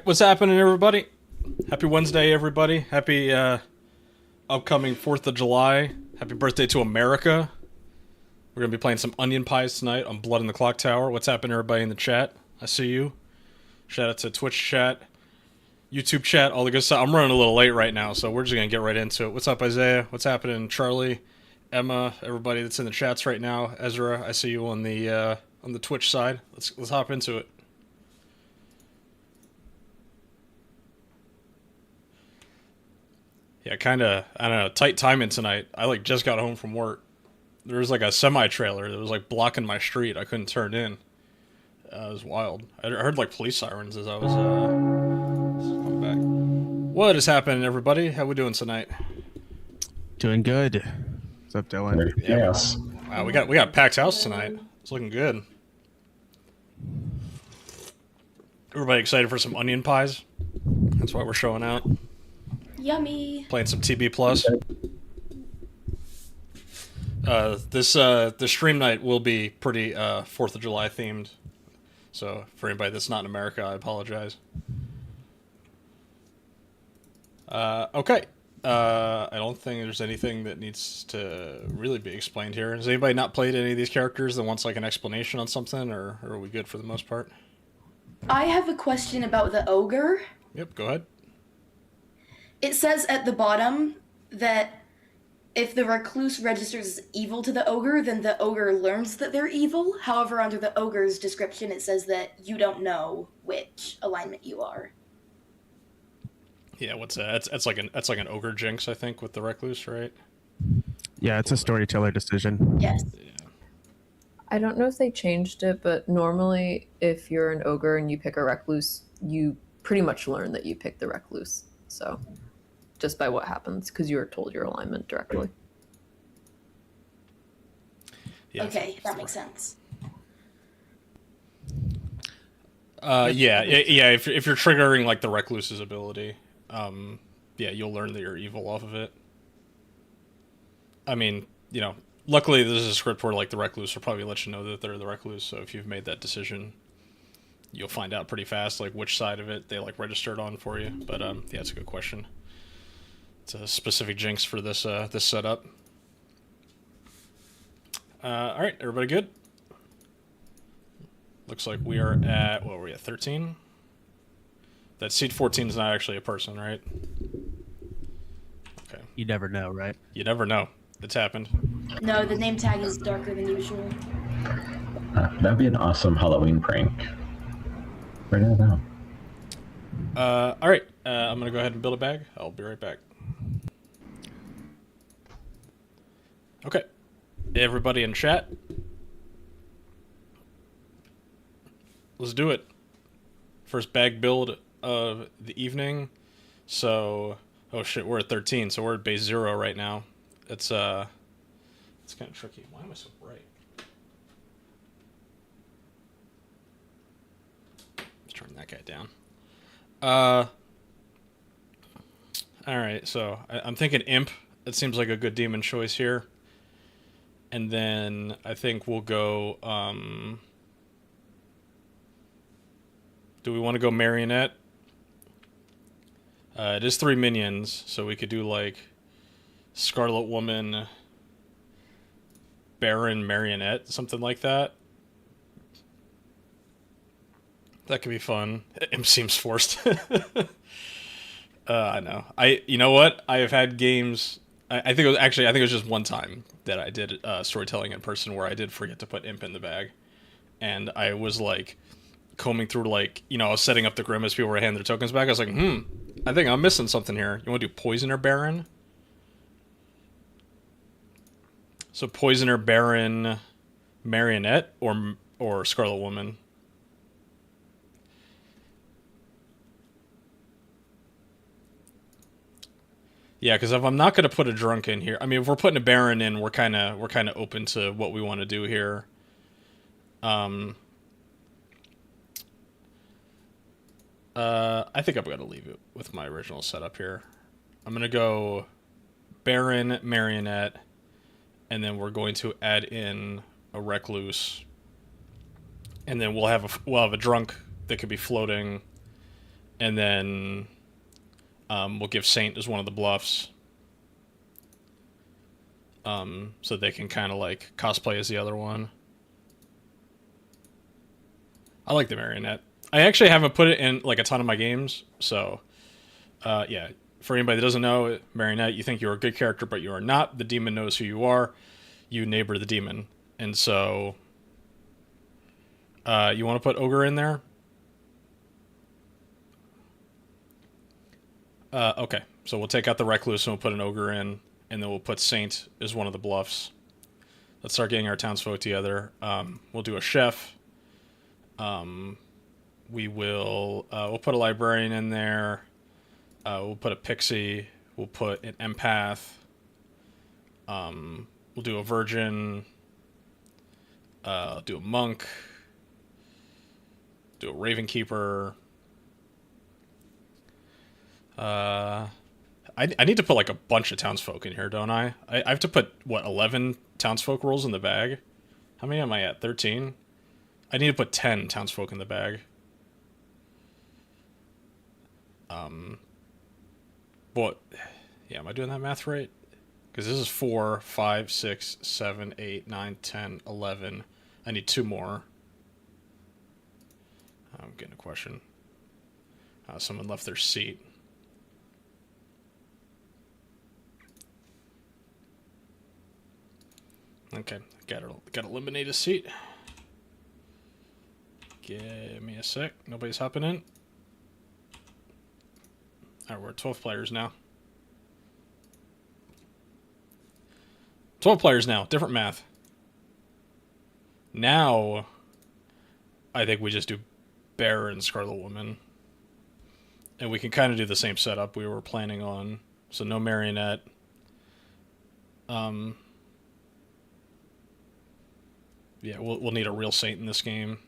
what's happening, everybody? Happy Wednesday, everybody. Happy upcoming 4th of July. Happy birthday to America. We're going to be playing some onion pies tonight on Blood in the Clocktower. What's happening, everybody in the chat? I see you. Shout out to Twitch chat, YouTube chat, all the good stuff. I'm running a little late right now, so we're just going to get right into it. What's up, Isaiah? What's happening, Charlie, Emma, everybody that's in the chats right now? Ezra, I see you on the Twitch side. Let's hop into it. Yeah, kind of, I don't know, tight timing tonight. I, just got home from work. There was, a semi-trailer that was, blocking my street. I couldn't turn in. It was wild. I heard, police sirens as I was, coming back. What is happening, everybody? How we doing tonight? Doing good. What's up, Dylan? Yes. Wow, we got a packed house tonight. It's looking good. Everybody excited for some onion pies? That's why we're showing out. Yummy. Playing some TB Plus. This stream night will be pretty 4th of July themed. So for anybody that's not in America, I apologize. Okay. I don't think there's anything that needs to really be explained here. Has anybody not played any of these characters that wants an explanation on something, or are we good for the most part? I have a question about the ogre. Yep, go ahead. It says at the bottom that if the recluse registers as evil to the ogre, then the ogre learns that they're evil. However, under the ogre's description, it says that you don't know which alignment you are. Yeah, what's that? That's like an ogre jinx, I think, with the recluse, right? Yeah, it's a storyteller decision. Yes. Yeah. I don't know if they changed it, but normally if you're an ogre and you pick a recluse, you pretty much learn that you picked the recluse. So, just by what happens, because you were told your alignment directly. Yeah, Okay, that makes sense. Yeah. If you're triggering the recluse's ability, yeah, you'll learn that you're evil off of it. I mean, luckily this is a script where the recluse will probably let you know that they're the recluse. So if you've made that decision, you'll find out pretty fast which side of it they registered on for you. But yeah, it's a good question. It's a specific jinx for this this setup. All right, everybody good? Looks like we are at, what were we at, 13? That seat 14 is not actually a person, right? Okay. You never know, right? You never know. It's happened. No, the name tag is darker than usual. That'd be an awesome Halloween prank. Write it down. All right. I'm going to go ahead and build a bag. I'll be right back. Okay. Everybody in chat. Let's do it. First bag build of the evening. So, oh shit, we're at 13, so we're at base 0 right now. It's kind of tricky. Why am I so bright? Let's turn that guy down. Alright, so I'm thinking Imp. It seems like a good demon choice here. And then I think we'll go, do we want to go Marionette? It is 3 minions, so we could do Scarlet Woman, Baron, Marionette, something like that. That could be fun. Imp seems forced. I know. You know what? I have had games. I think it was just one time that I did storytelling in person where I did forget to put Imp in the bag, and I was combing through I was setting up the grimace. People were handing their tokens back. I was like, I think I'm missing something here. You want to do Poisoner Baron? So Poisoner Baron, Marionette, or Scarlet Woman. Yeah, because if I'm not going to put a drunk in here, I mean, if we're putting a Baron in, we're kind of open to what we want to do here. I think I'm going to leave it with my original setup here. I'm going to go Baron, Marionette, and then we're going to add in a Recluse, and then we'll have a drunk that could be floating, and then we'll give Saint as one of the bluffs. So they can kind of like cosplay as the other one. I like the Marionette. I actually haven't put it in like a ton of my games, so yeah. For anybody that doesn't know, Marionette, you think you're a good character, but you are not. The demon knows who you are. You neighbor the demon. And so, you want to put Ogre in there? Okay. So we'll take out the Recluse and we'll put an Ogre in, and then we'll put Saint as one of the bluffs. Let's start getting our townsfolk together. We'll do a chef. We'll put a librarian in there. We'll put a pixie. We'll put an empath. We'll do a virgin. Do a monk. Do a raven keeper. I need to put like a bunch of townsfolk in here, don't I? I have to put, what, 11 townsfolk rolls in the bag? How many am I at? 13? I need to put 10 townsfolk in the bag. What? Yeah, am I doing that math right? Because this is 4, 5, 6, 7, 8, 9, 10, 11. I need 2 more. I'm getting a question. Someone left their seat. Okay, gotta eliminate a seat. Give me a sec. Nobody's hopping in. Alright, we're at 12 players now. 12 players now. Different math. Now, I think we just do Bear and Scarlet Woman. And we can kind of do the same setup we were planning on. So no Marionette. Yeah, we'll need a real Saint in this game.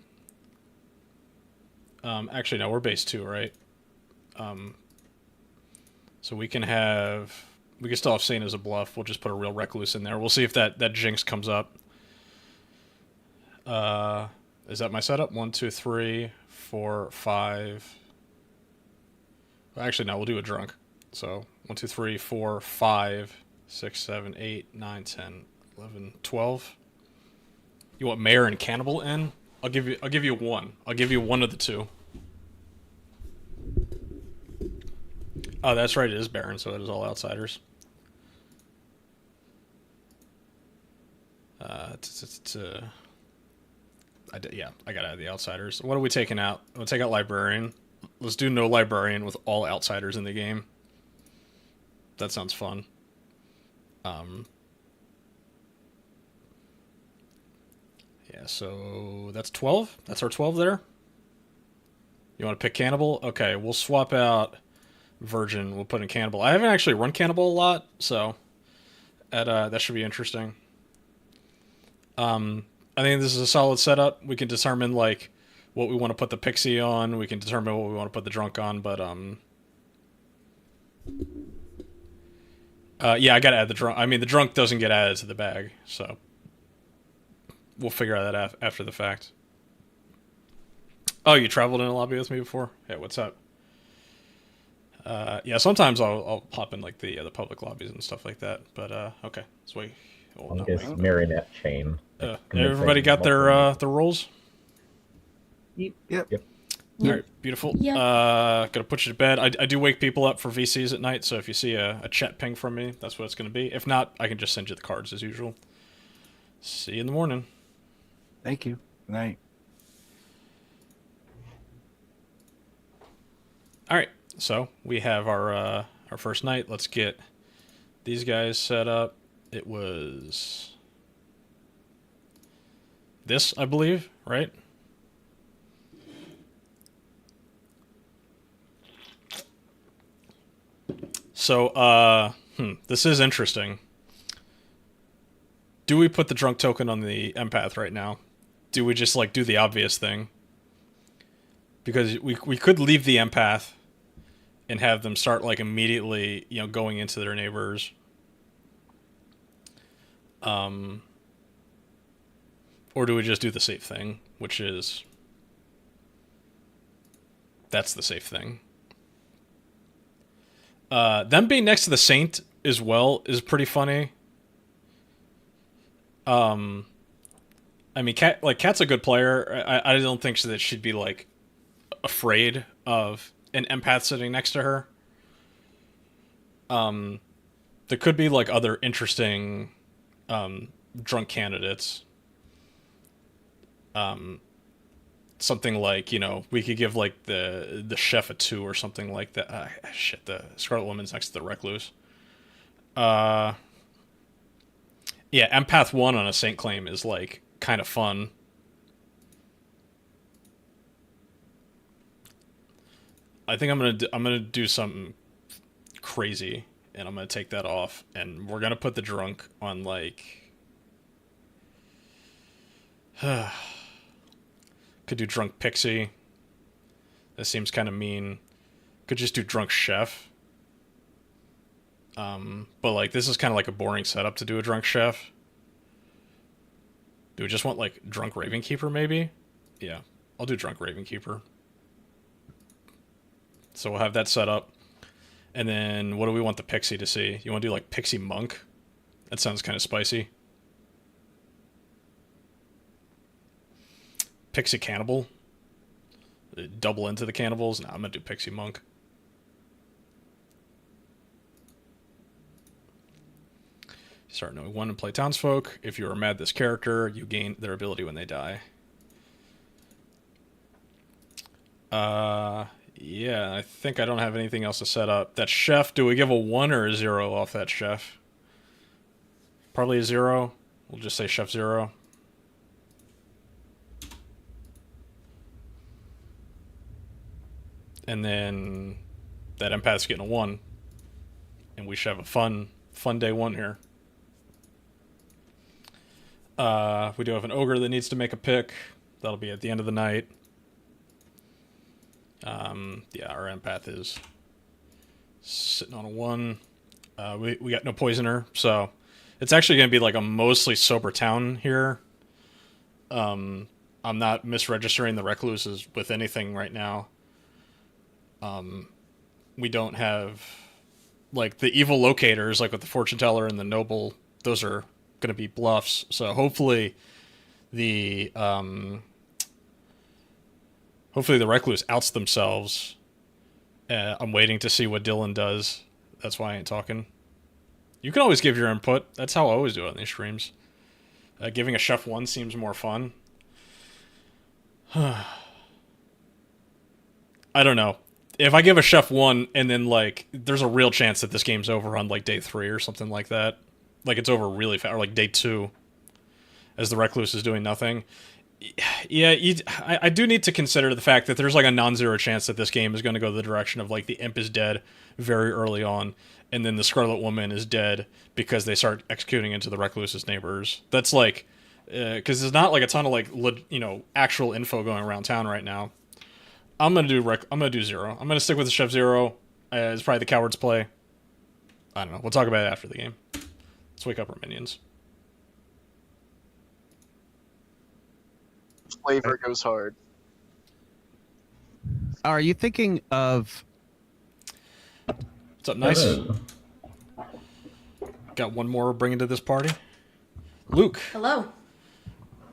Actually, no, we're base 2, right? So we can still have Saint as a bluff. We'll just put a real Recluse in there. We'll see if that Jinx comes up. Is that my setup? 1, 2, 3, 4, 5. Actually, no, we'll do a drunk. So 1, 2, 3, 4, 5, 6, 7, 8, 9, 10, 11, 12. You want Mayor and Cannibal in? I'll give you one. I'll give you one of the two. Oh, that's right. It is Baron, so it is all outsiders. Yeah, I gotta add the outsiders. What are we taking out? We'll take out Librarian. Let's do no Librarian with all outsiders in the game. That sounds fun. Yeah, so that's 12. That's our 12 there. You want to pick Cannibal? Okay, we'll swap out Virgin. We'll put in Cannibal. I haven't actually run Cannibal a lot, so that should be interesting. I think this is a solid setup. We can determine like what we want to put the Pixie on. We can determine what we want to put the Drunk on, but yeah, I gotta add the Drunk. I mean, the Drunk doesn't get added to the bag, so we'll figure that out after the fact. Oh, you traveled in a lobby with me before? Yeah, what's up? Yeah, sometimes I'll pop in like the public lobbies and stuff like that. But okay, so we. Oh, no, Marionette chain. Everybody got their rolls? Yep. All right, beautiful. Yep. Gonna put you to bed. I do wake people up for VCs at night, so if you see a chat ping from me, that's what it's gonna be. If not, I can just send you the cards as usual. See you in the morning. Thank you. Good night. All right, so we have our first night. Let's get these guys set up. It was this, I believe, right? So, this is interesting. Do we put the Drunk token on the empath right now? Do we just, like, do the obvious thing? Because we could leave the empath and have them start, like, immediately, you know, going into their neighbors. Or do we just do the safe thing, which is... That's the safe thing. Them being next to the Saint as well is pretty funny. I mean, Kat's a good player. I don't think that she'd be like afraid of an empath sitting next to her. There could be like other interesting drunk candidates. Something like, you know, we could give like the chef a 2 or something like that. Shit, the Scarlet Woman's next to the Recluse. Yeah, Empath 1 on a Saint claim is like kind of fun. I think I'm gonna do something crazy, and I'm gonna take that off, and we're gonna put the drunk on like. Could do drunk pixie. That seems kind of mean. Could just do drunk chef. But like this is kind of like a boring setup to do a drunk chef. Do we just want like drunk Ravenkeeper maybe? Yeah, I'll do drunk Ravenkeeper. So we'll have that set up. And then what do we want the pixie to see? You want to do like pixie monk? That sounds kind of spicy. Pixie cannibal? Double into the cannibals? Nah, I'm gonna do pixie monk. Start knowing 1 and play townsfolk. If you are mad this character, you gain their ability when they die. Yeah, I think I don't have anything else to set up. That chef, do we give a 1 or a 0 off that chef? Probably a 0. We'll just say chef 0. And then that empath's getting a 1. And we should have a fun day 1 here. We do have an ogre that needs to make a pick. That'll be at the end of the night. Yeah, our empath is sitting on a 1. We got no poisoner, so it's actually going to be like a mostly sober town here. I'm not misregistering the recluses with anything right now. We don't have like the evil locators, like with the fortune teller and the noble. Those are going to be bluffs. So hopefully the recluse outs themselves. I'm waiting to see what Dylan does. That's why I ain't talking. You can always give your input. That's how I always do it on these streams. Giving a chef 1 seems more fun. I don't know. If I give a chef 1 and then like there's a real chance that this game's over on like day 3 or something like that. Like it's over really fast, or like day 2 as the recluse is doing nothing. Yeah, I do need to consider the fact that there's like a non-zero chance that this game is going to go the direction of like the imp is dead very early on, and then the Scarlet Woman is dead because they start executing into the recluse's neighbors. That's like, because there's not like a ton of like actual info going around town right now. I'm gonna do 0. I'm gonna stick with the chef 0. It's probably the coward's play. I don't know. We'll talk about it after the game. Let's wake up our minions. Flavor goes hard. Are you thinking of... What's up, Nice? Got one more bringing to this party. Luke. Hello.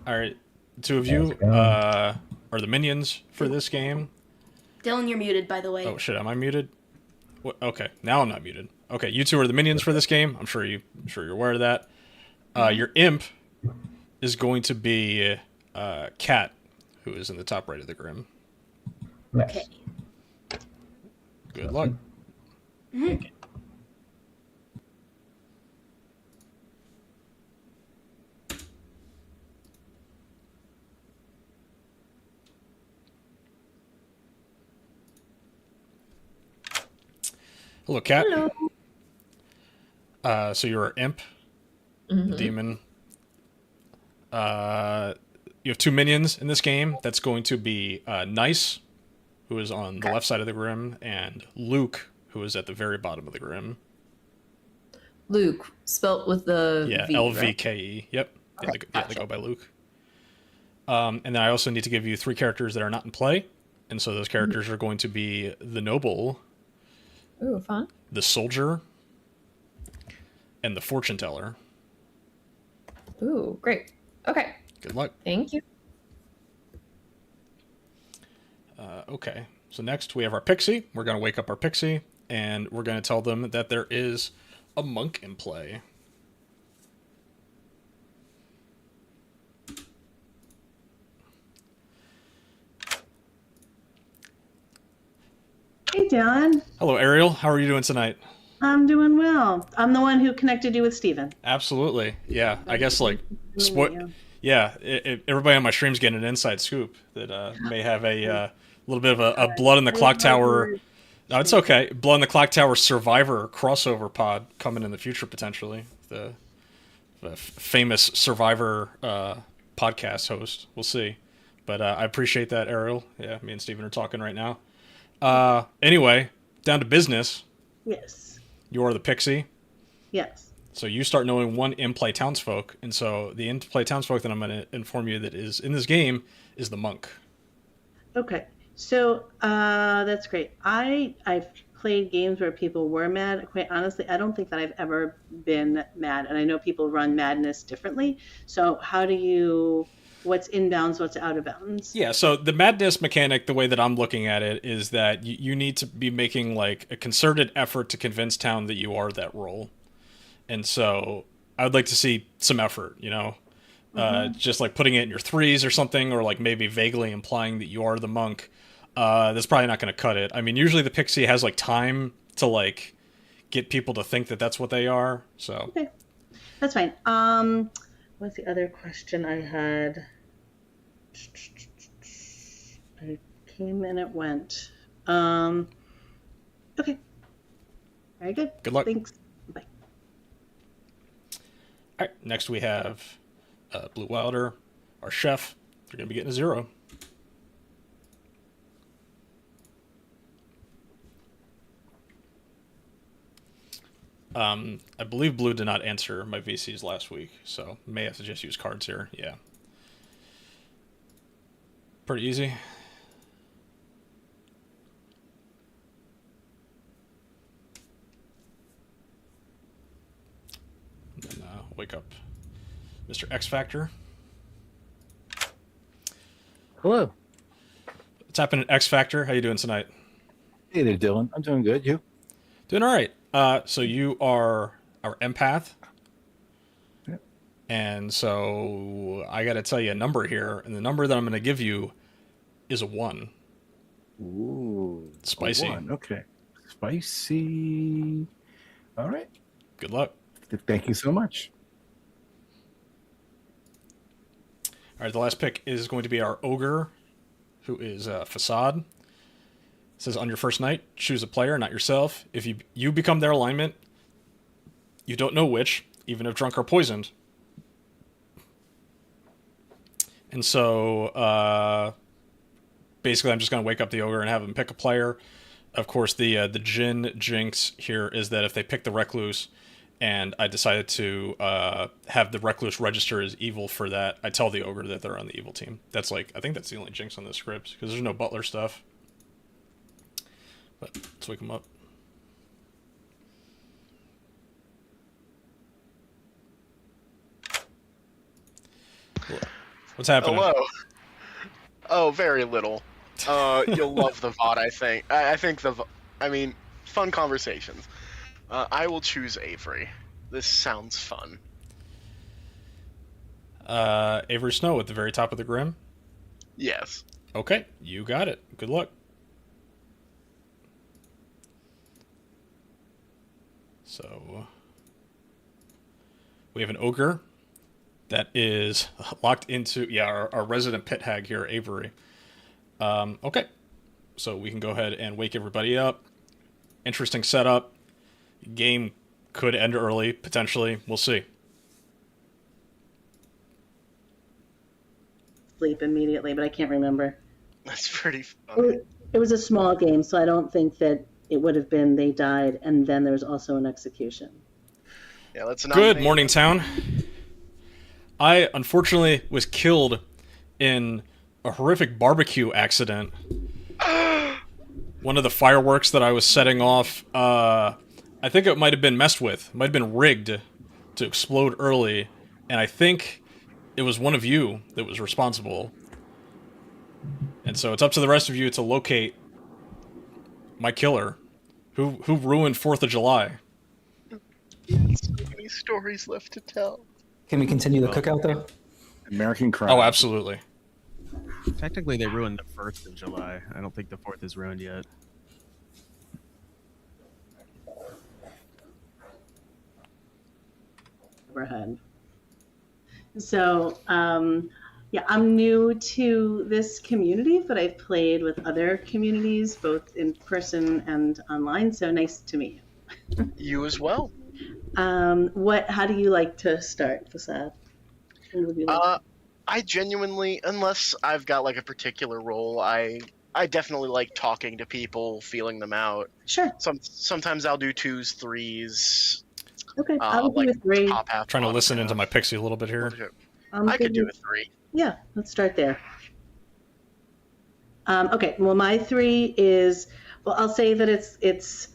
All right, 2 of you are the minions for this game. Dylan, you're muted, by the way. Oh shit, am I muted? What? Okay, now I'm not muted. Okay, you 2 are the minions for this game. I'm sure you're aware of that. Your imp is going to be Cat, who is in the top right of the Grim. Nice. Okay. Good luck. Mm-hmm. Hello, Cat. Hello. So you're an imp, demon. You have 2 minions in this game. That's going to be Nice, who is on the left side of the Grim, and Luke, who is at the very bottom of the Grim. Luke, spelt with the Yeah, V, Lvke. right? Yep. Okay, They gotcha. go by Luke. And then I also need to give you 3 characters that are not in play, and so those characters are going to be the Noble, Ooh, fun. the soldier, and the fortune teller. Ooh, great. Okay. Good luck. Thank you. Okay, so next we have our pixie. We're going to wake up our pixie, and we're going to tell them that there is a monk in play. Hey, Dylan. Hello, Ariel. How are you doing tonight? I'm doing well. I'm the one who connected you with Steven. Absolutely. Yeah, I guess like You. yeah, everybody on my stream's getting an inside scoop that may have a little bit of a Blood in the Clock Tower. No, it's okay. Blood in the Clock Tower Survivor crossover pod coming in the future potentially. The famous Survivor podcast host. We'll see. But I appreciate that, Ariel. Yeah, me and Steven are talking right now. Anyway, down to business. Yes. You are the pixie. Yes. So you start knowing one in-play townsfolk, and so the in-play townsfolk that I'm going to inform you that is in this game is the monk. Okay. So that's great. I've played games where people were mad. Quite honestly, I don't think that I've ever been mad, and I know people run madness differently. So how do you? What's inbounds? What's out of bounds? Yeah, so the madness mechanic, the way that I'm looking at it, is that you need to be making like a concerted effort to convince town that you are that role. And so I would like to see some effort, you know, just like putting it in your threes or something, or like maybe vaguely implying that you are the monk. That's probably not going to cut it. I mean, usually the pixie has like time to like get people to think that that's what they are. So Okay, that's fine. What's the other question I had? It came and it went. Okay. Very good. Good luck. Thanks. Bye. all right, next we have Blue Wilder, our chef. They're going to be getting a 0. I believe Blue did not answer my VCs last week, so may have to just use cards here. Yeah. Pretty easy. And then wake up Mr. X Factor. Hello. What's happening, X Factor? How you doing tonight? Hey there, Dylan. I'm doing good. You? Doing all right. So you are our empath. Yep. And so I got to tell you a number here, and the number that I'm going to give you is a 1. Ooh. Spicy. 1. Okay. Spicy. All right. Good luck. Thank you so much. All right, the last pick is going to be our ogre, who is Facade. It says on your first night, choose a player, not yourself. If you become their alignment, you don't know which, even if drunk or poisoned. And so basically I'm just going to wake up the ogre and have him pick a player. Of course, the Jinn jinx here is that if they pick the recluse, and I decided to have the recluse register as evil for that, I tell the ogre that they're on the evil team. That's like, I think that's the only jinx on the script, because there's no butler stuff. But let's wake him up. What's happening? Hello. Oh, very little. You'll love the VOD, I think. I mean, fun conversations. I will choose Avery. This sounds fun. Avery Snow at the very top of the grim. Yes. Okay, you got it. Good luck. So we have an ogre that is locked into our resident pit hag here, Avery. Okay, so we can go ahead and wake everybody up. Interesting setup. Game could end early, potentially. We'll see. Sleep immediately, but I can't remember. That's pretty funny. It was a small game, so I don't think that it would have been they died, and then there's also an execution. Yeah, let's not. Good morning, town. I unfortunately was killed in a horrific barbecue accident. one of the fireworks that I was setting off, I think it might have been messed with. It might have been rigged to explode early, and I think it was one of you that was responsible. And so it's up to the rest of you to locate my killer, who ruined 4th of July. So many stories left to tell. Can we continue the cookout though? American crime. Oh, absolutely. Technically, they ruined the 1st of July. I don't think the 4th is ruined yet. Overhead. So, yeah, I'm new to this community, but I've played with other communities, both in person and online. So nice to meet you. You as well. How do you like to start, Fasad? What would you like? I genuinely, unless I've got like a particular role, I definitely like talking to people, feeling them out. Sure. Sometimes I'll do 2s, 3s. Okay, I'll do like a 3. top half, Trying to bottom listen half. into my pixie a little bit here. I could do a 3. Yeah, let's start there. Okay, well, my 3 is, well, I'll say that it's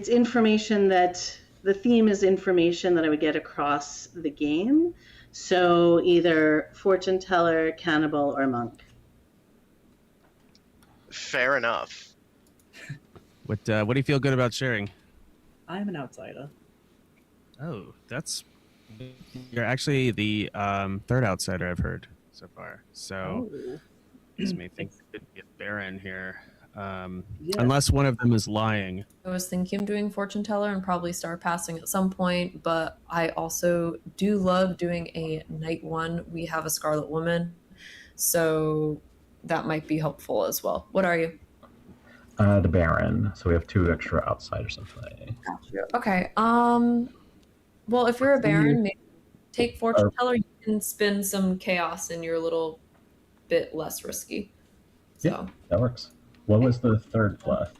information that the theme is information that I would get across the game. So either fortune teller, cannibal, or monk. Fair enough. What do you feel good about sharing? I'm an outsider. Oh, you're actually the 3rd outsider I've heard so far. So this may think it could be a Baron here. Unless one of them is lying. I was thinking of doing fortune teller and probably star passing at some point, but I also do love doing a night 1. We have a Scarlet Woman, so that might be helpful as well. What are you? The Baron. So we have 2 extra outsiders in play. Okay. Well, if you're a Baron, maybe take fortune teller. You can spin some chaos, and you're a little bit less risky. So. Yeah, that works. What was the 3rd left?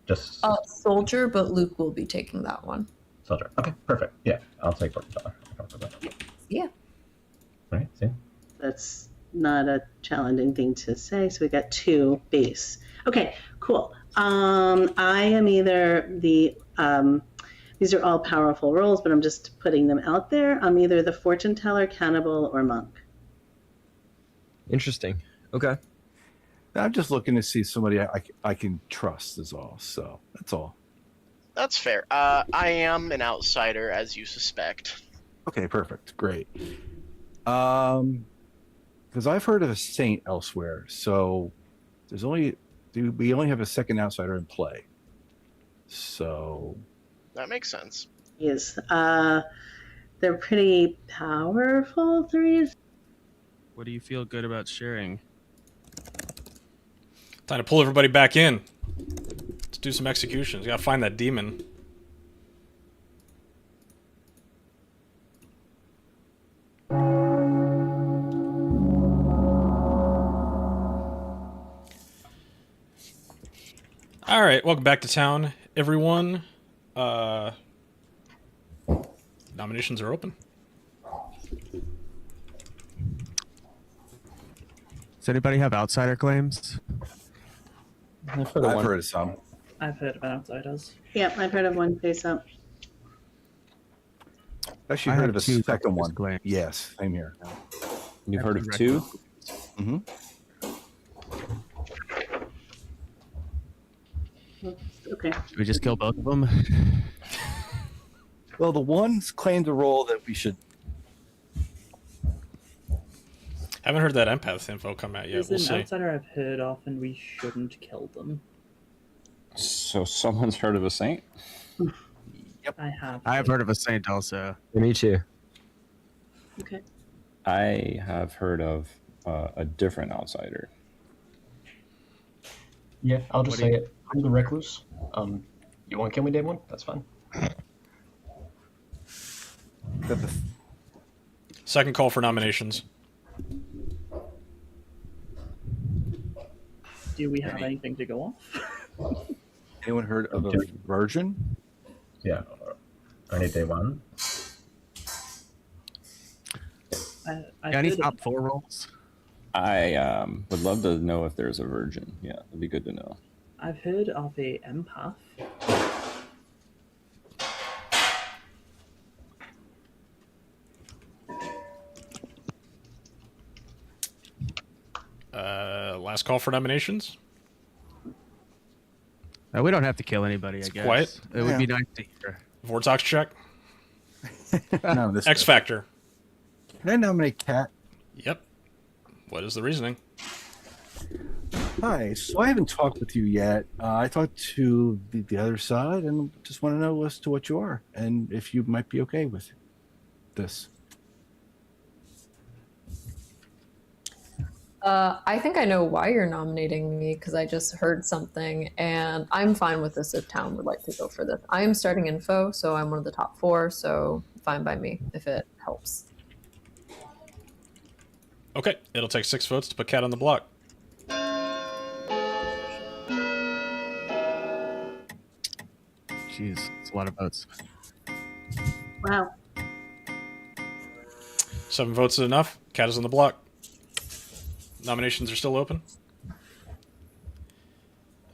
Just soldier, but Luke will be taking that one. soldier. Okay, perfect. Yeah, I'll take fortune teller. Yeah. All right, see. That's not a challenging thing to say. So we got 2 base. Okay, cool. I am either the these are all powerful roles, but I'm just putting them out there. I'm either the fortune teller, cannibal, or monk. Interesting. Okay. I'm just looking to see somebody I can trust is all. So that's all. That's fair. I am an outsider, as you suspect. Okay, perfect. Great. Because I've heard of a saint elsewhere, so we only have a 2nd outsider in play. So That makes sense. Yes. They're pretty powerful 3s. What do you feel good about sharing? Time to pull everybody back in. Let's do some executions. Gotta find that demon. All right, welcome back to town, everyone. Nominations are open. Does anybody have outsider claims? I've heard of some. I've heard of outsiders. Yeah, I've heard of one face up. Actually I heard have of a 2 second one. claims. Yes, same here. You've heard of 2? Mm-hmm. Okay. Should we just kill both of them? Well, the one's claimed a role that we should. Haven't heard that empath info come out yet. There's We'll an see. outsider I've heard of, and we shouldn't kill them. So someone's heard of a saint? I have. I have heard of a saint also. Me too. Okay. I have heard of a different outsider. Yeah, I'll just What do say it. I'm the recluse. You want to kill me, day 1? That's fine. Second call for nominations. Do we have anything to go off? Anyone heard of a virgin? Yeah, only day 1. I Any heard of- top 4 rolls? I would love to know if there's a virgin. Yeah, it'd be good to know. I've heard of a empath. Last call for nominations. We don't have to kill anybody, I guess. Quiet. It would be nice to hear. Vortox check. No, this X Factor. Can I nominate Kat? Yep. What is the reasoning? Hi. So I haven't talked with you yet. I talked to the other side and just want to know as to what you are and if you might be okay with this. I think I know why you're nominating me because I just heard something, and I'm fine with this if town would like to go for this. I am starting info, so I'm one of the top 4, so fine by me if it helps. Okay, it'll take 6 votes to put Cat on the block. Jeez, it's a lot of votes. Wow. 7 votes is enough. Cat is on the block. Nominations are still open.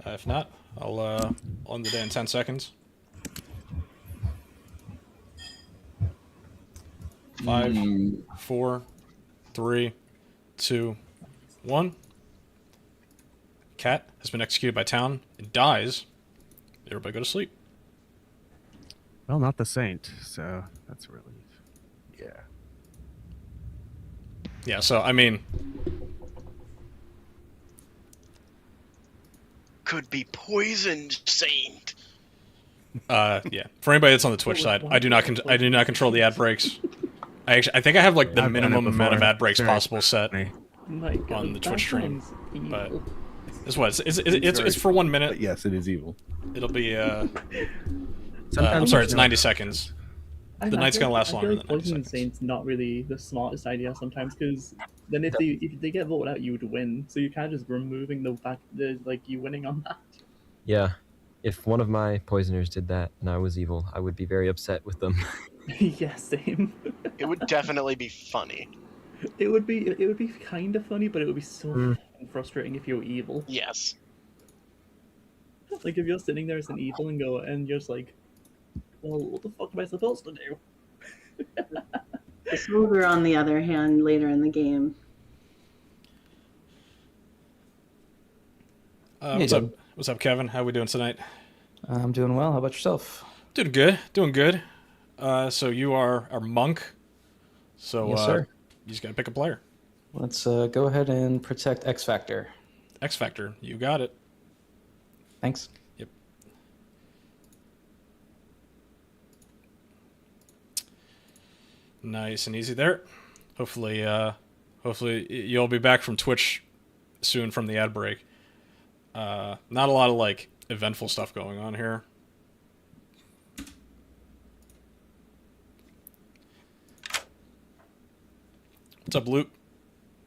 If not, I'll end the day in 10 seconds. 5, 4, 3, 2, 1. Cat has been executed by town. It dies. Everybody go to sleep. Well, not the saint, so that's a relief. Yeah. Yeah, so, I mean... Could be poisoned, Saint. Yeah. For anybody that's on the Twitch side, I do not control the ad breaks. I think I have like the I've done it minimum amount of before. ad breaks Very possible set My God, on the that Twitch stream. sounds evil. But it's what it's for 1 minute. But yes, it is evil. It'll be I'm Sometimes sorry, you it's know- 90 seconds. I The night's feel- gonna last I feel longer like than 90 poisoning seconds. Saint's not really the smartest idea sometimes, because then if they get voted out, you would win. So you're kind of just removing the fact that like you winning on that. Yeah. If one of my poisoners did that and I was evil, I would be very upset with them. Yeah, same. It would definitely be funny. It would be kind of funny, but it would be so Mm. fucking frustrating if you're evil. Yes. Like if you're sitting there as an evil and you're just like, well, what the fuck am I supposed to do? The soldier, on the other hand, later in the game. What's up? What's up, Kevin? How we doing tonight? I'm doing well. How about yourself? Doing good. Doing good. So you are our monk. So Yes, sir. you just gotta pick a player. Let's go ahead and protect X Factor. X Factor. You got it. Thanks. Yep. Nice and easy there. Hopefully you'll be back from Twitch soon from the ad break. Not a lot of like eventful stuff going on here. What's up, Luke?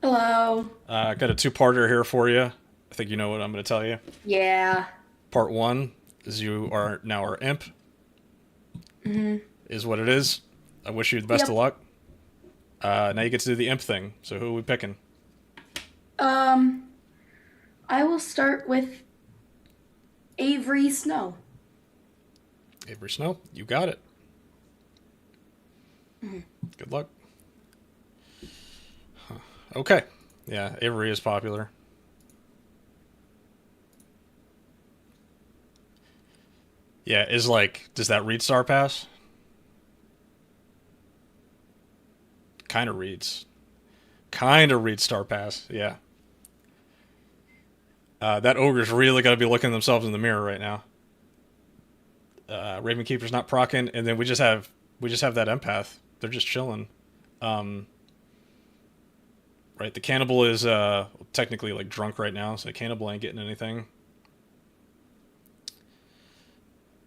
Hello. I got a 2-parter here for you. I think you know what I'm going to tell you. Yeah. Part 1 is you are now our imp. Is what it is. I wish you the best of luck. Now you get to do the imp thing. So who are we picking? I will start with Avery Snow. Avery Snow, you got it. Good luck. Huh. Okay. Yeah, Avery is popular. Yeah, is like, does that read Star Pass? Kind of reads Star Pass, yeah. That ogre's really got to be looking at themselves in the mirror right now. Ravenkeeper's not proccing, and then we just have that empath. They're just chilling. Right, the cannibal is technically like drunk right now, so the cannibal ain't getting anything.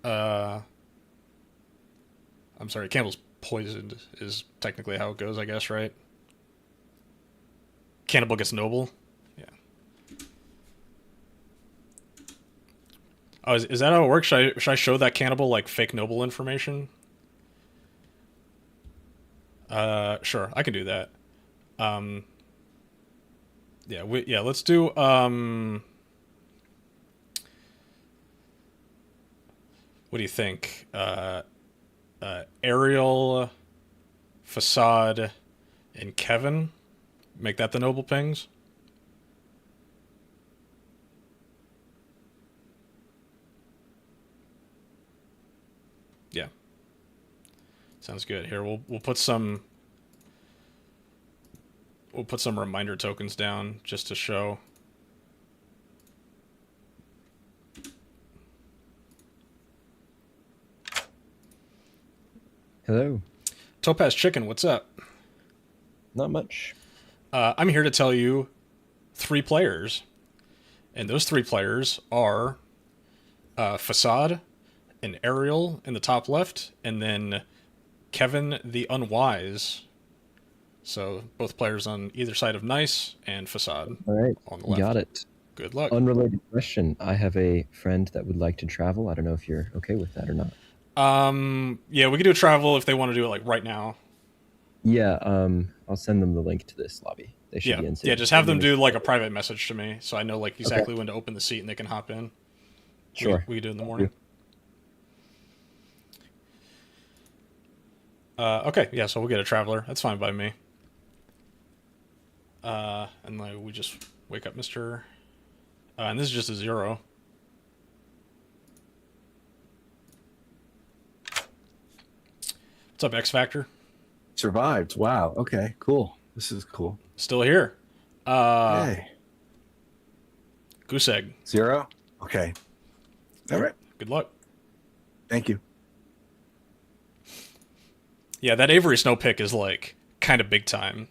I'm sorry, cannibal's poisoned is technically how it goes, I guess, right? Cannibal gets noble. Yeah. Oh, is that how it works? Should I show that cannibal like fake noble information? Sure, I can do that. Yeah, let's do what do you think? Ariel, Facade, and Kevin. Make that the Noble Pings. Yeah. Sounds good. Here we'll put some reminder tokens down just to show. Hello. Topaz Chicken, what's up? Not much. I'm here to tell you 3 players. And those 3 players are Facade and Ariel in the top left, and then Kevin the Unwise. So both players on either side of Nice and Facade. All right. On the left. Got it. Good luck. Unrelated question. I have a friend that would like to travel. I don't know if you're okay with that or not. Yeah, we can do a travel if they want to do it like right now. Yeah, I'll send them the link to this lobby. They should be in soon. Yeah, just have them do like a private message to me so I know like exactly when to open the seat and they can hop in. Sure. We do it in the morning. Okay, yeah, so we'll get a traveler. That's fine by me. And like we just wake up Mr. And this is just a 0. What's up, X Factor? Survived. Wow. Okay. Cool. This is cool. Still here. Hey. Goose egg. 0. Okay. All right. Good luck. Thank you. Yeah, that Avery Snow pick is like kind of big time.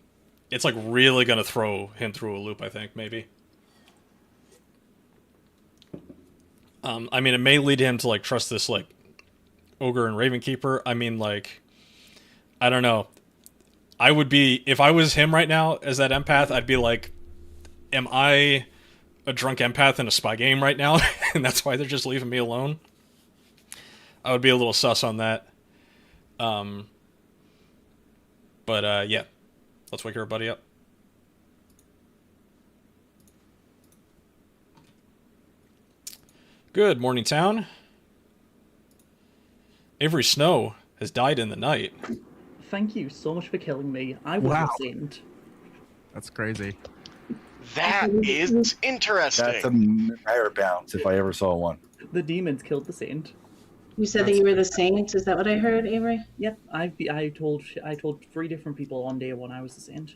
It's like really gonna throw him through a loop, I think, maybe. I mean, it may lead him to like trust this like Ogre and Ravenkeeper. I mean, like, I don't know. I would be, if I was him right now as that empath, I'd be like, am I a drunk empath in a spy game right now? And that's why they're just leaving me alone. I would be a little sus on that. But yeah, let's wake everybody up. Good morning, town. Avery Snow has died in the night. Thank you so much for killing me. I was a saint. That's crazy. That is interesting. That's a higher bounce if I ever saw one. The demons killed the saint. You said that you were the saint. Is that what I heard, Avery? Yep, I told 3 different people on day 1 I was the saint.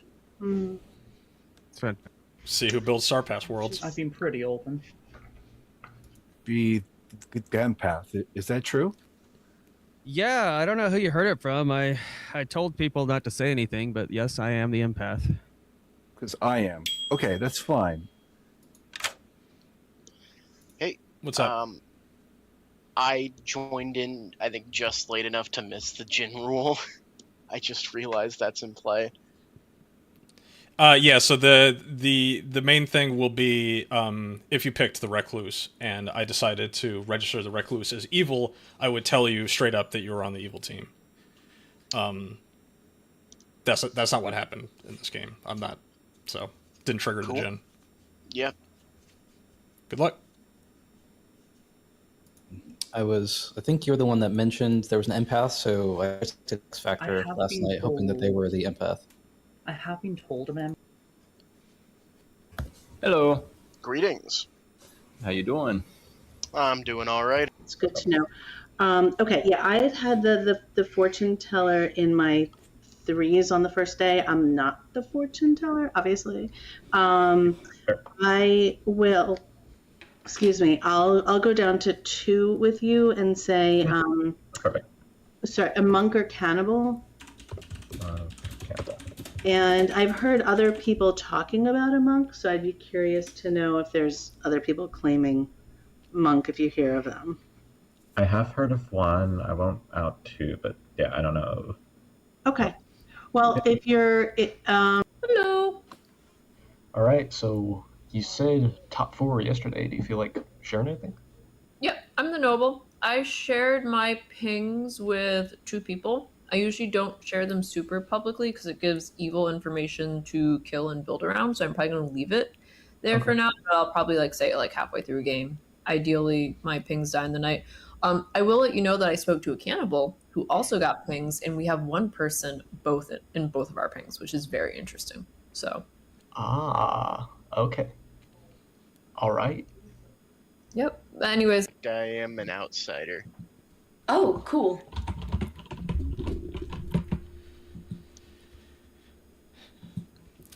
It's fun. See who builds Star Pass worlds. I've been pretty open. Be the empath. Is that true? Yeah, I don't know who you heard it from. I told people not to say anything, but yes, I am the empath. Because I am. Okay, that's fine. Hey, what's up? I joined in, I think, just late enough to miss the Jin rule. I just realized that's in play. Yeah, so the main thing will be if you picked the Recluse and I decided to register the Recluse as evil, I would tell you straight up that you were on the evil team. That's not what happened in this game. I'm not, so didn't trigger the Jin. Yep. Good luck. I think you're the one that mentioned there was an empath, so I took X Factor last night hoping that they were the empath. I have been told, man. Hello. Greetings. How you doing? I'm doing all right. It's good to know. Okay, yeah, I had the fortune teller in my 3s on the first day. I'm not the fortune teller, obviously. I will. Excuse me. I'll go down to 2 with you and say, Perfect. Sorry, a monk or cannibal. Cannibal. And I've heard other people talking about a monk, so I'd be curious to know if there's other people claiming monk if you hear of them. I have heard of one. I won't out 2, but yeah, I don't know. Okay. Well, if you're... Hello. All right, so you said top 4 yesterday. Do you feel like sharing anything? Yep, I'm the noble. I shared my pings with 2 people. I usually don't share them super publicly because it gives evil information to kill and build around. So I'm probably going to leave it there for now. But I'll probably like say it like halfway through a game. Ideally, my pings die in the night. I will let you know that I spoke to a cannibal who also got pings, and we have one person both in both of our pings, which is very interesting. So. Ah, okay. All right. Yep. Anyways. I am an outsider. Oh, cool.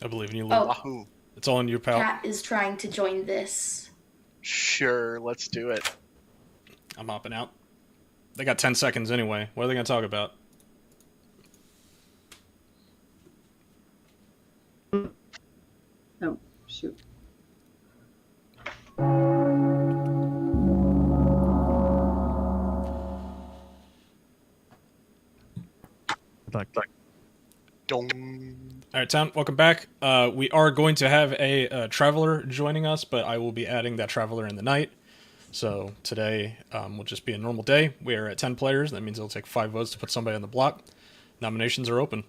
I believe in you, Luke. Oh. It's all in you, pal. Kat is trying to join this. Sure, let's do it. I'm hopping out. They got 10 seconds anyway. What are they going to talk about? Oh, shoot. Dong. All right, Town, welcome back. We are going to have a traveler joining us, but I will be adding that traveler in the night. So today will just be a normal day. We are at 10 players. That means it'll take 5 votes to put somebody on the block. Nominations are open.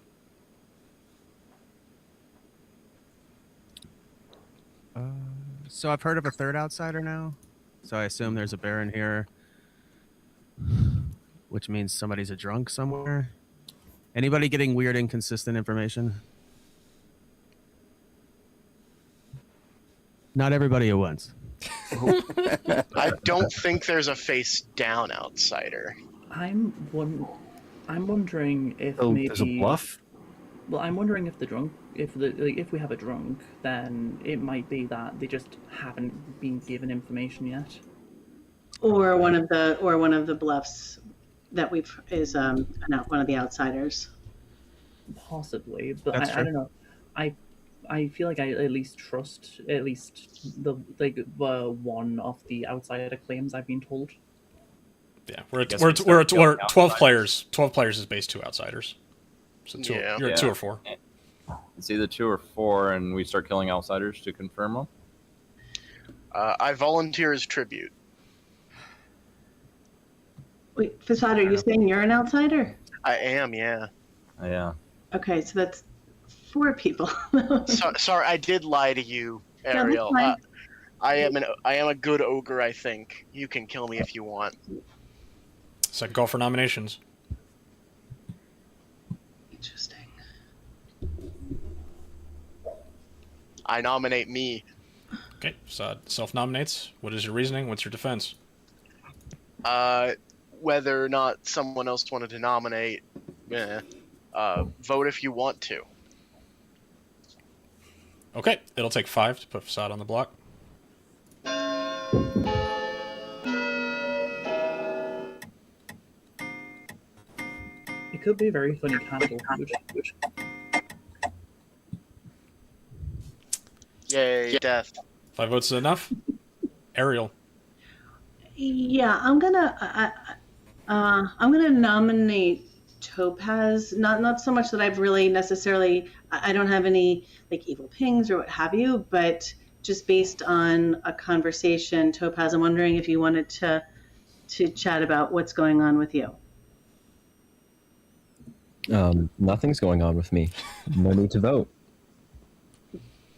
So I've heard of a third outsider now. So I assume there's a Baron here, which means somebody's a drunk somewhere. Anybody getting weird, inconsistent information? Not everybody at once. I don't think there's a face down outsider. I'm wondering if Oh, maybe there's a bluff? Well, I'm wondering if if we have a drunk, then it might be that they just haven't been given information yet. Or one of the bluffs that is not one of the outsiders. Possibly, but That's I true. don't know. I feel like I at least trust the one of the outsider claims I've been told. Yeah, we're guess we're we start killing 12 outsiders. players. 12 players is base 2 outsiders. So Yeah. you're at 2 or 4. It's either 2 or 4, and we start killing outsiders to confirm them. I volunteer as tribute. Wait, Facade, are you saying you're an outsider? I am, yeah. Yeah. Okay, so that's 4 people. Sorry, I did lie to you, that's Ariel. fine. I am a good ogre, I think. You can kill me if you want. Second call for nominations. Interesting. I nominate me. Okay, so self-nominates. What is your reasoning? What's your defense? Whether or not someone else wanted to nominate, vote if you want to. Okay, it'll take 5 to put Facade on the block. It could be a very funny cannibal food. Yay, death. 5 votes is enough. Ariel. Yeah, I'm gonna nominate Topaz. Not so much that I've really necessarily. I don't have any like evil pings or what have you, but just based on a conversation, Topaz, I'm wondering if you wanted to chat about what's going on with you. Nothing's going on with me. No need to vote.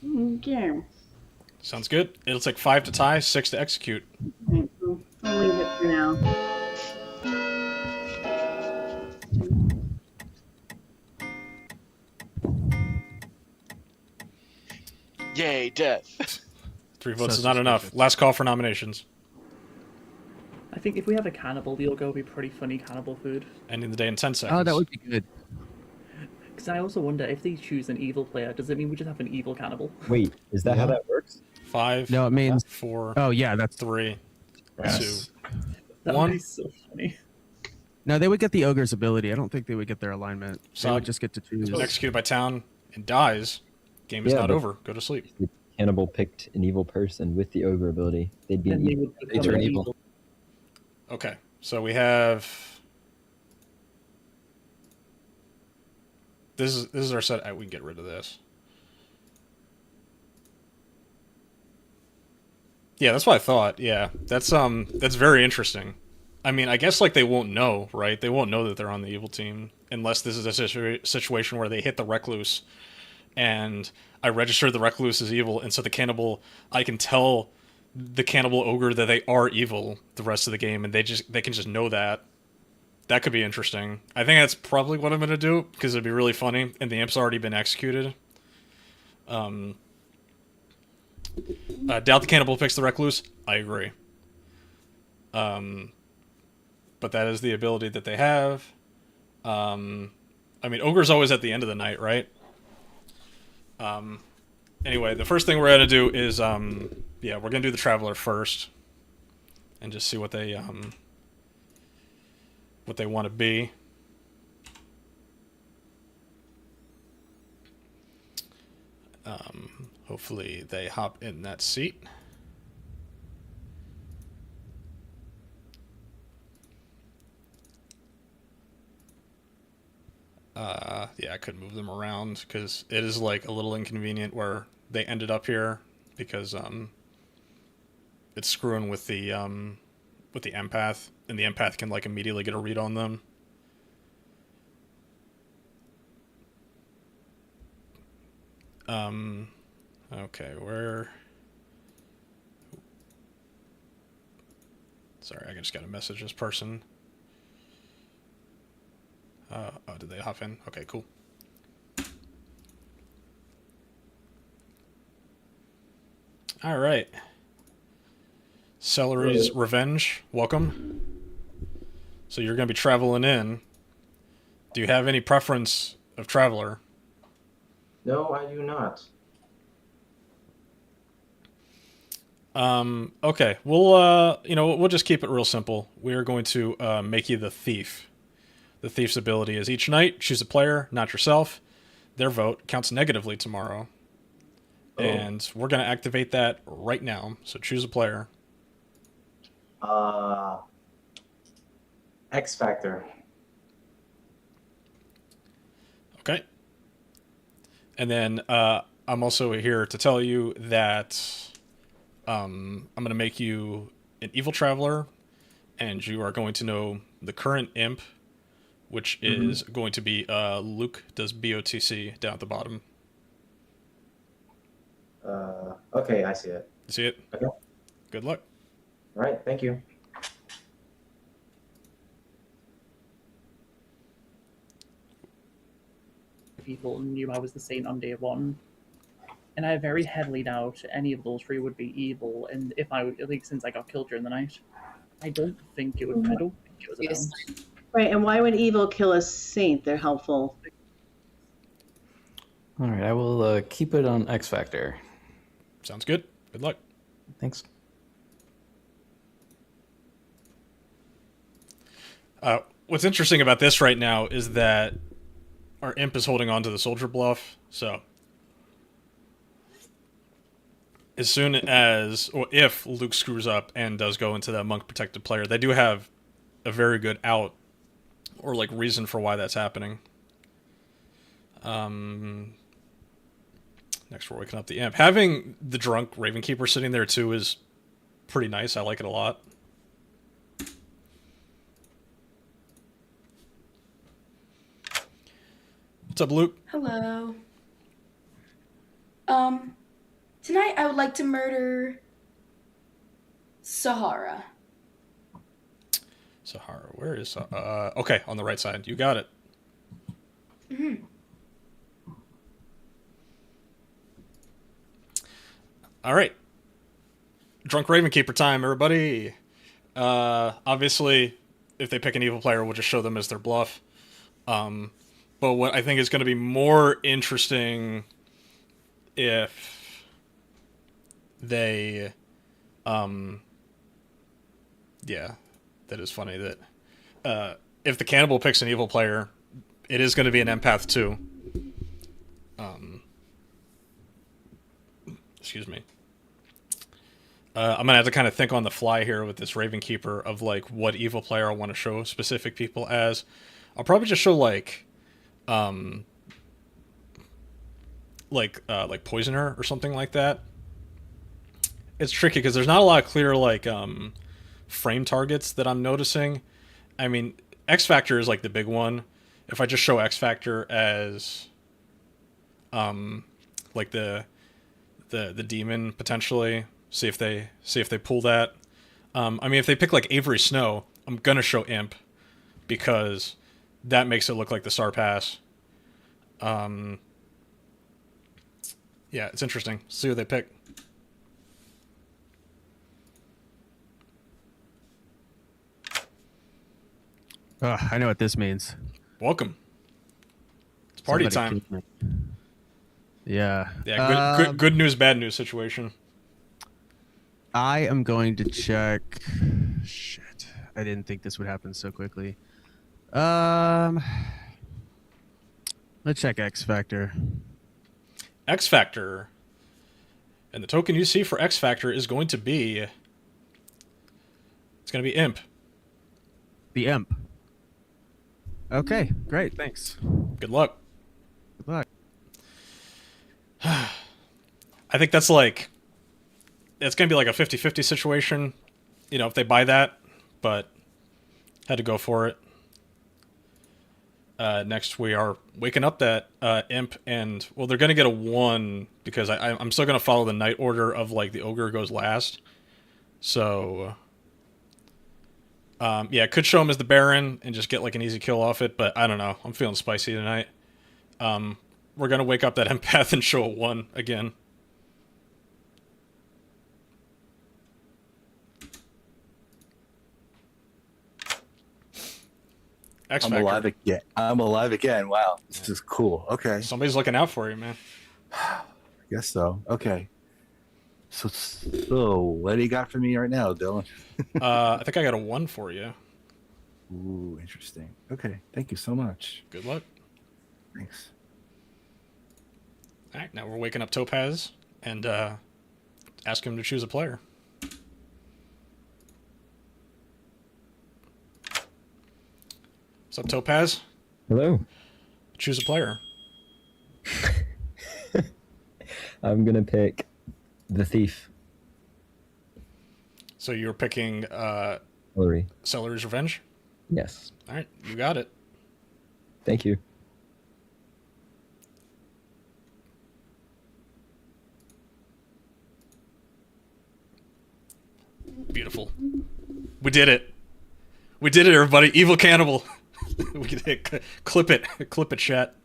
Okay. Sounds good. It'll take 5 to tie, 6 to execute. I'll leave it for now. Yay, death. 3 votes So is not enough. Last call for nominations. I think if we have a cannibal, the ogre will be pretty funny cannibal food. Ending the day in 10 seconds. Oh, that would be good. Because I also wonder if they choose an evil player, does it mean we just have an evil cannibal? Wait, is that how that works? 5. No, it means 4. Oh yeah, that's 3. Yes. 2. That 1. would be so funny. No, they would get the ogre's ability. I don't think they would get their alignment. They So- would just get to choose. Executed by Town and dies. Game is Yeah, not but- over. Go to sleep. If the cannibal picked an evil person with the ogre ability, they'd be Then an they evil. would They become turn an evil. evil. Okay, so we have. This is our set. We can get rid of this. Yeah, that's what I thought. Yeah, that's very interesting. I mean, I guess like they won't know, right? They won't know that they're on the evil team. unless this is a situation where they hit the recluse, and I register the recluse as evil, and so the cannibal, I can tell the cannibal ogre that they are evil the rest of the game, and they can just know that. That could be interesting. I think that's probably what I'm gonna do, because it'd be really funny, and the imp's already been executed. Doubt the cannibal picks the recluse. I agree. But that is the ability that they have. I mean, ogre's always at the end of the night, right? Anyway, the first thing we're gonna do is, yeah, we're gonna do the traveler first, and just see what they want to be. Hopefully they hop in that seat. Yeah, I could move them around because it is like a little inconvenient where they ended up here because it's screwing with the empath, and the empath can like immediately get a read on them. Okay, sorry, I just got a message this person. Oh, did they hop in? Okay, cool. All right. Celery's Revenge, welcome. So you're going to be traveling in. Do you have any preference of traveler? No, I do not. Okay, we'll just keep it real simple. We are going to make you the thief. The thief's ability is each night, choose a player, not yourself. Their vote counts negatively tomorrow. Oh. And we're going to activate that right now. So choose a player. X Factor. Okay. And then I'm also here to tell you that I'm going to make you an evil traveler, and you are going to know the current imp, which is going to be Luke does BOTC down at the bottom. Okay, I see it. You see it? Okay. Good luck. All right, thank you. People knew I was the saint on day one, and I very heavily doubt any of those three would be evil. And if I would, at least since I got killed during the night, I don't think it would. I don't think it was a bounce. Right, and why would evil kill a saint? They're helpful. All right, I will keep it on X Factor. Sounds good. Good luck. Thanks. What's interesting about this right now is that our imp is holding on to the soldier bluff, so as soon as, or if Luke screws up and does go into that monk protected player, they do have a very good out or like reason for why that's happening. Next we're waking up the imp. Having the drunk Ravenkeeper sitting there too is pretty nice. I like it a lot. What's up, Luke? Hello. Tonight I would like to murder Sahara. Sahara, where is okay, on the right side. You got it. Mm-hmm. All right. Drunk Ravenkeeper time, everybody. Obviously, if they pick an evil player, we'll just show them as their bluff. But what I think is going to be more interesting if they, yeah, that is funny that, if the cannibal picks an evil player, it is going to be an empath too. Excuse me. I'm going to have to kind of think on the fly here with this Ravenkeeper of like what evil player I want to show specific people as. I'll probably just show like Poisoner or something like that. It's tricky because there's not a lot of clear like frame targets that I'm noticing. I mean, X Factor is like the big one, if I just show X Factor as like the demon potentially, see if they pull that. I mean, if they pick like Avery Snow, I'm gonna show Imp because that makes it look like the Star Pass. Yeah, it's interesting. See what they pick. I know what this means. Welcome. It's party time. Yeah. Yeah. Good news, bad news situation. I am going to check. Shit. I didn't think this would happen so quickly. Let's check X Factor. X Factor. And the token you see for X Factor is going to be... It's going to be Imp. The Imp. Okay, great, thanks. Good luck. Good luck. I think that's like... It's going to be like a 50-50 situation, you know, if they buy that, but had to go for it. Next, we are waking up that Imp, and, well, they're going to get a 1, because I'm still going to follow the night order of, like, the Ogre goes last. So... yeah, I could show him as the Baron and just get like an easy kill off it, but I don't know. I'm feeling spicy tonight. We're gonna wake up that empath and show a 1 again. X Factor. I'm alive again. I'm alive again. Wow, this is cool. Okay. Somebody's looking out for you, man. I guess so. Okay. So what do you got for me right now, Dylan? I think I got a 1 for you. Ooh, interesting. Okay, thank you so much. Good luck. Thanks. All right, now we're waking up Topaz and ask him to choose a player. What's up, Topaz? Hello. Choose a player. I'm gonna pick the Thief. So you're picking Celery's Revenge? Yes. All right, you got it. Thank you. Beautiful. We did it. We did it, everybody. Evil Cannibal. We did it. Clip it. Clip it, chat.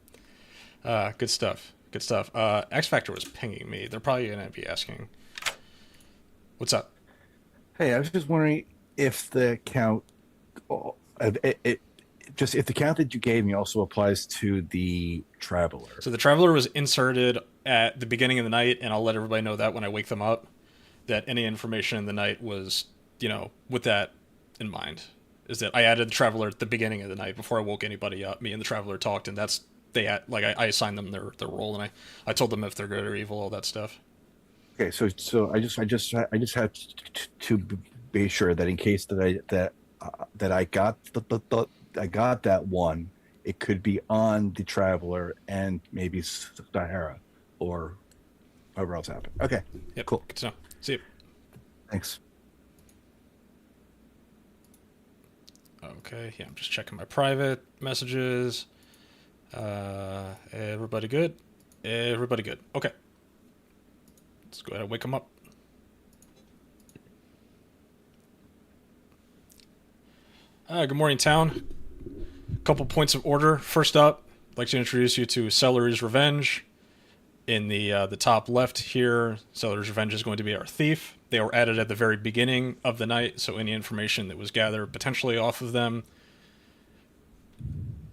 Good stuff. Good stuff. X Factor was pinging me. They're probably going to be asking. What's up? Hey, I was just wondering if the count, if the count that you gave me also applies to the Traveler. So the Traveler was inserted at the beginning of the night, and I'll let everybody know that when I wake them up, that any information in the night was, you know, with that in mind. Is that I added the Traveler at the beginning of the night before I woke anybody up. Me and the Traveler talked, and that's I assigned them their role, and I told them if they're good or evil, all that stuff. Okay, so I just had to be sure that in case that I got I got that 1, it could be on the Traveler and maybe Sahara or whoever else happened. Okay, yep, cool. Good to know. See you. Thanks. Okay, yeah, I'm just checking my private messages. Everybody good? Everybody good. Okay. Let's go ahead and wake them up. Good morning, town. Couple points of order. First up, I'd like to introduce you to Celery's Revenge. In the top left here, Celery's Revenge is going to be our thief. They were added at the very beginning of the night, so any information that was gathered potentially off of them,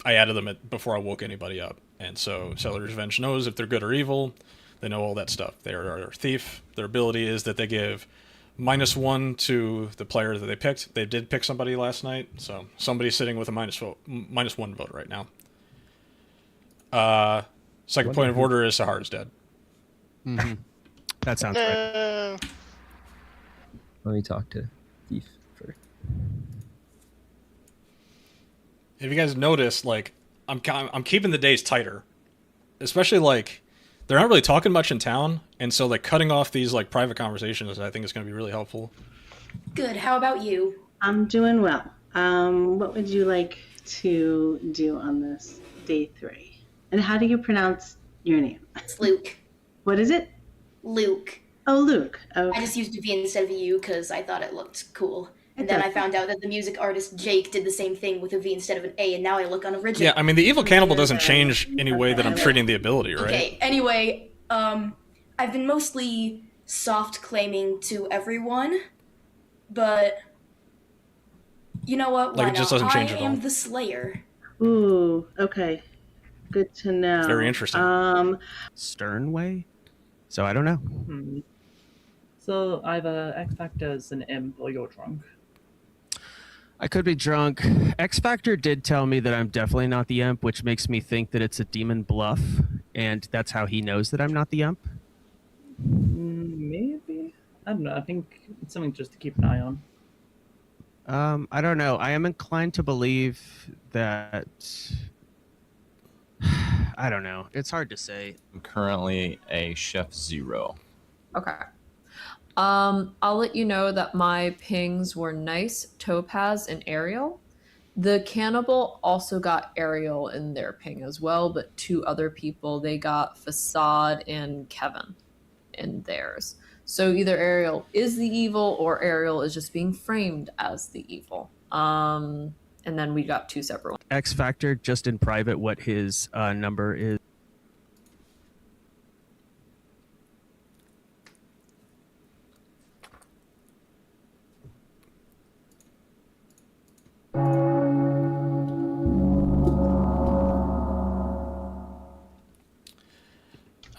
I added them before I woke anybody up. And so Celery's Revenge knows if they're good or evil. They know all that stuff. They are our thief. Their ability is that they give -1 to the player that they picked. They did pick somebody last night, so somebody's sitting with a -1 vote right now. Second point of order is Sahara's dead. Mm-hmm. That sounds right. Let me talk to Thief first. If you guys notice, like, I'm keeping the days tighter, especially like they're not really talking much in town, and so like cutting off these like private conversations, I think is going to be really helpful. Good. How about you? I'm doing well. What would you like to do on this day 3? And how do you pronounce your name? It's Luke. What is it? Luke. Oh, Luke. Okay. I just used a V instead of a U because I thought it looked cool. And then I found out that the music artist Jake did the same thing with a V instead of an A, and now I look unoriginal. Yeah, I mean, the evil cannibal doesn't change any way that I'm treating the ability, right? Okay, anyway, I've been mostly soft claiming to everyone, but you know what? Why Like, it just doesn't change at all. I am the Slayer. Ooh, okay. Good to know. Very interesting. Stern way? So I don't know. So either X Factor's an imp or you're drunk. I could be drunk. X Factor did tell me that I'm definitely not the imp, which makes me think that it's a demon bluff, and that's how he knows that I'm not the imp. Maybe? I don't know. I think it's something just to keep an eye on. I don't know. I am inclined to believe that... I don't know. It's hard to say. I'm currently a Chef 0. Okay. I'll let you know that my pings were Nice, Topaz, and Ariel. The cannibal also got Ariel in their ping as well, but 2 other people, they got Facade and Kevin in theirs. So either Ariel is the evil or Ariel is just being framed as the evil. And then we got 2 separate ones. X Factor, just in private, what his number is.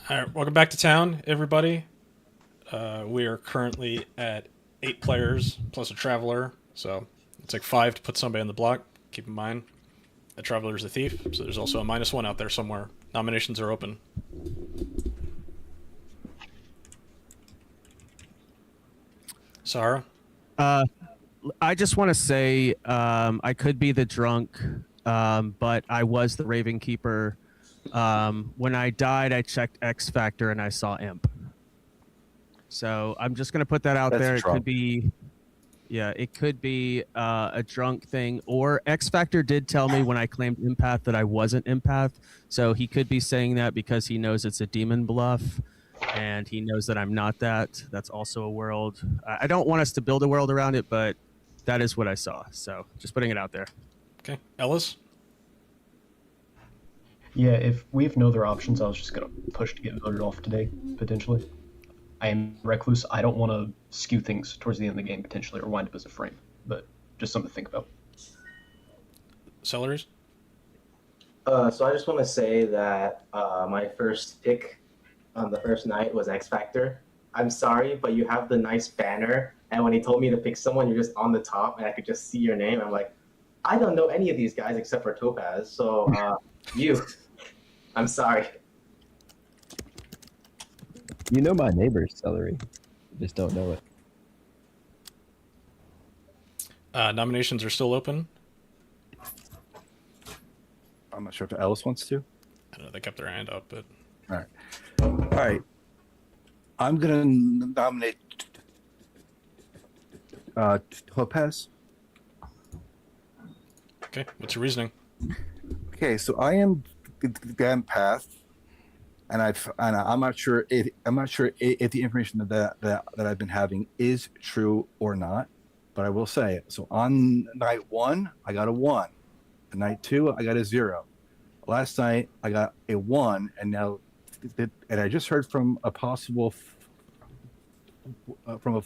All right, welcome back to town, everybody. We are currently at 8 players plus a traveler, so it's like 5 to put somebody on the block. Keep in mind, a traveler is a thief, so there's also a -1 out there somewhere. Nominations are open. Sarah? I just want to say I could be the drunk, but I was the Raven Keeper. When I died, I checked X Factor and I saw Imp. So I'm just going to put that out there. It could be, it could be a drunk thing. Or X Factor did tell me when I claimed Empath that I wasn't Empath. So he could be saying that because he knows it's a demon bluff. And he knows that I'm not that. That's also a world. I don't want us to build a world around it, but that is what I saw. So just putting it out there. Okay. Ellis? Yeah, if we have no other options, I was just going to push to get voted off today, potentially. I am Recluse. I don't want to skew things towards the end of the game, potentially, or wind up as a frame. But just something to think about. Celeries? So I just want to say that my first pick on the first night was X Factor. I'm sorry, but you have the nice banner, and when he told me to pick someone, you're just on the top, and I could just see your name. I'm like, I don't know any of these guys except for Topaz, so I'm sorry. You know my neighbor's celery. You just don't know it. Nominations are still open. I'm not sure if Ellis wants to. I don't know. They kept their hand up, but... All right. All right. I'm going to nominate Topaz. Okay. What's your reasoning? Okay, so I am the empath, and I'm not sure if the information that I've been having is true or not, but I will say it. So on night 1, I got a 1. On night 2, I got a 0. Last night, I got a 1, and now, and I just heard from a possible from a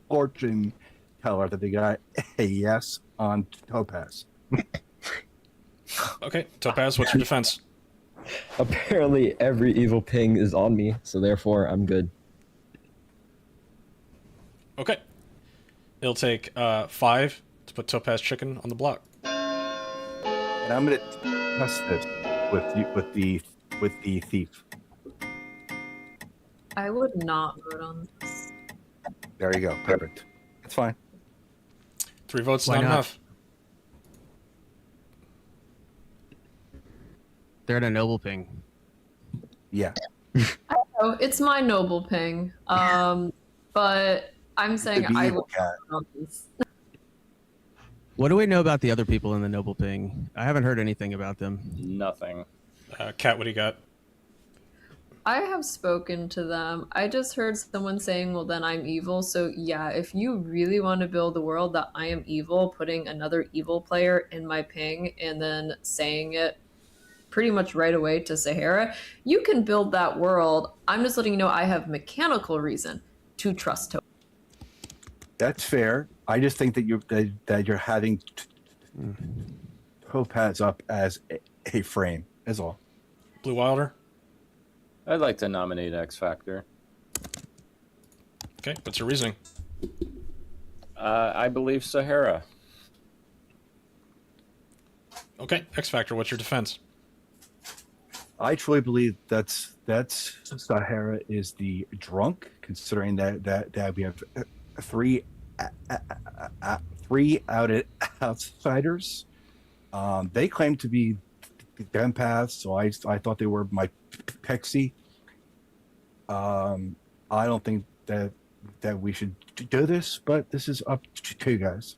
fortune teller that they got a yes on Topaz. Okay, Topaz, what's your defense? Apparently, every evil ping is on me, so therefore, I'm good. Okay. It'll take 5 to put Topaz Chicken on the block. And I'm going to test this with the thief. I would not vote on this. There you go. Perfect. It's fine. 3 votes Why not not? enough. They're at a noble ping. Yeah. I don't know. It's my noble ping. But I'm saying I would vote on this. What do we know about the other people in the Noble Ping? I haven't heard anything about them. Nothing. Kat, what do you got? I have spoken to them. I just heard someone saying, well, then I'm evil. So, yeah, if you really want to build a world that I am evil, putting another evil player in my ping and then saying it pretty much right away to Sahara, you can build that world. I'm just letting you know I have mechanical reason to trust Toad. That's fair. I just think that you're having Topaz up as a frame, is all. Blue Wilder? I'd like to nominate X Factor. Okay, what's your reasoning? I believe Sahara. Okay, X Factor, what's your defense? I truly believe that's Sahara is the drunk, considering that we have three outsiders. They claim to be empaths, so I thought they were my pixie. I don't think that we should do this, but this is up to you guys.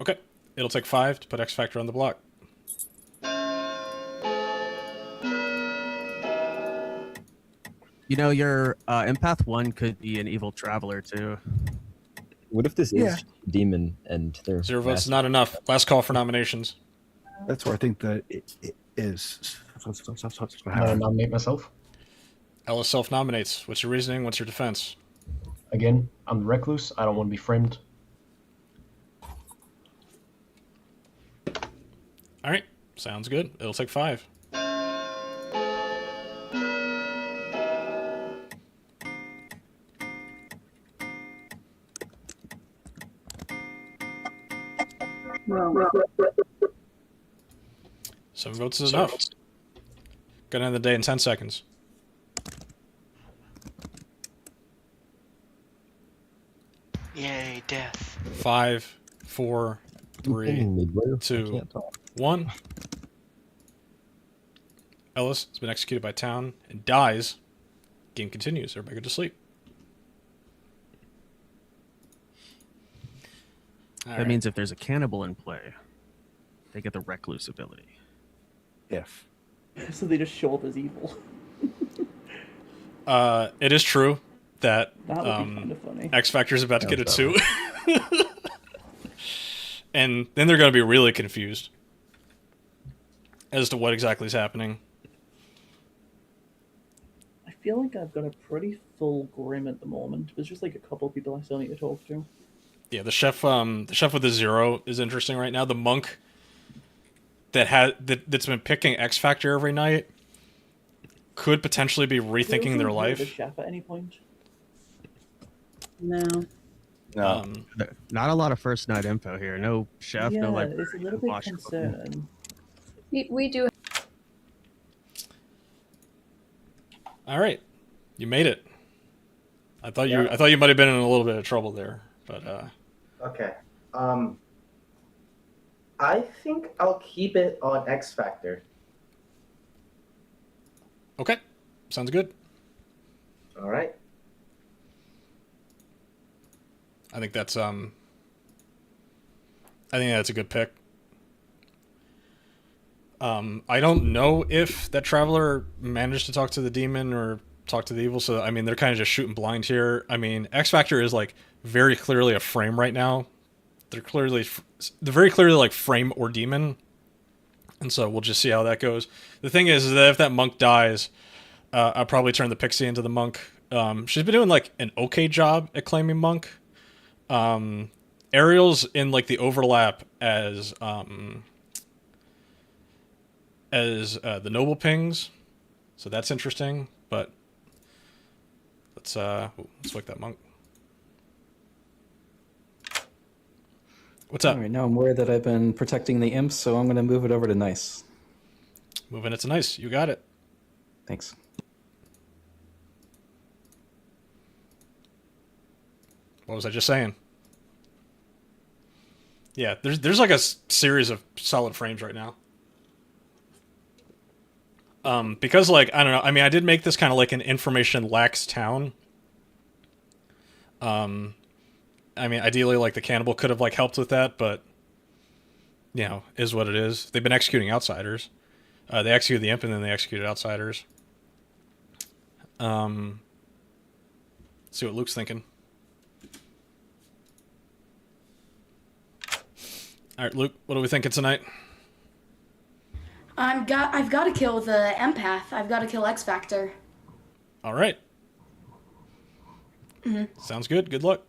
Okay, it'll take 5 to put X Factor on the block. You know, your Empath 1 could be an evil traveler, too. What if this Yeah. is demon and they're 0 votes is not enough. Last call for nominations. That's where I think that it is. Can I nominate myself? Ellis self-nominates. What's your reasoning? What's your defense? Again, I'm the recluse. I don't want to be framed. All right, sounds good. It'll take 5. Seven votes is enough. Gonna end the day in 10 seconds. Yay, death. 5, 4, 3, 2, 1. Ellis has been executed by town and dies. Game continues. Everybody go to sleep. That means if there's a cannibal in play, they get the recluse ability. If. So they just show up as evil. It is true that That would be kind of funny. X Factor is about to get a 2. And then they're going to be really confused as to what exactly is happening. I feel like I've got a pretty full Grim at the moment. There's just like a couple people I still need to talk to. Yeah, the chef with the 0 is interesting right now. The monk that's been picking X Factor every night could potentially be rethinking their life. The chef at any point? No. Not a lot of first night info here. No chef, Yeah, no like. it's a little bit concerning. We do. All right, you made it. I thought you might have been in a little bit of trouble there, but Okay. I think I'll keep it on X Factor. okay, sounds good. All right. I think that's a good pick. I don't know if that traveler managed to talk to the demon or talk to the evil, so I mean they're kind of just shooting blind here. I mean, X Factor is like very clearly a frame right now. They're very clearly like frame or demon, and so we'll just see how that goes. The thing is that if that monk dies, I'll probably turn the pixie into the monk. She's been doing like an okay job at claiming monk. Ariel's in like the overlap as the noble pings, so that's interesting. But let's look that monk. What's up? All right, now I'm worried that I've been protecting the imps, so I'm going to move it over to nice. Moving it to nice. You got it. Thanks. What was I just saying? Yeah, there's like a series of solid frames right now. Because like I don't know. I mean, I did make this kind of like an information lax town. I mean, ideally, like the cannibal could have like helped with that, but is what it is. They've been executing outsiders. They executed the imp and then they executed outsiders. See what Luke's thinking. All right, Luke, what are we thinking tonight? I've got to kill the empath. I've got to kill X Factor. All right. Sounds good. Good luck.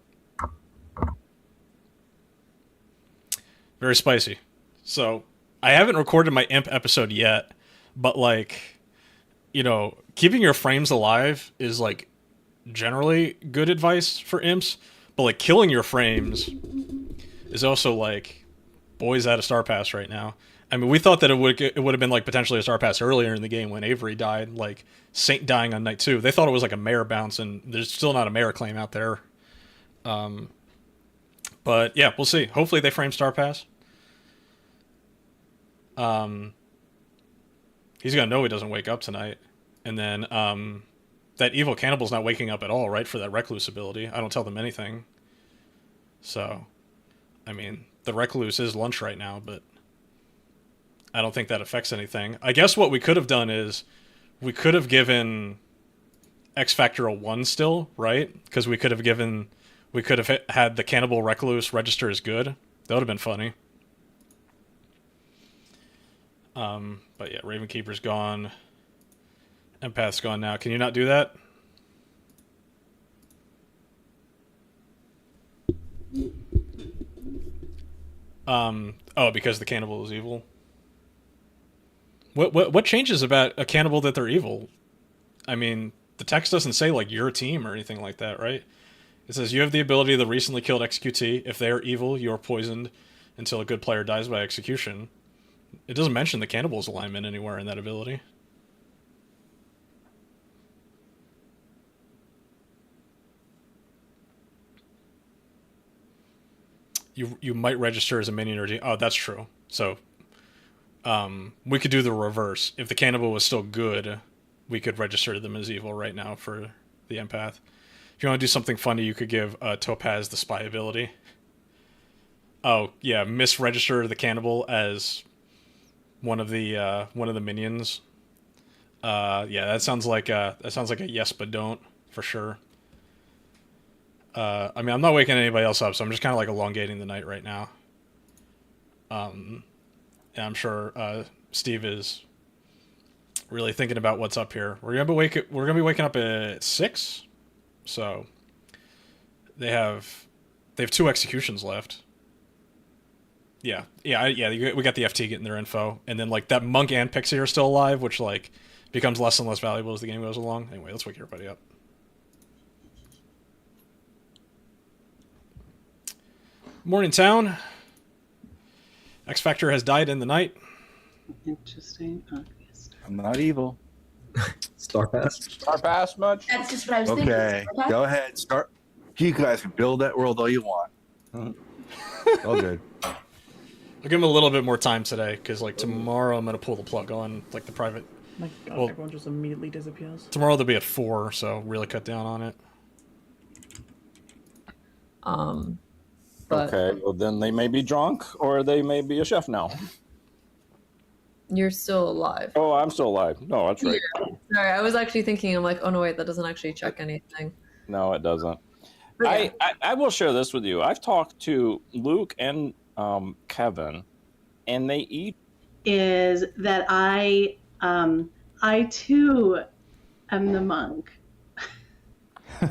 Very spicy. So, I haven't recorded my imp episode yet, but like, keeping your frames alive is like generally good advice for imps, but like killing your frames is also like boys out of Star Pass right now. I mean, we thought that it would have been like potentially a Star Pass earlier in the game when Avery died, like Saint dying on night 2. They thought it was like a Mare bounce, and there's still not a Mare claim out there. But yeah, we'll see. Hopefully they frame Star Pass. He's gonna know he doesn't wake up tonight, and then that evil cannibal's not waking up at all, right? For that recluse ability, I don't tell them anything. So, I mean, the recluse is lunch right now, but I don't think that affects anything. I guess what we could have done is we could have given X Factor a 1 still, right? Because we could have had the cannibal recluse register as good. That would have been funny. But yeah, Ravenkeeper's gone. Empath's gone now. Can you not do that? Oh, because the cannibal is evil. What changes about a cannibal that they're evil? I mean, the text doesn't say like your team or anything like that, right? It says you have the ability of the recently killed executee. If they are evil, you are poisoned until a good player dies by execution. It doesn't mention the cannibal's alignment anywhere in that ability. You might register as a minion or oh, that's true. So we could do the reverse. If the cannibal was still good, we could register them as evil right now for the empath. If you want to do something funny, you could give Topaz the spy ability. Oh yeah, misregister the cannibal as one of the minions. Yeah, that sounds like a yes but don't for sure. I mean, I'm not waking anybody else up, so I'm just kind of like elongating the night right now. And I'm sure Steve is really thinking about what's up here. We're gonna be waking up at 6, so they have 2 executions left. Yeah. We got the FT getting their info, and then like that monk and pixie are still alive, which like becomes less and less valuable as the game goes along. Anyway, let's wake everybody up. Morning town. X Factor has died in the night. Interesting. Yes. I'm not evil. Star Pass much? That's just what I was thinking. Okay, go ahead. Start. You guys can build that world all you want. All good. I'll give him a little bit more time today, because like tomorrow I'm gonna pull the plug on like the private. My God, everyone just immediately disappears. Tomorrow they'll be at 4, so really cut down on it. But okay, well then they may be drunk, or they may be a chef now. you're still alive. Oh, I'm still alive. No, that's right. Yeah. Sorry, I was actually thinking, I'm like, oh no, wait, that doesn't actually check anything. No, it doesn't. Yeah. I will share this with you. I've talked to Luke and Kevin, and they eat. Is that I too am the monk.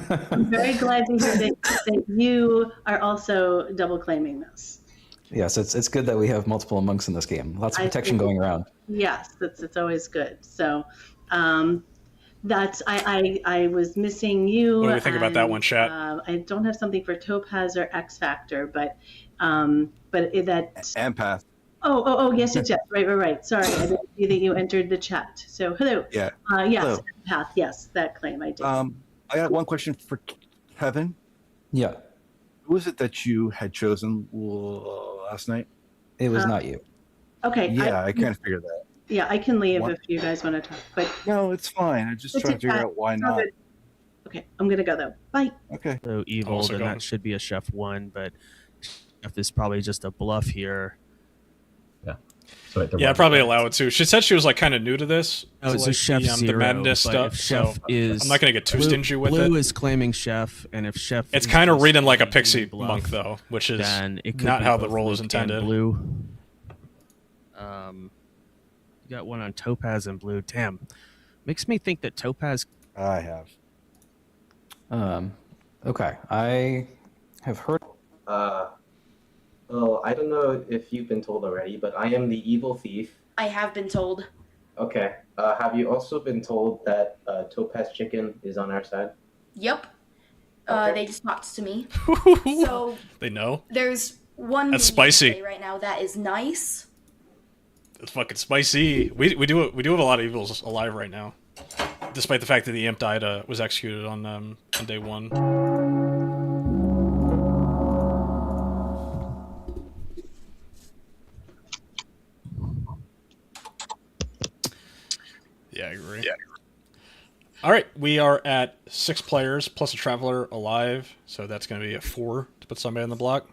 I'm very glad to hear that you are also double claiming this. Yes, it's good that we have multiple monks in this game. Lots of protection going around. Yes, it's always good. So that's I was missing you. What do we think about that one, chat? I don't have something for Topaz or X Factor, but that Empath. Oh, yes. Right. Sorry, I didn't see that you entered the chat. So hello. Yeah. Yes, Hello. Empath. Yes, that claim I did. I got one question for Kevin. Yeah. Who was it that you had chosen last night? It was not you. Okay. Yeah, I kind of figured that. Yeah, I can leave if you guys want to talk. But no, it's fine. I'm just trying to figure out why not. Okay, I'm gonna go though. Bye. Okay. So evil, Also then going. that should be a chef 1, but chef is probably just a bluff here. So there Yeah, was probably that. allow it to. She said she was like kind of new to this. Oh, to, it's like, a chef the zero. madness but stuff. if chef So is, I'm not gonna get too Blue, stingy with Blue it. is claiming chef, and if chef, It's is kind of just reading like a being pixie bluff, monk though, which is then it could not be how the both role is Luke and intended. Blue. You got one on Topaz and Blue. Damn, makes me think that Topaz. I have. Okay, I have heard. Well, I don't know if you've been told already, but I am the evil thief. I have been told. Okay. Have you also been told that Topaz Chicken is on our side? Yep. Okay. They just talked to me. So They know. there's one That's meme spicy. play right now that is nice. It's fucking spicy. We do have a lot of evils alive right now, despite the fact that the imp died was executed on day 1. Yeah, I agree. Yeah. All right, we are at 6 players plus a traveler alive, so that's going to be a 4 to put somebody on the block.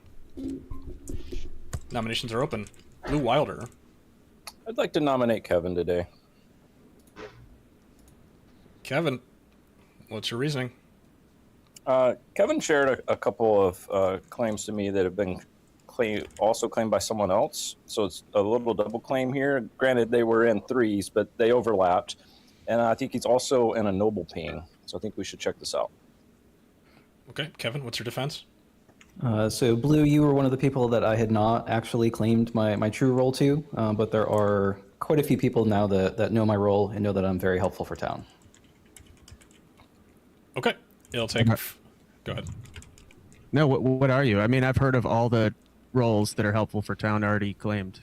Nominations are open. Blue Wilder. I'd like to nominate Kevin today. Kevin, what's your reasoning? Kevin shared a couple of claims to me that have been also claimed by someone else. So it's a little double claim here. Granted, they were in 3s, but they overlapped. And I think he's also in a noble ping. So I think we should check this out. Okay, Kevin, what's your defense? So, Blue, you were one of the people that I had not actually claimed my true role to, but there are quite a few people now that know my role and know that I'm very helpful for town. Okay, it'll take... Go ahead. No, what are you? I mean, I've heard of all the roles that are helpful for town already claimed.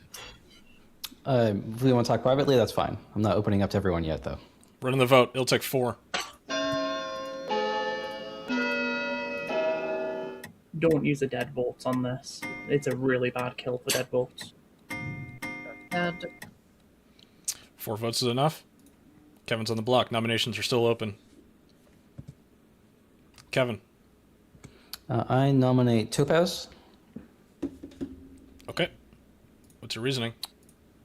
If we want to talk privately, that's fine. I'm not opening up to everyone yet, though. Running the vote. It'll take 4. Don't use the dead votes on this. It's a really bad kill for dead votes. And 4 votes is enough. Kevin's on the block. Nominations are still open. Kevin. I nominate Topaz. Okay. What's your reasoning?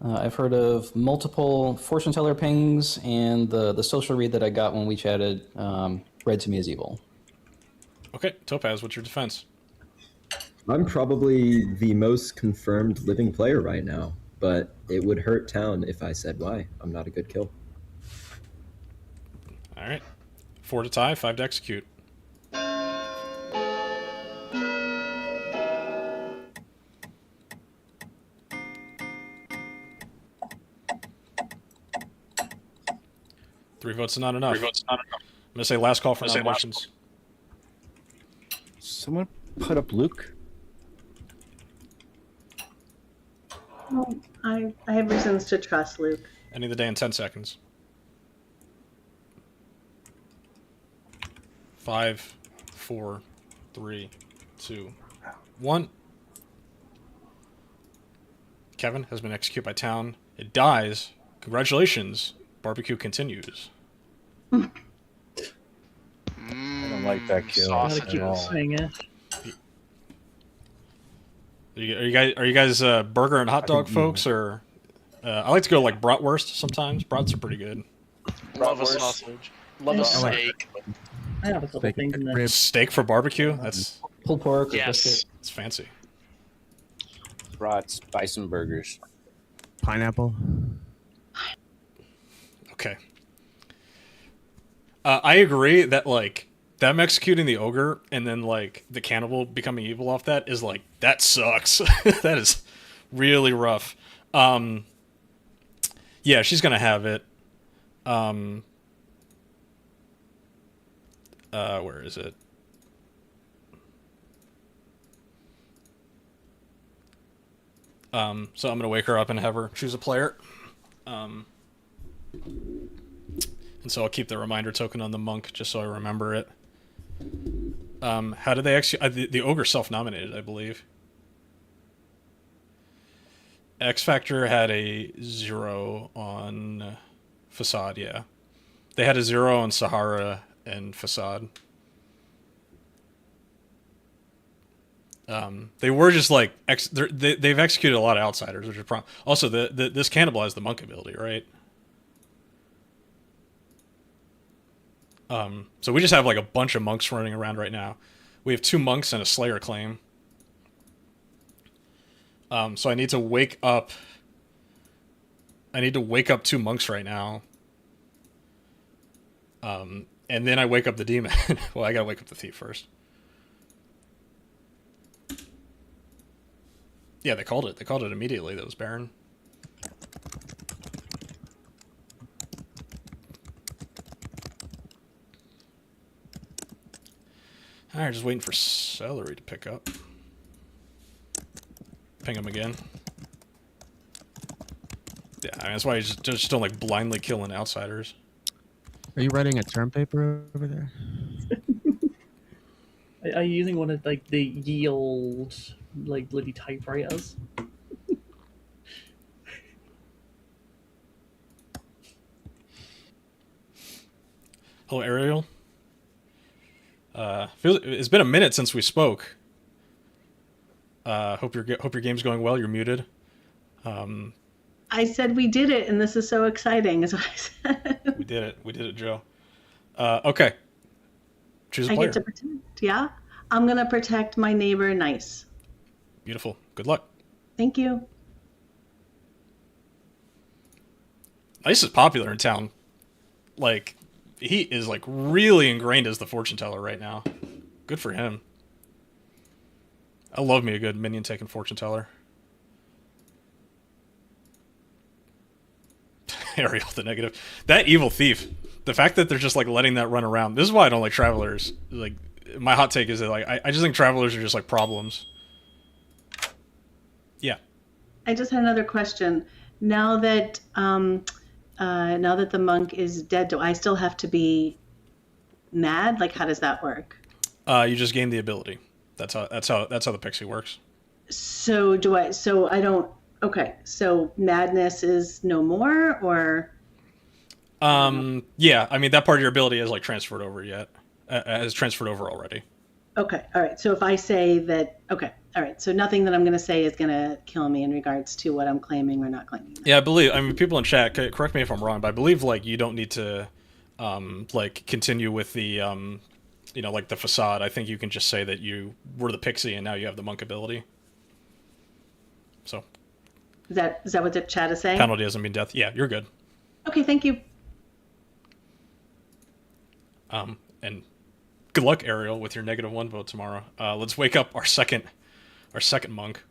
I've heard of multiple fortune teller pings, and the social read that I got when we chatted read to me as evil. Okay, Topaz, what's your defense? I'm probably the most confirmed living player right now, but it would hurt town if I said why. I'm not a good kill. All right. 4 to tie, 5 to execute. Three votes is not enough. I'm gonna say last call for nominations. Someone put up Luke. Well, I have reasons to trust Luke. Ending the day in 10 seconds. 5, 4, 3, 2, 1. Kevin has been executed by town. It dies. Congratulations. Barbecue continues. I don't like that kill at all. Are you guys burger and hot dog folks, or I like to go like bratwurst sometimes. Brats are pretty good. Love a sausage. Love a steak. I have a couple things in there. Steak for barbecue? That's pulled pork. Yes. It's fancy. Brats, bison burgers. Pineapple. Okay. I agree that like them executing the ogre and then like the cannibal becoming evil off that is like that sucks. That is really rough. Yeah, she's gonna have it. Where is it? So I'm gonna wake her up and have her choose a player. And so I'll keep the reminder token on the monk just so I remember it. How did they execute? The ogre self-nominated, I believe. X Factor had a 0 on Facade, yeah. They had a 0 on Sahara and Facade. They were just like they've executed a lot of outsiders, which are also this cannibalized the monk ability, right? So we just have like a bunch of monks running around right now. We have 2 monks and a Slayer claim. So I need to wake up. I need to wake up 2 monks right now. And then I wake up the demon. Well, I gotta wake up the thief first. Yeah, they called it. They called it immediately. That was Baron. Alright, just waiting for Celery to pick up. Ping him again. Yeah, I mean, that's why you just don't like blindly killing outsiders. Are you writing a term paper over there? Are you using one of like the ye old like bloody typewriters? Hello, Ariel. It's been a minute since we spoke. Hope your game's going well. You're muted. I said we did it, and this is so exciting. Is what I said. We did it. We did it, Joe. Okay. Choose a I player. get to protect. Yeah, I'm gonna protect my neighbor. Nice. Beautiful. Good luck. Thank you. Ice is popular in town. Like, he is like really ingrained as the fortune teller right now. Good for him. I love me a good minion taking fortune teller. Ariel the negative. That evil thief. The fact that they're just like letting that run around. This is why I don't like travelers. Like, my hot take is that like I just think travelers are just like problems. Yeah. I just had another question. Now that the monk is dead, do I still have to be mad? Like, how does that work? You just gain the ability. That's how the pixie works. So do I? So I don't. Okay. So madness is no more, or? Yeah. I mean, that part of your ability is like transferred over yet. Has transferred over already. Okay. All right. So if I say that, okay. All right. So nothing that I'm going to say is going to kill me in regards to what I'm claiming or not claiming. Yeah, I mean, people in chat, correct me if I'm wrong, but I believe like you don't need to, like continue with the, like the facade. I think you can just say that you were the pixie and now you have the monk ability. So. Is that what the chat is saying? Penalty doesn't mean death. Yeah, you're good. Okay. Thank you. And good luck, Ariel, with your -1 vote tomorrow. Let's wake up our second monk.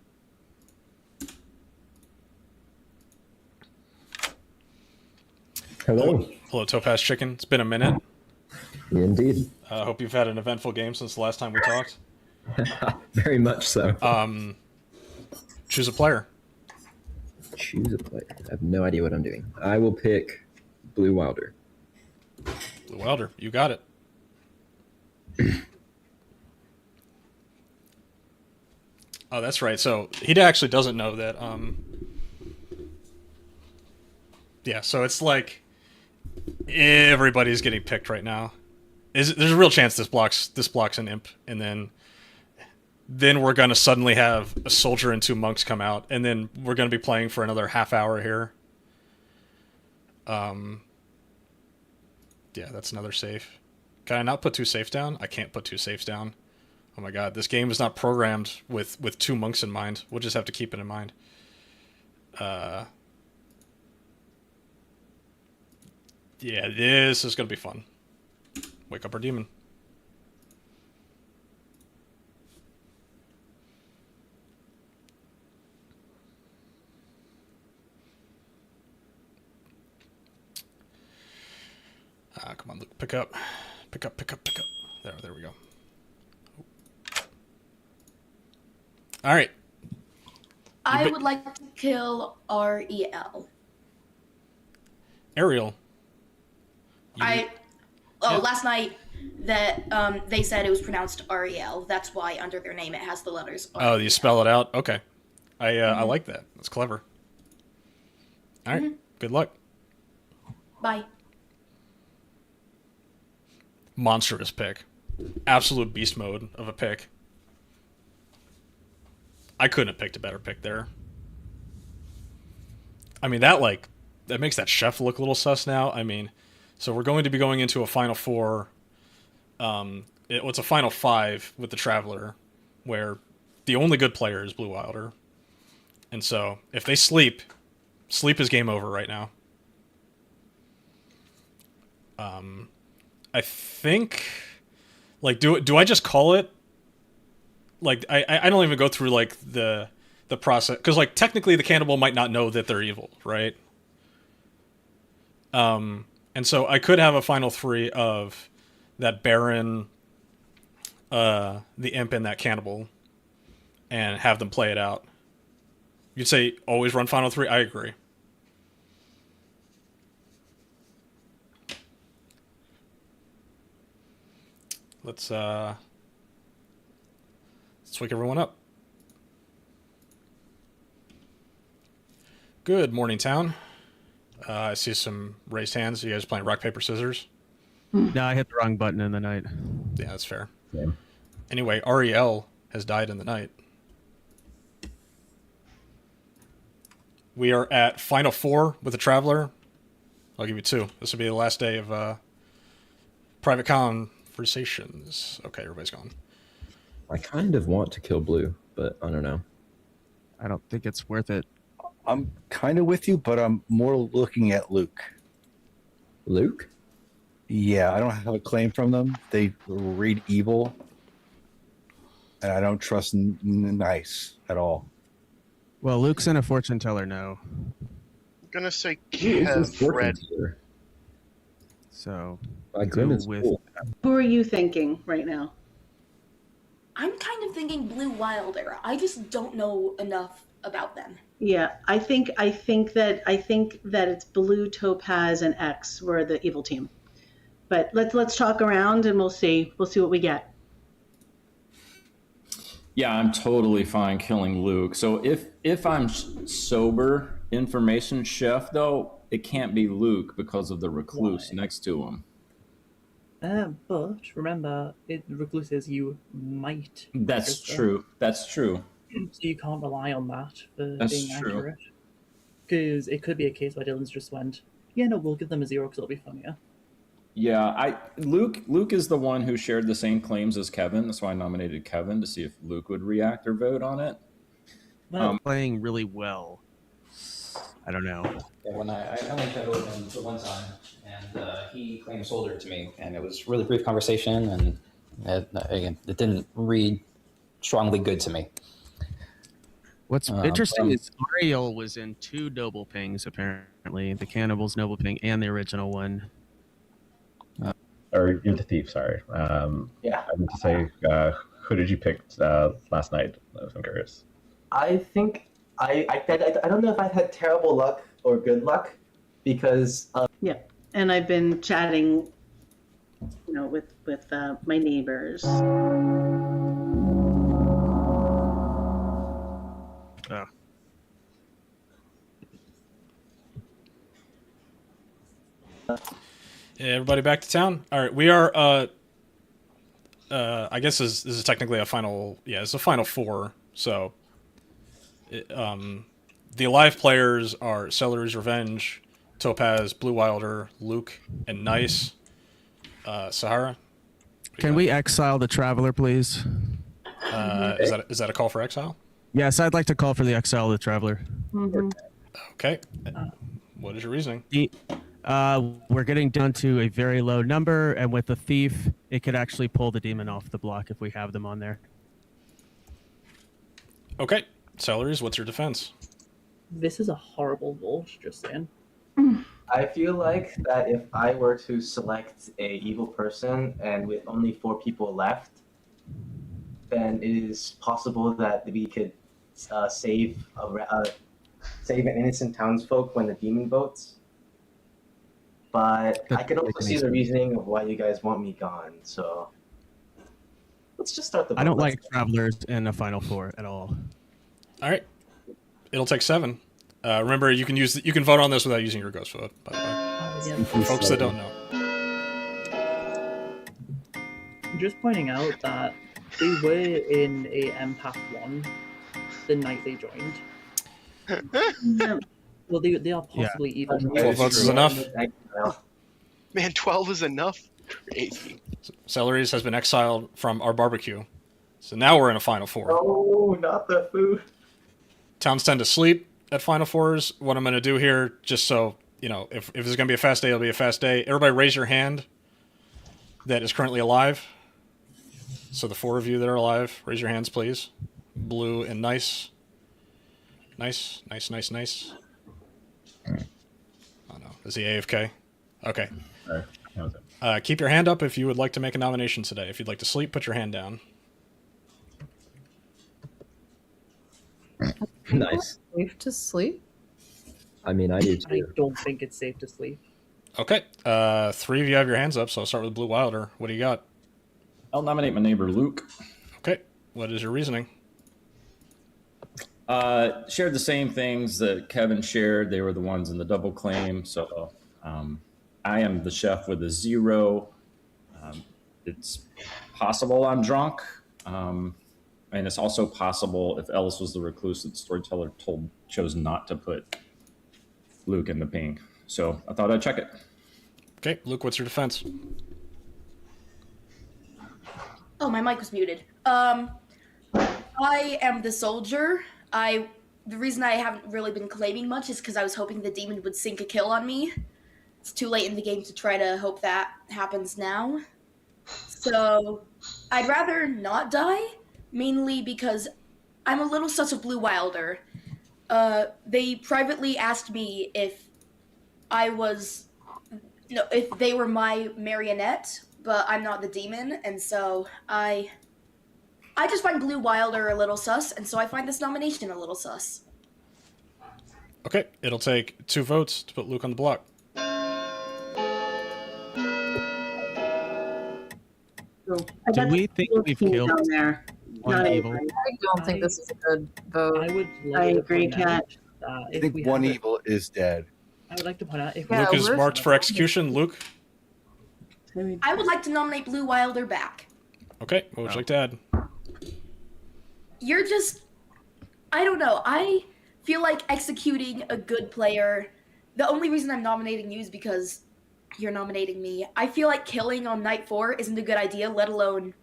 Hello. Hello, Topaz Chicken. It's been a minute. Indeed. I hope you've had an eventful game since the last time we talked. Very much so. Choose a player. Choose a player. I have no idea what I'm doing. I will pick Blue Wilder. Blue Wilder, you got it. Oh, that's right. So he actually doesn't know that. Yeah, so it's like everybody's getting picked right now. There's a real chance this blocks an imp, and then we're gonna suddenly have a soldier and 2 monks come out, and then we're gonna be playing for another half hour here. Yeah, that's another safe. Can I not put 2 safes down? I can't put 2 safes down. Oh my god, this game is not programmed with 2 monks in mind. We'll just have to keep it in mind. Yeah, this is gonna be fun. Wake up our demon. Come on, Luke, pick up. Pick up. There we go. All right. I would like to kill REL. Ariel. Last night that they said it was pronounced REL. That's why under their name it has the letters R. Oh, you spell it out? Okay. I like that. That's clever. All right. Good luck. Bye. Monstrous pick. Absolute beast mode of a pick. I couldn't have picked a better pick there. I mean, that makes that chef look a little sus now. I mean, so we're going to be going into a final four. It's a final five with the Traveler, where the only good player is Blue Wilder. And so if they sleep is game over right now. I think, like, do I just call it? Like, I don't even go through like the process, because like technically the cannibal might not know that they're evil, right? And so I could have a final three of that Baron, the imp, and that cannibal, and have them play it out. You'd say always run final three. I agree. Let's wake everyone up. Good morning, town. I see some raised hands. You guys playing rock, paper, scissors? No, I hit the wrong button in the night. Yeah, that's fair. Yeah. Anyway, Ariel has died in the night. We are at final four with the Traveler. I'll give you two. This will be the last day of private conversations. Okay, everybody's gone. I kind of want to kill Blue, but I don't know. I don't think it's worth it. I'm kind of with you, but I'm more looking at Luke. Luke? Yeah, I don't have a claim from them. They read evil, and I don't trust nice at all. Well, Luke's in a fortune teller now. I'm gonna say Who's Kev Red. So, My go goodness, with cool. Who are you thinking right now? I'm kind of thinking Blue Wilder. I just don't know enough about them. Yeah, I think that it's Blue, Topaz, and X were the evil team. But let's talk around and we'll see what we get. Yeah, I'm totally fine killing Luke. So if I'm sober information chef, though, it can't be Luke because of the recluse next to him. But remember, the recluse says you might. That's true. That's true. So you can't rely on that for That's being true. accurate. Because it could be a case where Dylan's just went, yeah, no, we'll give them a 0 because it'll be funnier. Yeah, Luke is the one who shared the same claims as Kevin. That's why I nominated Kevin to see if Luke would react or vote on it. Well, playing really well. I don't know. Yeah, when I only played with him the one time, and he claimed shoulder to me, and it was really brief conversation, and it didn't read strongly good to me. What's interesting is Ariel was in 2 noble pings, apparently. The Cannibal's noble ping and the original one. Or you're the thief, sorry. Yeah. I meant to say, who did you pick last night? I'm curious. I think I don't know if I've had terrible luck or good luck, because Yeah, and I've been chatting, with my neighbors. Oh. Yeah, everybody back to town? All right, we are, I guess this is technically a final, it's a final four, so, the alive players are Celery's Revenge, Topaz, Blue Wilder, Luke, and Nice. Sahara? Can we exile the Traveler, please? Is that a call for exile? Yes, I'd like to call for the exile of the Traveler. Mm-hmm. Okay. What is your reasoning? We're getting down to a very low number, and with the thief, it could actually pull the demon off the block if we have them on there. Okay. Celeries, what's your defense? This is a horrible vote, just saying. I feel like that if I were to select a evil person and with only 4 people left, then it is possible that we could save an innocent townsfolk when the demon votes. But I can also see the reasoning of why you guys want me gone. So let's just start the vote. I don't like Travelers in a Final Four at all. All right. It'll take 7. Remember, you can vote on this without using your ghost vote, by the way. Yeah. For folks that don't know. I'm just pointing out that they were in a empath 1, the night they joined. No. Well, they are possibly evil. 12 votes is enough. Man, 12 is enough. Crazy. Celeries has been exiled from our barbecue. So now we're in a Final Four. Oh, not the food. Towns tend to sleep at Final Fours. What I'm going to do here, just so, you know, if it's going to be a fast day, it'll be a fast day. Everybody raise your hand that is currently alive. So the 4 of you that are alive, raise your hands, please. Blue and nice. Nice. Oh, no. Is he AFK? Okay. Keep your hand up if you would like to make a nomination today. If you'd like to sleep, put your hand down. Nice. Safe to sleep? I mean, I do I too. don't think it's safe to sleep. Okay. 3 of you have your hands up, so I'll start with Blue Wilder. What do you got? I'll nominate my neighbor Luke. Okay. What is your reasoning? Shared the same things that Kevin shared. They were the ones in the double claim. So I am the chef with a 0. It's possible I'm drunk. And it's also possible if Ellis was the recluse that the storyteller chose not to put Luke in the ping. So I thought I'd check it. Okay. Luke, what's your defense? Oh, my mic was muted. I am the soldier. The reason I haven't really been claiming much is because I was hoping the demon would sink a kill on me. It's too late in the game to try to hope that happens now. So I'd rather not die, mainly because I'm a little sus of Blue Wilder. They privately asked me if they were my marionette, but I'm not the demon, and so I just find Blue Wilder a little sus, and so I find this nomination a little sus. Okay. It'll take 2 votes to put Luke on the block. Do we think we've killed one evil? I don't think this is a good vote. I agree, Kat. I think one evil is dead. I would like to point out if Luke is marked for execution. Luke? I would like to nominate Blue Wilder back. Okay. What would you like to add? You're just... I don't know. I feel like executing a good player... The only reason I'm nominating you is because you're nominating me. I feel like killing on night 4 isn't a good idea, let alone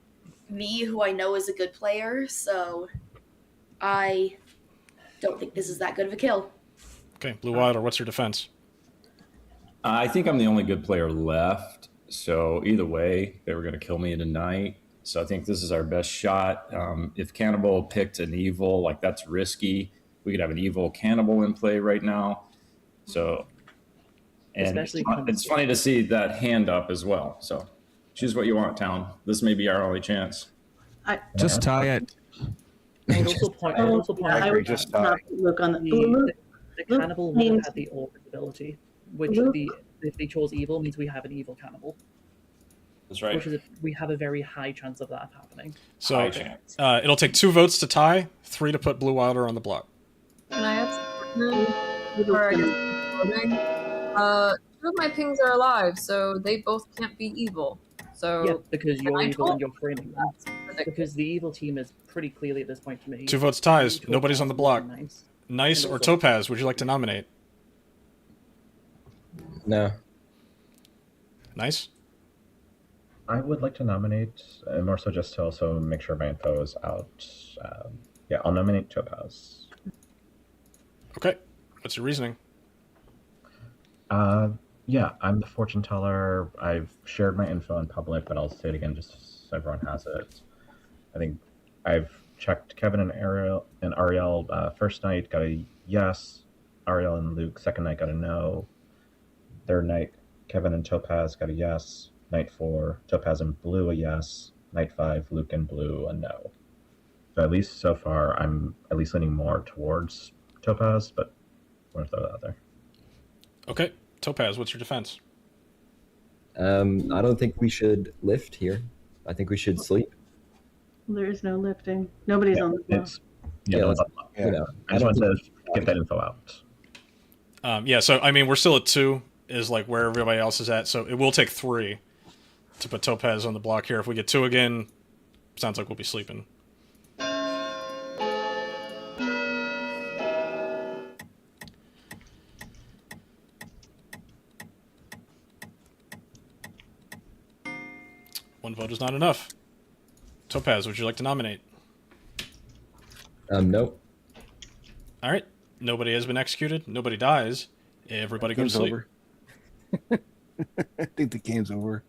me, who I know is a good player, so I don't think this is that good of a kill. Okay. Blue Wilder, what's your defense? I think I'm the only good player left. So either way, they were going to kill me tonight. So I think this is our best shot. If Cannibal picked an evil, like that's risky. We could have an evil Cannibal in play right now. So, and Especially it's funny to see that hand up as well. So choose what you want, Town. This may be our only chance. Just tie it. I would also point I would just not look on the cannibal would have had the August ability, which if they chose evil means we have an evil cannibal. That's right. Which is we have a very high chance of that happening. So it'll take 2 votes to tie, 3 to put Blue Wilder on the block. Can I add something before I get voting? 2 of my pings are alive, so they both can't be evil. So Yeah, because you're I evil told and you're framing them. Because the evil team is pretty clearly at this point to me. 2 votes ties. Nobody's on the block. Nice or Topaz, would you like to nominate? No. Nice? I would like to nominate, more so just to also make sure my info is out. I'll nominate Topaz. Okay. What's your reasoning? I'm the fortune teller. I've shared my info in public, but I'll say it again just so everyone has it. I think I've checked Kevin and Ariel. First night got a yes. Ariel and Luke second night got a no. Third night Kevin and Topaz got a yes. Night 4 Topaz and Blue a yes. Night 5 Luke and Blue a no. So at least so far I'm at least leaning more towards Topaz, but I want to throw that out there. Okay. Topaz, what's your defense? I don't think we should lift here. I think we should sleep. There is no lifting. Nobody's on the block. I just wanted to get that info out. So I mean, we're still at 2 is like where everybody else is at, so it will take 3 to put Topaz on the block here. If we get 2 again, sounds like we'll be sleeping. One vote is not enough. Topaz, would you like to nominate? Nope. All right. Nobody has been executed. Nobody dies. Everybody goes to sleep. Over. I think the game's over.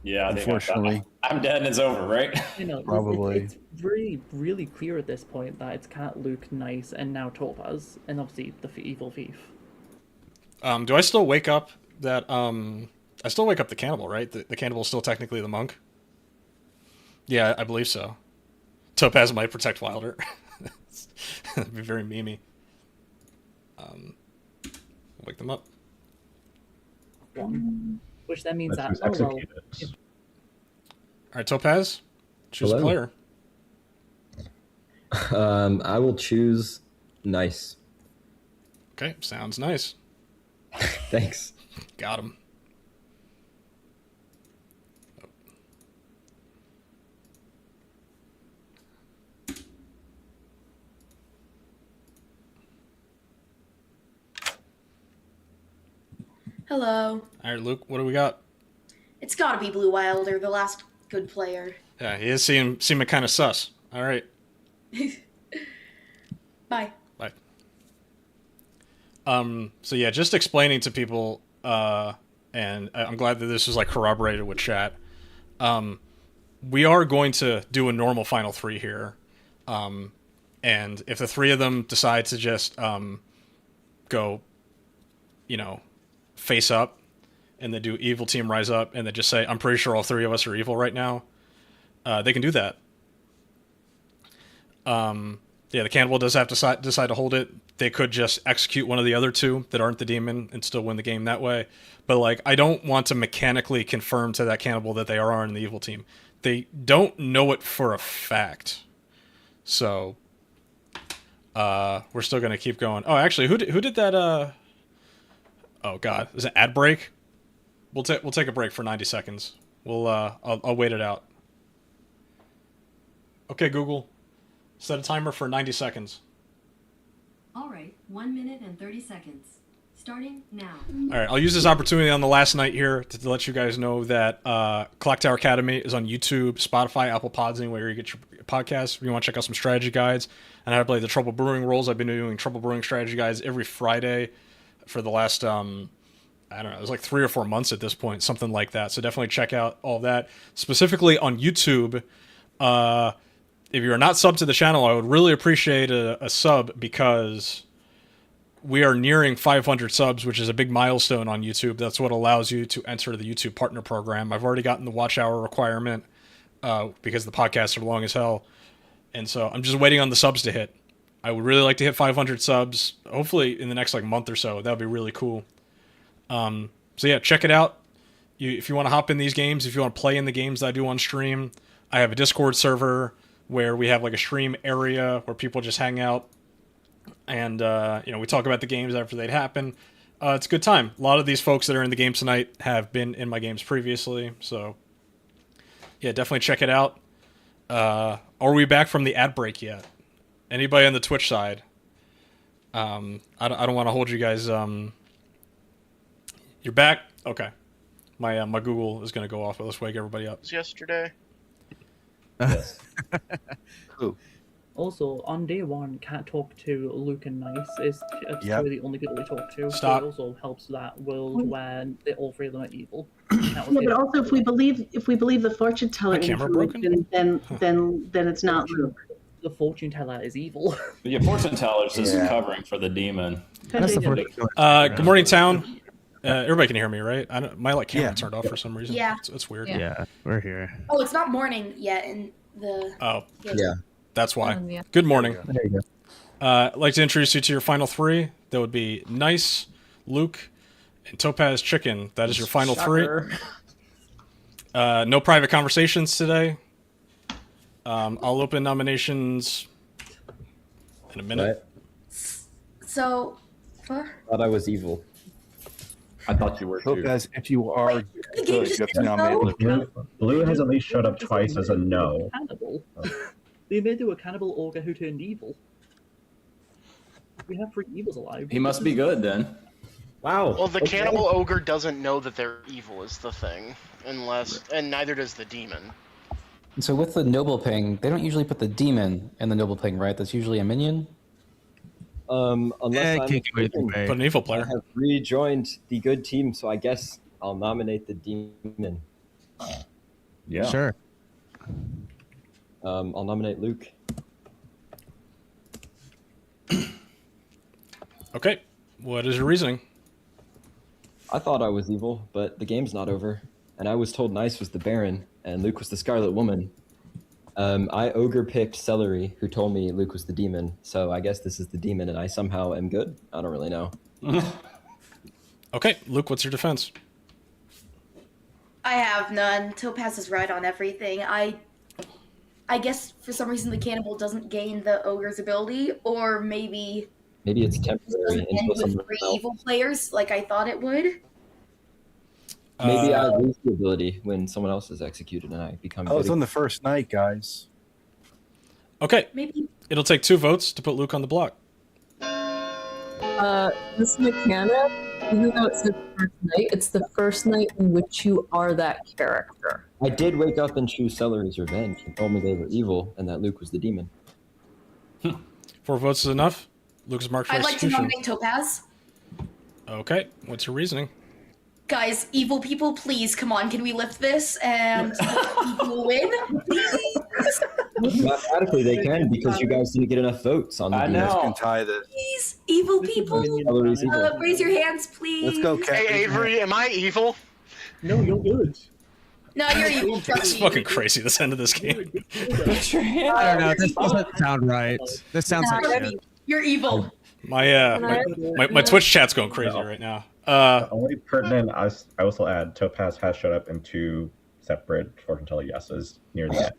Yeah, I think Unfortunately. I'm dead and it's over, right? You know, Probably. It's really, really clear at this point that it's Cat, Luke, Nice, and now Topaz, and obviously the evil thief. Do I still wake up that I still wake up the cannibal, right? The cannibal is still technically the monk. Yeah, I believe so. Topaz might protect Wilder. That'd be very memey. Wake them up. Which then means That's that who's executed. All right, Topaz, choose a Hello. player. I will choose Nice. Okay, sounds nice. Thanks. Got him. Hello. All right, Luke, what do we got? It's gotta be Blue Wilder, the last good player. Yeah, he is seeming kind of sus. All right. Bye. Bye. So yeah, just explaining to people, and I'm glad that this was like corroborated with chat. We are going to do a normal final three here. And if the three of them decide to just go, face up, and then do evil team rise up, and then just say, I'm pretty sure all three of us are evil right now, they can do that. Yeah, the cannibal does have to decide to hold it. They could just execute one of the other two that aren't the demon and still win the game that way. But like, I don't want to mechanically confirm to that cannibal that they are on the evil team. They don't know it for a fact. So we're still gonna keep going. Oh, actually, who did that? Oh God, is it ad break? We'll take a break for 90 seconds. I'll wait it out. Okay, Google, set a timer for 90 seconds. All right, 1 minute and 30 seconds. Starting now. All right, I'll use this opportunity on the last night here to let you guys know that Clocktower Academy is on YouTube, Spotify, Apple Pods, anywhere you get your podcasts. If you want to check out some strategy guides and how to play the Trouble Brewing roles, I've been doing Trouble Brewing strategy guides every Friday for the last, I don't know, it was like 3 or 4 months at this point, something like that. So definitely check out all of that. Specifically on YouTube, if you're not subbed to the channel, I would really appreciate a sub, because we are nearing 500 subs, which is a big milestone on YouTube. That's what allows you to enter the YouTube Partner Program. I've already gotten the watch hour requirement because the podcasts are long as hell. And so I'm just waiting on the subs to hit. I would really like to hit 500 subs, hopefully in the next month or so. That would be really cool. So yeah, check it out. If you want to hop in these games, if you want to play in the games that I do on stream, I have a Discord server where we have like a stream area where people just hang out. And, we talk about the games after they'd happen. It's a good time. A lot of these folks that are in the game tonight have been in my games previously. So, yeah, definitely check it out. Are we back from the ad break yet? Anybody on the Twitch side? I don't want to hold you guys. You're back? Okay. My Google is going to go off. Let's wake everybody up. It was yesterday. Yes. Who? Also, on day one, Cat talk to Luke and Nice is Yep. two of the only people we talk to. Stop. So it also helps that world where all three of them are evil. Yeah, but also if we believe the fortune teller My camera broken? information, then it's not Luke. The fortune teller is evil. Yeah, fortune teller's just Yeah. covering for the demon. That's the first Good morning, town. Everybody can hear me, right? My camera Yeah. turned off for some reason. Yeah. It's weird. Yeah, we're here. Oh, it's not morning yet in the. Oh, Yeah. that's why. Yeah. Good morning. There you go. I'd like to introduce you to your final three. That would be Nice, Luke, and Topaz Chicken. That is your final Shocker. three. No private conversations today. I'll open nominations in a minute. What? So, Thought I was evil. I thought you were too. Topaz, if you are the game good, just you have to didn't nominate go? Luke. Blue has at least showed up twice as a no. Cannibal. They made do a cannibal ogre who turned evil. We have three evils alive. He must be good then. Wow. Well, the okay. cannibal ogre doesn't know that they're evil is the thing, and neither does the demon. So with the noble ping, they don't usually put the demon in the noble ping, right? That's usually a minion. Unless I'm mistaken, Put an evil player. I have rejoined the good team, so I guess I'll nominate the demon. Yeah. Sure. I'll nominate Luke. Okay. What is your reasoning? I thought I was evil, but the game's not over, and I was told Nice was the Baron and Luke was the Scarlet Woman. I ogre picked Celery, who told me Luke was the demon, so I guess this is the demon, and I somehow am good. I don't really know. Okay, Luke, what's your defense? I have none. Topaz is right on everything. I guess for some reason the cannibal doesn't gain the ogre's ability, or maybe Maybe it's it temporary doesn't end until with someone 3 else. evil players like I thought it would. Maybe I lose the ability when someone else is executed and I become. Oh, it's good on the first night, guys. Okay. Maybe. It'll take 2 votes to put Luke on the block. This mechanic, even though it says first night, it's the first night in which you are that character. I did wake up and choose Celery's revenge and told me they were evil and that Luke was the demon. 4 votes is enough. Luke's marked for I'd like to execution. nominate Topaz. Okay. What's your reasoning? Guys, evil people, please, come on, can we lift this and people win? Please? Mathematically, they can because you guys didn't get enough votes on the I demon. know. Can tie this. Please, evil people, Celery's evil. raise your hands, please. Let's go, Cat. Hey, Avery, am I evil? No, you're good. No, you're evil, It's trust me. fucking crazy, this end of this game. I don't know. This doesn't sound right. This sounds Nah, like you're, shit. you're evil. My Twitch chat's going crazy right now. The only pertinent, I will still add, Topaz has showed up in 2 separate fortune teller yeses near the end.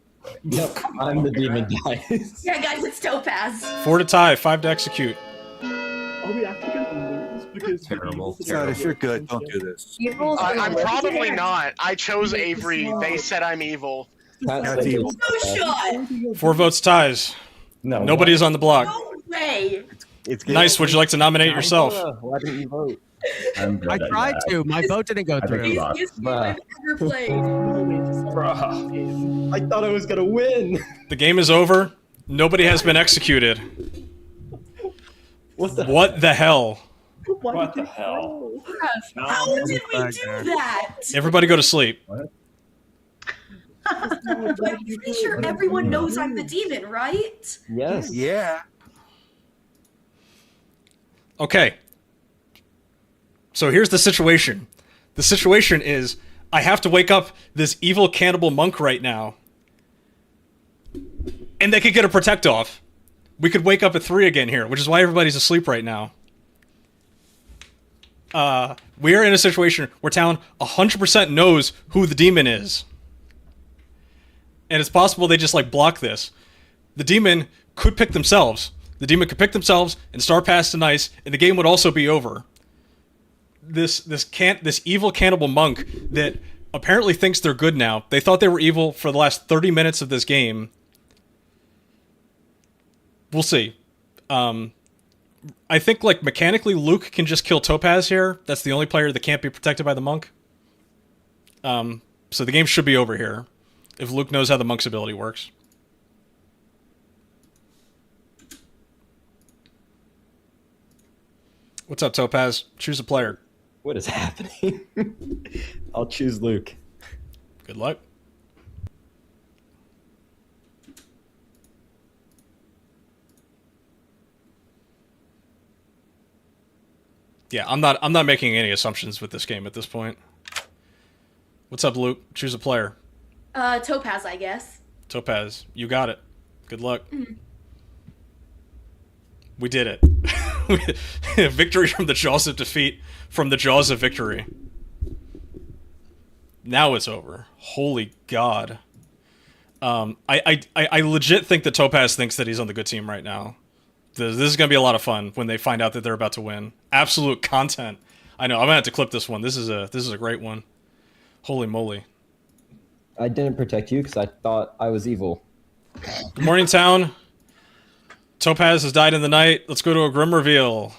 Yep, I'm the demon, guys. Yeah, guys, it's Topaz. 4 to tie, 5 to execute. Are we actually going to lose? Because Terrible. Sad, if you're good, don't do this. I'm probably not. I chose Avery. They said I'm evil. That's evil. No shot. 4 votes ties. No. Nobody is on the block. No way. It's Nice, would you like to nominate yourself? Why didn't you vote? I'm good I at tried that. to. My vote didn't go I think through. we lost. Easiest game I've ever played. I thought I was gonna win. The game is over. Nobody has been executed. What the? What the hell? What the hell? How did we do that? Everybody go to sleep. I'm pretty sure everyone knows I'm the demon, right? Yes. Yeah. Okay. So here's the situation. The situation is I have to wake up this evil cannibal monk right now. And they could get a protect off. We could wake up at 3 again here, which is why everybody's asleep right now. We are in a situation where town 100% knows who the demon is. And it's possible they just like block this. The demon could pick themselves. The demon could pick themselves and star pass to Nice, and the game would also be over. This evil cannibal monk that apparently thinks they're good now. They thought they were evil for the last 30 minutes of this game. We'll see. I think like mechanically Luke can just kill Topaz here. That's the only player that can't be protected by the monk. So the game should be over here if Luke knows how the monk's ability works. What's up, Topaz? Choose a player. What is happening? I'll choose Luke. Good luck. Yeah, I'm not making any assumptions with this game at this point. What's up, Luke? Choose a player. Topaz, I guess. Topaz, you got it. Good luck. We did it. Victory from the jaws of defeat, from the jaws of victory. Now it's over. Holy God. I legit think that Topaz thinks that he's on the good team right now. This is going to be a lot of fun when they find out that they're about to win. Absolute content. I know, I'm going to have to clip this one. This is a great one. Holy moly. I didn't protect you because I thought I was evil. Good morning, town. Topaz has died in the night. Let's go to a grim reveal.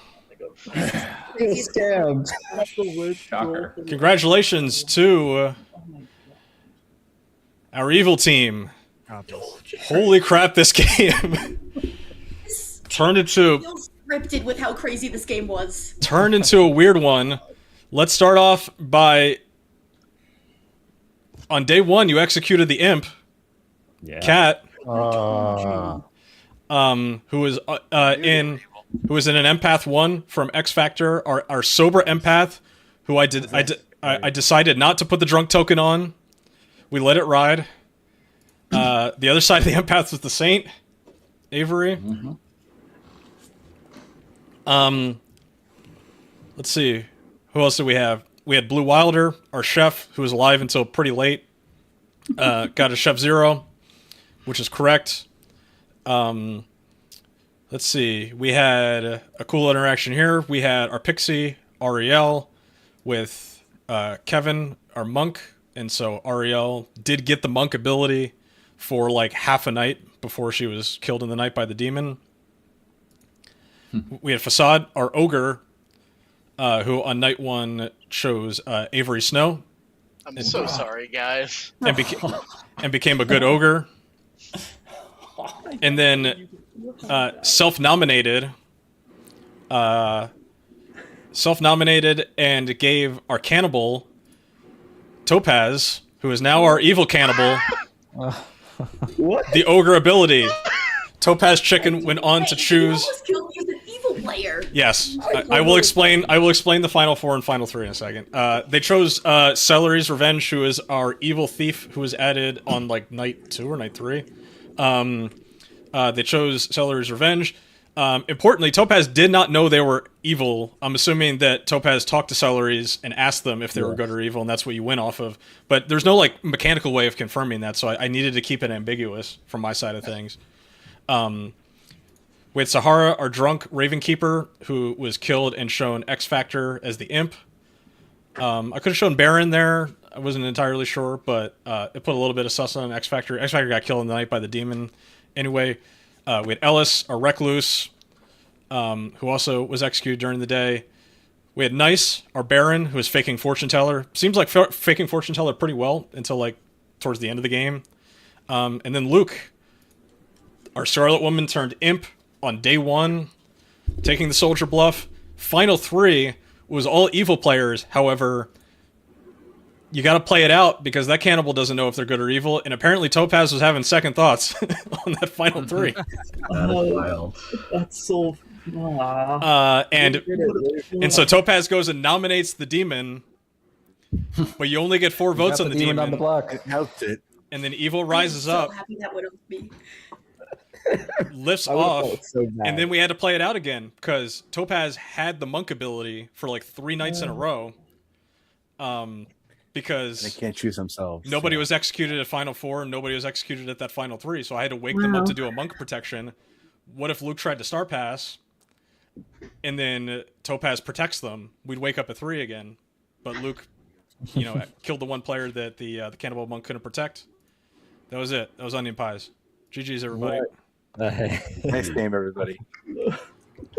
craziest. Scammed. That's the worst. Shocker. Congratulations to our evil team. Holy crap, this game turned into Scripted with how crazy this game was. turned into a weird one. Let's start off by, on day one, you executed the imp, Cat, who was who was in an empath 1 from X Factor, our sober empath, who I decided not to put the drunk token on. We let it ride. The other side of the empath was the Saint, Avery. Let's see. Who else did we have? We had Blue Wilder, our chef, who was alive until pretty late. Got a Chef 0, which is correct. Let's see. We had a cool interaction here. We had our Pixie, Ariel, with Kevin, our monk. And so Ariel did get the monk ability for like half a night before she was killed in the night by the demon. We had Facade, our ogre, who on night 1 chose Avery Snow. I'm so sorry, guys. And became a good ogre. And then self-nominated and gave our cannibal, Topaz, who is now our evil cannibal, the ogre ability. Topaz Chicken went on to choose. Player. Yes, I will explain. I will explain the final 4 and final 3 in a second. They chose Celery's Revenge, who is our evil thief, who was added on like night 2 or night 3. They chose Celery's Revenge. Importantly, Topaz did not know they were evil. I'm assuming that Topaz talked to Celery's and asked them if they were good or evil, and that's what you went off of. But there's no like mechanical way of confirming that, so I needed to keep it ambiguous from my side of things. We had Sahara, our drunk Raven Keeper, who was killed and shown X Factor as the imp. I could have shown Baron there. I wasn't entirely sure, but it put a little bit of sus on X Factor. X Factor got killed in the night by the demon. Anyway, we had Ellis, our recluse, who also was executed during the day. We had Nice, our Baron, who was faking Fortune Teller. Seems like faking Fortune Teller pretty well until like towards the end of the game. And then Luke, our Scarlet Woman turned imp on day 1, taking the soldier bluff. Final 3 was all evil players. However, you got to play it out because that cannibal doesn't know if they're good or evil. And apparently Topaz was having second thoughts on that final 3. That is wild. That's so. And so Topaz goes and nominates the demon, but you only get 4 votes on the demon. On the block. It helped it. And then evil rises up. Happy that would have me. Lifts off, and then we had to play it out again because Topaz had the monk ability for like 3 nights in a row. Because they can't choose themselves. Nobody was executed at final 4, and nobody was executed at that final 3. So I had to wake them up to do a monk protection. What if Luke tried to star pass, and then Topaz protects them? We'd wake up at 3 again, but Luke, killed the one player that the cannibal monk couldn't protect. That was it. That was Onion Pies. GG's, everybody. Nice game, everybody.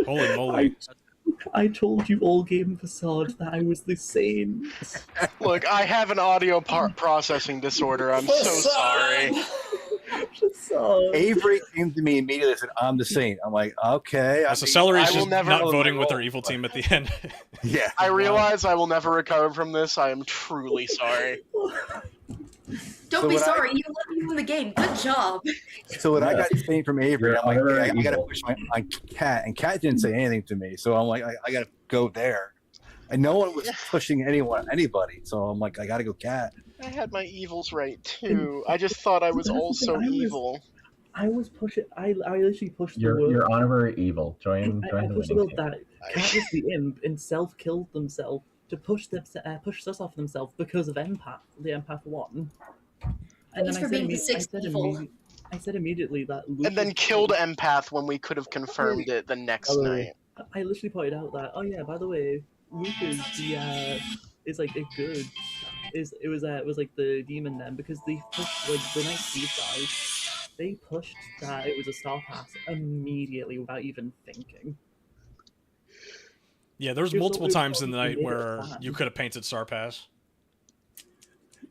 Holy moly. I told you all game Facade that I was the same. Look, I have an audio processing disorder. I'm so sorry. Avery came to me immediately and said, I'm the Saint. I'm like, okay. So Celery's just not voting with our evil team at the end. Yeah. I realize I will never recover from this. I am truly sorry. Don't be sorry. You let me win the game. Good job. So when I got Saint from Avery, I'm like, hey, I got to push my Cat. And Cat didn't say anything to me. So I'm like, I got to go there. And no one was pushing anybody. So I'm like, I got to go Cat. I had my evils right, too. I just thought I was also evil. I was pushing. I literally pushed the world. You're honorary evil. Join I the pushed the winning world team. that Cat was the imp and self-killed themselves to push sus off themselves because of empath, the empath 1. And Thanks for being the sixth evil. I said immediately that Luke And then killed empath when we could have confirmed it the next night. I literally pointed out that, oh yeah, by the way, Luke is like a good. It was like the demon then because they pushed like the night Steve died. They pushed that it was a star pass immediately without even thinking. Yeah, there was You're multiple so times in the obviously night made it where fun. you could have painted Star Pass.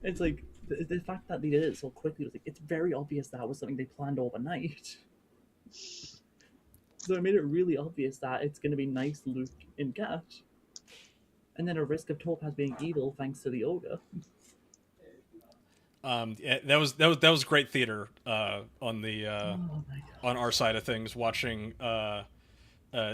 It's like the fact that they did it so quickly was like it's very obvious that was something they planned overnight. So it made it really obvious that it's going to be nice Luke and Cat, and then a risk of Topaz being evil thanks to the ogre. Yeah, that was great theater on the Oh on our side of things, watching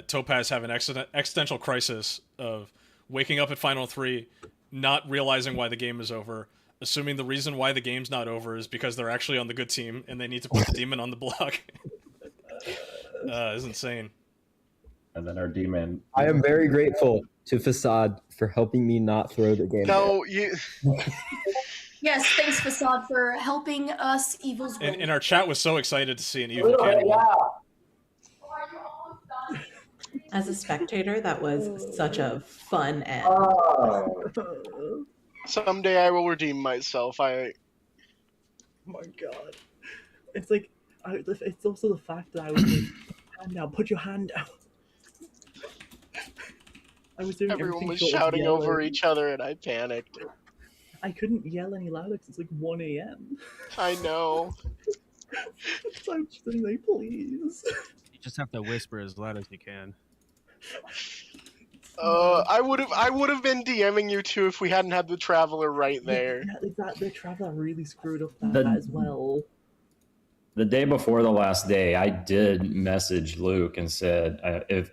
Topaz have an existential crisis of waking up at Final 3, not realizing why the game is over, assuming the reason why the game's not over is because they're actually on the good team and they need to put the demon on the block. It's insane. And then our demon. I am very grateful to Facade for helping me not throw the game. No, you. Yes, thanks, Facade, for helping us evils win. And our chat was so excited to see an evil cannibal. As a spectator, that was such a fun end. Someday I will redeem myself. Oh my god. It's like, it's also the fact that I was like, hand down, put your hand down. I was doing Everyone was sort of shouting over yelling. each other, and I panicked. I couldn't yell any louder because it's like 1 a.m. I know. So I'm just like, please. You just have to whisper as loud as you can. I would have been DMing you too if we hadn't had the Traveler right there. Yeah, like that, the Traveler really screwed up that The- as well. The day before the last day, I did message Luke and said, if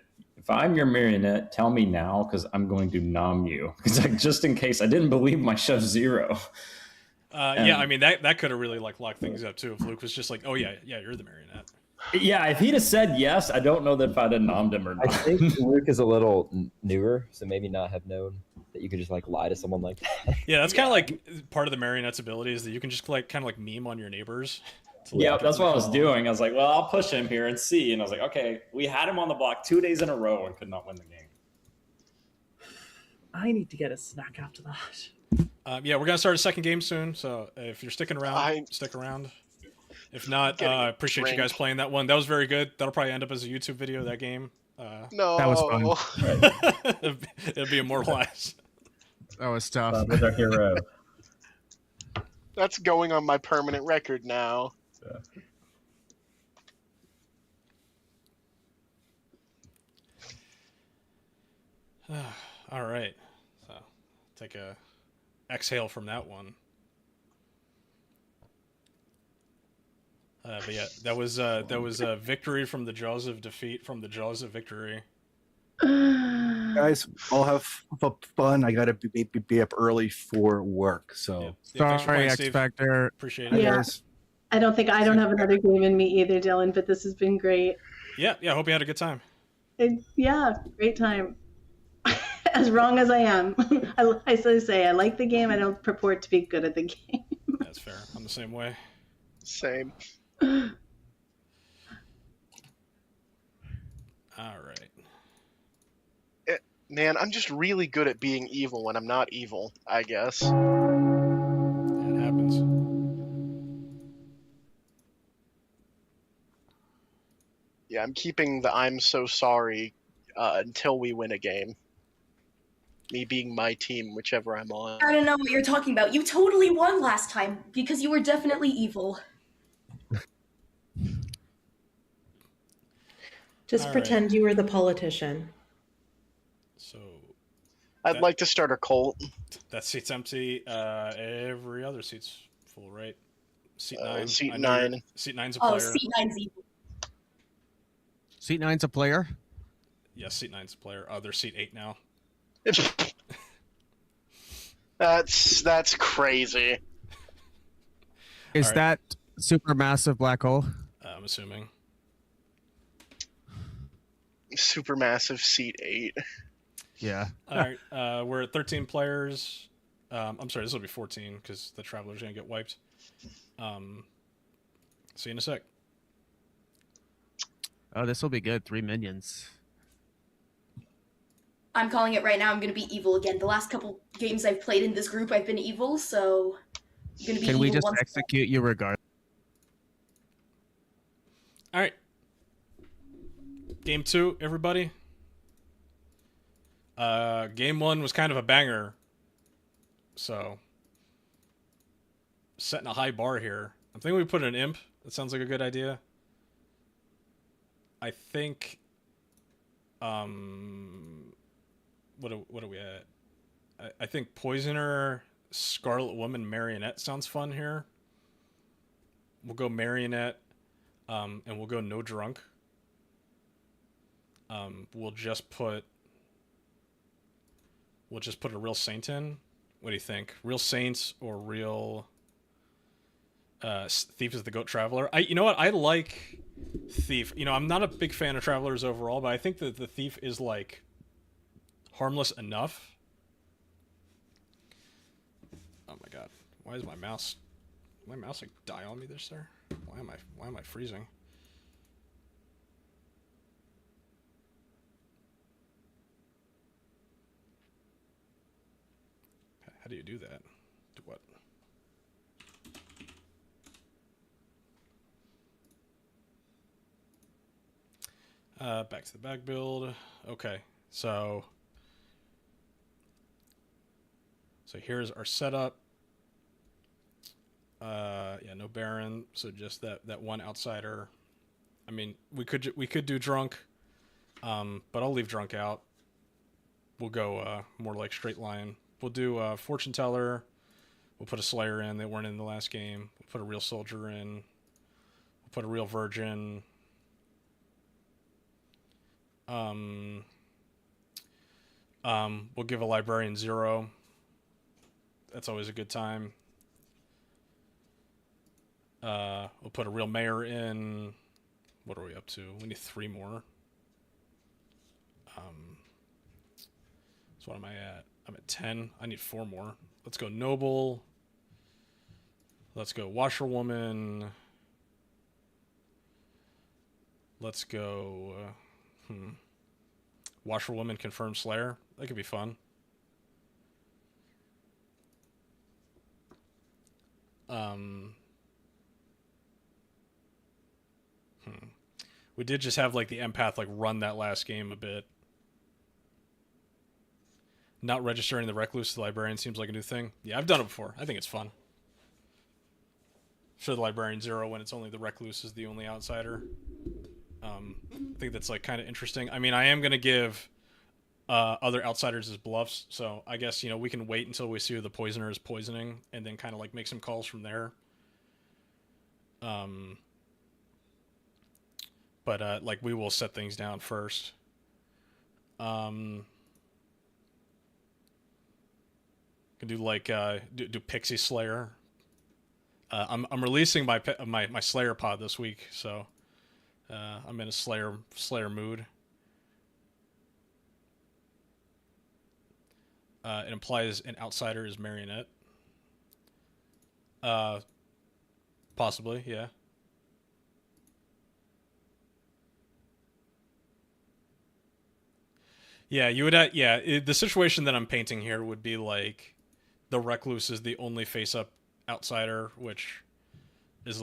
I'm your marionette, tell me now because I'm going to nom you. Because like, just in case, I didn't believe my Chef Zero. Yeah, I mean that could have really like locked things up too if Luke was just like, oh yeah, you're the marionette. Yeah, if he'd have said yes, I don't know that if I'd have nommed him or not. I think Luke is a little newer, so maybe not have known that you could just like lie to someone like that. Yeah, that's kind of like part of the marionette's ability is that you can just like kind of like meme on your neighbors. Yeah, that's what I was doing. I was like, well, I'll push him here and see. And I was like, okay, we had him on the block 2 days in a row and could not win the game. I need to get a snack after that. Yeah, we're gonna start a second game soon, so if you're sticking around, stick around. If not, appreciate you guys playing that one. That was very good. That'll probably end up as a YouTube video. That game. No, That was fun. It'll be immortalized. That was tough. Bob is our hero. That's going on my permanent record now. All right, so take a exhale from that one. But yeah, that was a victory from the jaws of defeat, from the jaws of victory. Guys, all have fun. I gotta be up early for work, so Sorry, X Factor. Appreciate Yeah. guys. I don't have another game in me either, Dylan, but this has been great. Yeah. Hope you had a good time. Yeah, great time. As wrong as I am. I still say I like the game. I don't purport to be good at the game. That's fair. I'm the same way. Same. All right. Man, I'm just really good at being evil when I'm not evil, I guess. It happens. Yeah, I'm keeping the I'm so sorry until we win a game. Me being my team, whichever I'm on. I don't know what you're talking about. You totally won last time because you were definitely evil. Just All pretend you were the politician. So I'd like to start a cult. that seat's empty. Every other seat's full, right? Seat 9. Seat I know 9. Seat 9's a Oh, player. seat 9's evil. Seat 9's a player? Yes, seat 9's a player. They're seat 8 now. That's crazy. Is All right. that supermassive black hole? I'm assuming. Supermassive seat 8. Yeah. All right. We're at 13 players. I'm sorry, this will be 14 because the Traveler's going to get wiped. See you in a sec. Oh, this will be good. 3 minions. I'm calling it right now. I'm going to be evil again. The last couple games I've played in this group, I've been evil, so I'm going to be Can evil we just once. execute you regardless? All right. Game 2, everybody. Game 1 was kind of a banger. So, setting a high bar here. I'm thinking we put an imp. That sounds like a good idea. I think... What are we at? I think Poisoner, Scarlet Woman, Marionette sounds fun here. We'll go Marionette, and we'll go No Drunk. We'll just put a real Saint in. What do you think? Real Saints or real Thief is the Goat Traveler? You know what? I like Thief. You know, I'm not a big fan of Travelers overall, but I think that the Thief is like harmless enough. Oh my god. Why is my mouse like die on me there, sir? Why am I freezing? How do you do that? Do what? Back to the back build. Okay, so here's our setup. Yeah, no Baron, so just that one outsider. I mean, we could do Drunk, but I'll leave Drunk out. We'll go more like straight line. We'll do Fortune Teller. We'll put a Slayer in. They weren't in the last game. We'll put a real Soldier in. We'll put a real Virgin. We'll give a Librarian 0. That's always a good time. We'll put a real Mayor in. What are we up to? We need 3 more. So what am I at? I'm at 10. I need 4 more. Let's go Noble. Let's go Washerwoman. Let's go... Washerwoman confirmed Slayer. That could be fun. We did just have like the empath like run that last game a bit. Not registering the Recluse to the Librarian seems like a new thing. Yeah, I've done it before. I think it's fun. Show the Librarian 0 when it's only the Recluse is the only outsider. I think that's like kind of interesting. I mean, I am going to give other outsiders as bluffs, so I guess, you know, we can wait until we see who the Poisoner is poisoning and then kind of like make some calls from there. But like we will set things down first. Can do like do Pixie Slayer. I'm releasing my Slayer pod this week, so I'm in a Slayer mood. It implies an outsider is Marionette. Possibly, yeah. Yeah, you would. The situation that I'm painting here would be like the Recluse is the only face-up outsider, which is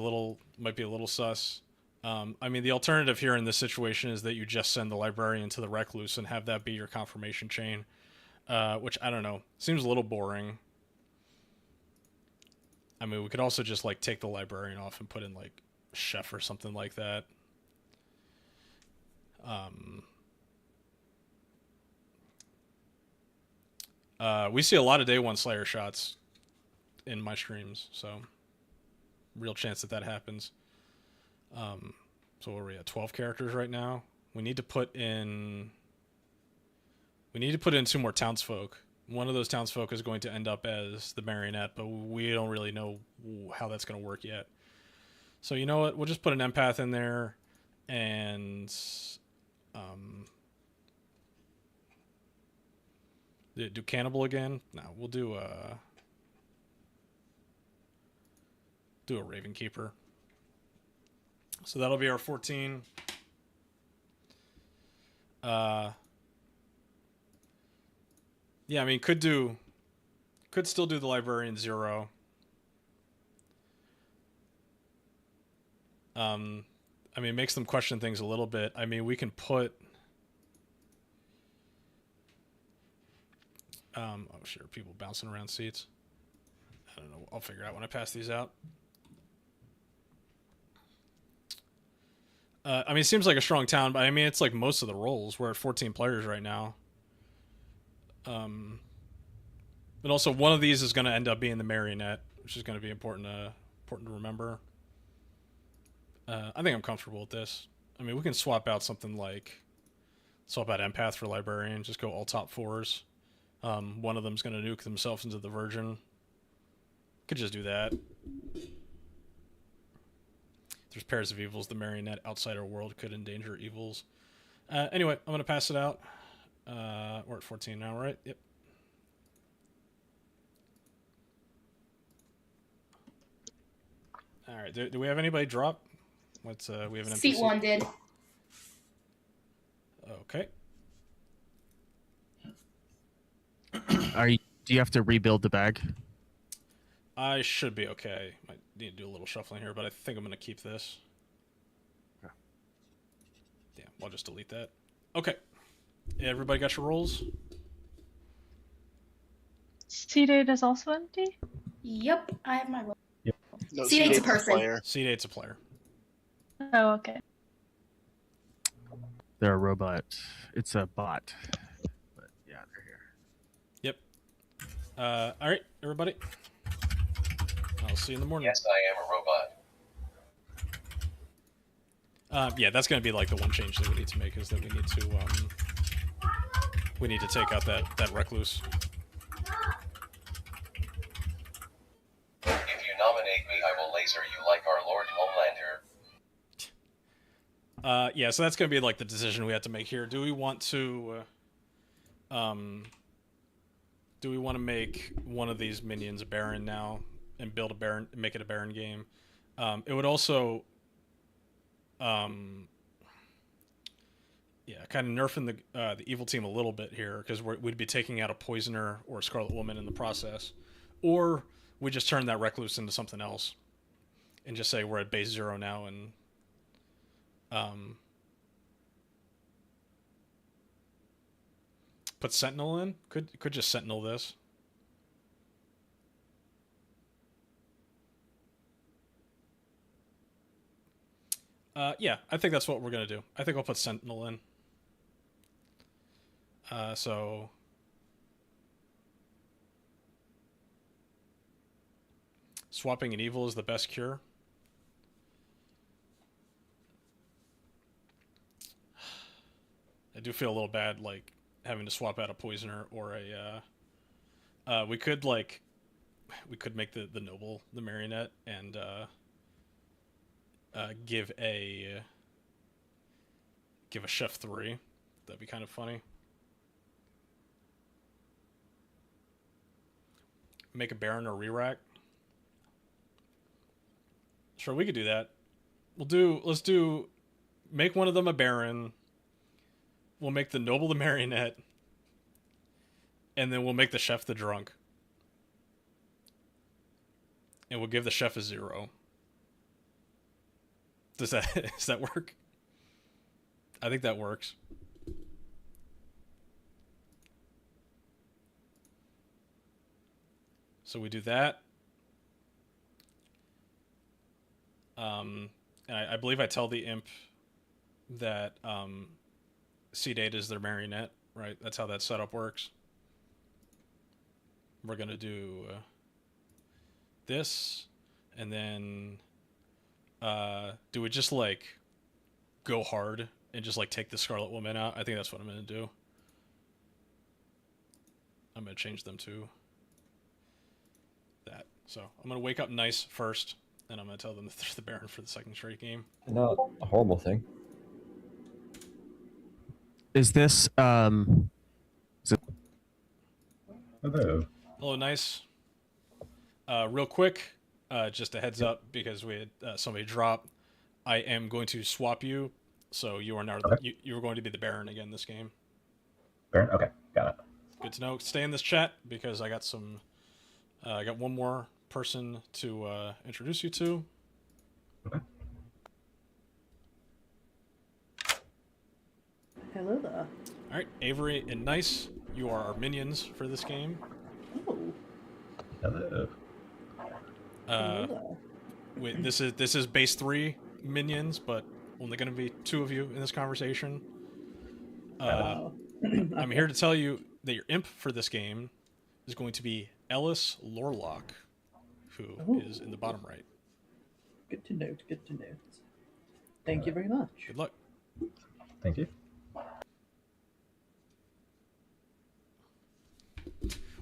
might be a little sus. I mean, the alternative here in this situation is that you just send the Librarian to the Recluse and have that be your confirmation chain, which I don't know, seems a little boring. I mean, we could also just like take the Librarian off and put in like Chef or something like that. We see a lot of day 1 Slayer shots in my streams, so real chance that happens. So what are we at? 12 characters right now. We need to put in 2 more townsfolk. One of those townsfolk is going to end up as the Marionette, but we don't really know how that's going to work yet. So you know what? We'll just put an empath in there, and do Cannibal again? No, we'll do a Raven Keeper. So that'll be our 14. Yeah, I mean, could still do the Librarian 0. I mean, it makes them question things a little bit. I mean, we can put... Oh shit, people bouncing around seats. I don't know. I'll figure out when I pass these out. I mean, it seems like a strong town, but I mean, it's like most of the roles. We're at 14 players right now. But also, one of these is going to end up being the marionette, which is going to be important to remember. I think I'm comfortable with this. I mean, we can swap out something like swap out empath for librarian. Just go all top fours. One of them's going to nuke themselves into the virgin. Could just do that. There's pairs of evils. The marionette outsider world could endanger evils. Anyway, I'm going to pass it out. We're at 14 now, right? Yep. All right. Do we have anybody drop? What's we have an empty Seat 1 did. Okay. Do you have to rebuild the bag? I should be okay. Might need to do a little shuffling here, but I think I'm going to keep this. Okay. Yeah, I'll just delete that. Okay. Everybody got your rolls? Seat 8 is also empty? Yep, I have my roll. Yep. No, Seat 8's a person. player. Seat 8's a player. Oh, okay. They're a robot. It's a bot. But yeah, they're here. Yep. All right, everybody. I'll see you in the morning. Yes, I am a robot. Yeah, that's going to be like the one change that we need to make is that we need to take out that recluse. If you nominate me, I will laser you like our Lord Homelander. Yeah, so that's going to be like the decision we have to make here. Do we want to make one of these minions a Baron now and build a Baron, make it a Baron game? It would also yeah, kind of nerfing the evil team a little bit here because we'd be taking out a Poisoner or a Scarlet Woman in the process, or we just turn that Recluse into something else and just say we're at base 0 now and put Sentinel in. Could just Sentinel this. Yeah, I think that's what we're gonna do. I think I'll put Sentinel in. So swapping an evil is the best cure. I do feel a little bad, like having to swap out a Poisoner or a. We could make the Noble the Marionette and give a Chef 3. That'd be kind of funny. Make a Baron or re-rack. Sure, we could do that. Let's make one of them a Baron. We'll make the Noble the Marionette. And then we'll make the Chef the Drunk. And we'll give the Chef a 0. Does that work? I think that works. So we do that. And I believe I tell the imp that C-Data is their marionette, right? That's how that setup works. We're going to do this, and then do we just like go hard and just like take the Scarlet Woman out? I think that's what I'm going to do. I'm going to change them to that. So I'm going to wake up nice first, and I'm going to tell them that they're the Baron for the second straight game. Not a horrible thing. Is this Hello. Hello, nice. Real quick, just a heads up because we had somebody drop. I am going to swap you, so you are now you are going to be the Baron again this game. Baron? Okay, got it. Good to know. Stay in this chat because I got some. I got one more person to introduce you to. Okay. Hello there. All right, Avery and Nice, you are our minions for this game. Oh. Hello. This is base 3 minions, but only going to be 2 of you in this conversation. I'm here to tell you that your imp for this game is going to be Ellis Lorlock, who is in the bottom right. Good to note. Good to note. Thank you very much. Good luck. Thank you.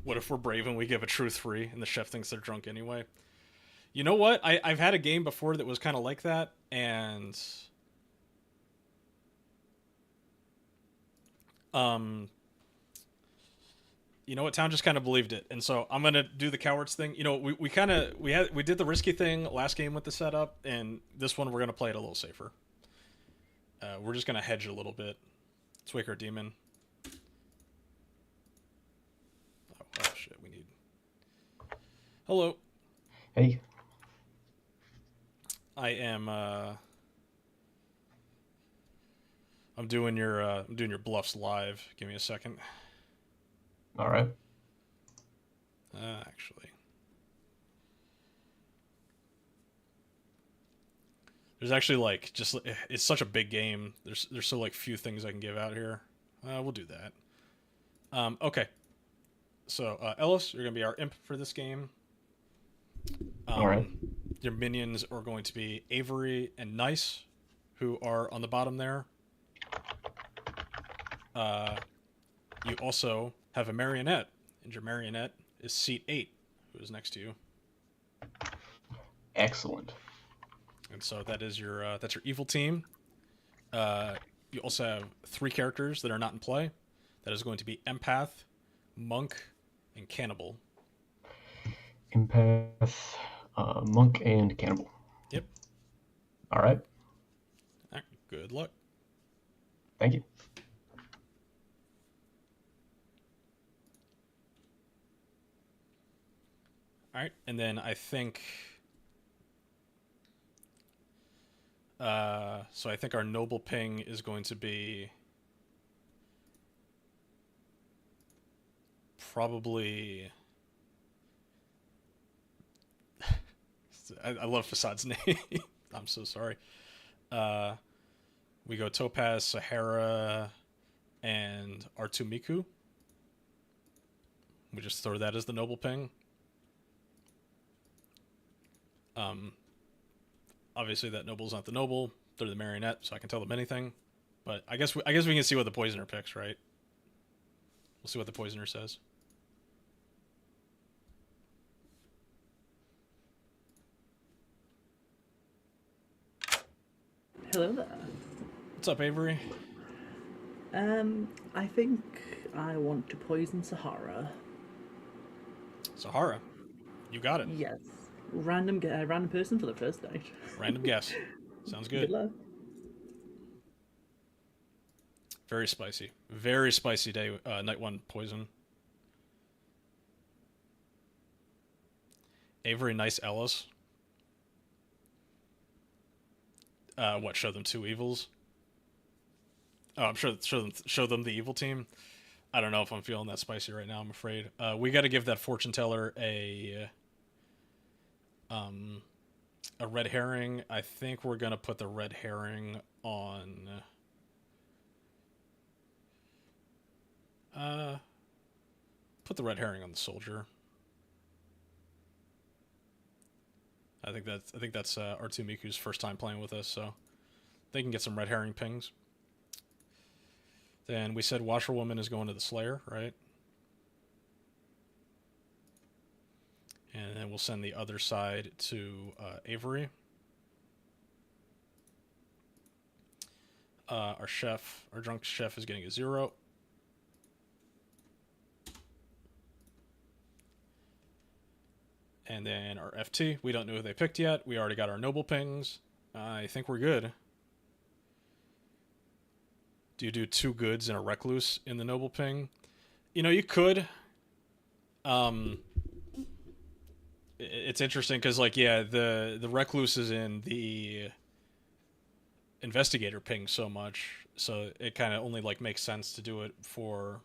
What if we're brave and we give a truth free and the chef thinks they're drunk anyway? You know what? I've had a game before that was kind of like that, and you know what? Town just kind of believed it, and so I'm gonna do the cowards thing. You know, we did the risky thing last game with the setup, and this one we're gonna play it a little safer. We're just gonna hedge a little bit. Let's wake our demon. Oh shit, we need. Hello. Hey. I am. I'm doing your bluffs live. Give me a second. All right. Actually, there's actually like it's such a big game. There's so like few things I can give out here. We'll do that. Okay. So Ellis, you're gonna be our imp for this game. All right. Your minions are going to be Avery and Nice, who are on the bottom there. You also have a marionette, and your marionette is seat 8, who is next to you. Excellent. And so that is that's your evil team. You also have 3 characters that are not in play. That is going to be Empath, Monk, and Cannibal. Empath, Monk, and Cannibal. Yep. All right. All right. Good luck. Thank you. All right, and then I think. So I think our noble ping is going to be probably. I love Fasad's name. I'm so sorry. We go Topaz, Sahara, and Artumiku. We just throw that as the noble ping. Obviously that noble's not the noble. They're the marionette, so I can tell them anything. But I guess we can see what the poisoner picks, right? We'll see what the poisoner says. Hello there. What's up, Avery? I think I want to poison Sahara. Sahara, you got it. Yes. Random person for the first night. Random guess. Sounds good. Good luck. Very spicy. Very spicy day. Night 1 poison. Avery, Nice, Ellis. What? Show them 2 evils. Oh, I'm sure. Show them the evil team. I don't know if I'm feeling that spicy right now. I'm afraid. We got to give that fortune teller a red herring. I think we're gonna put the red herring on. Put the red herring on the soldier. I think that's Artumiku's first time playing with us, so they can get some red herring pings. Then we said Washerwoman is going to the Slayer, right? And then we'll send the other side to Avery. Our drunk chef is getting a 0. And then our FT, we don't know who they picked yet. We already got our noble pings. I think we're good. Do you do 2 goods and a recluse in the noble ping? You know, you could. It's interesting because, like, yeah, the recluse is in the investigator ping so much, so it kind of only like makes sense to do it for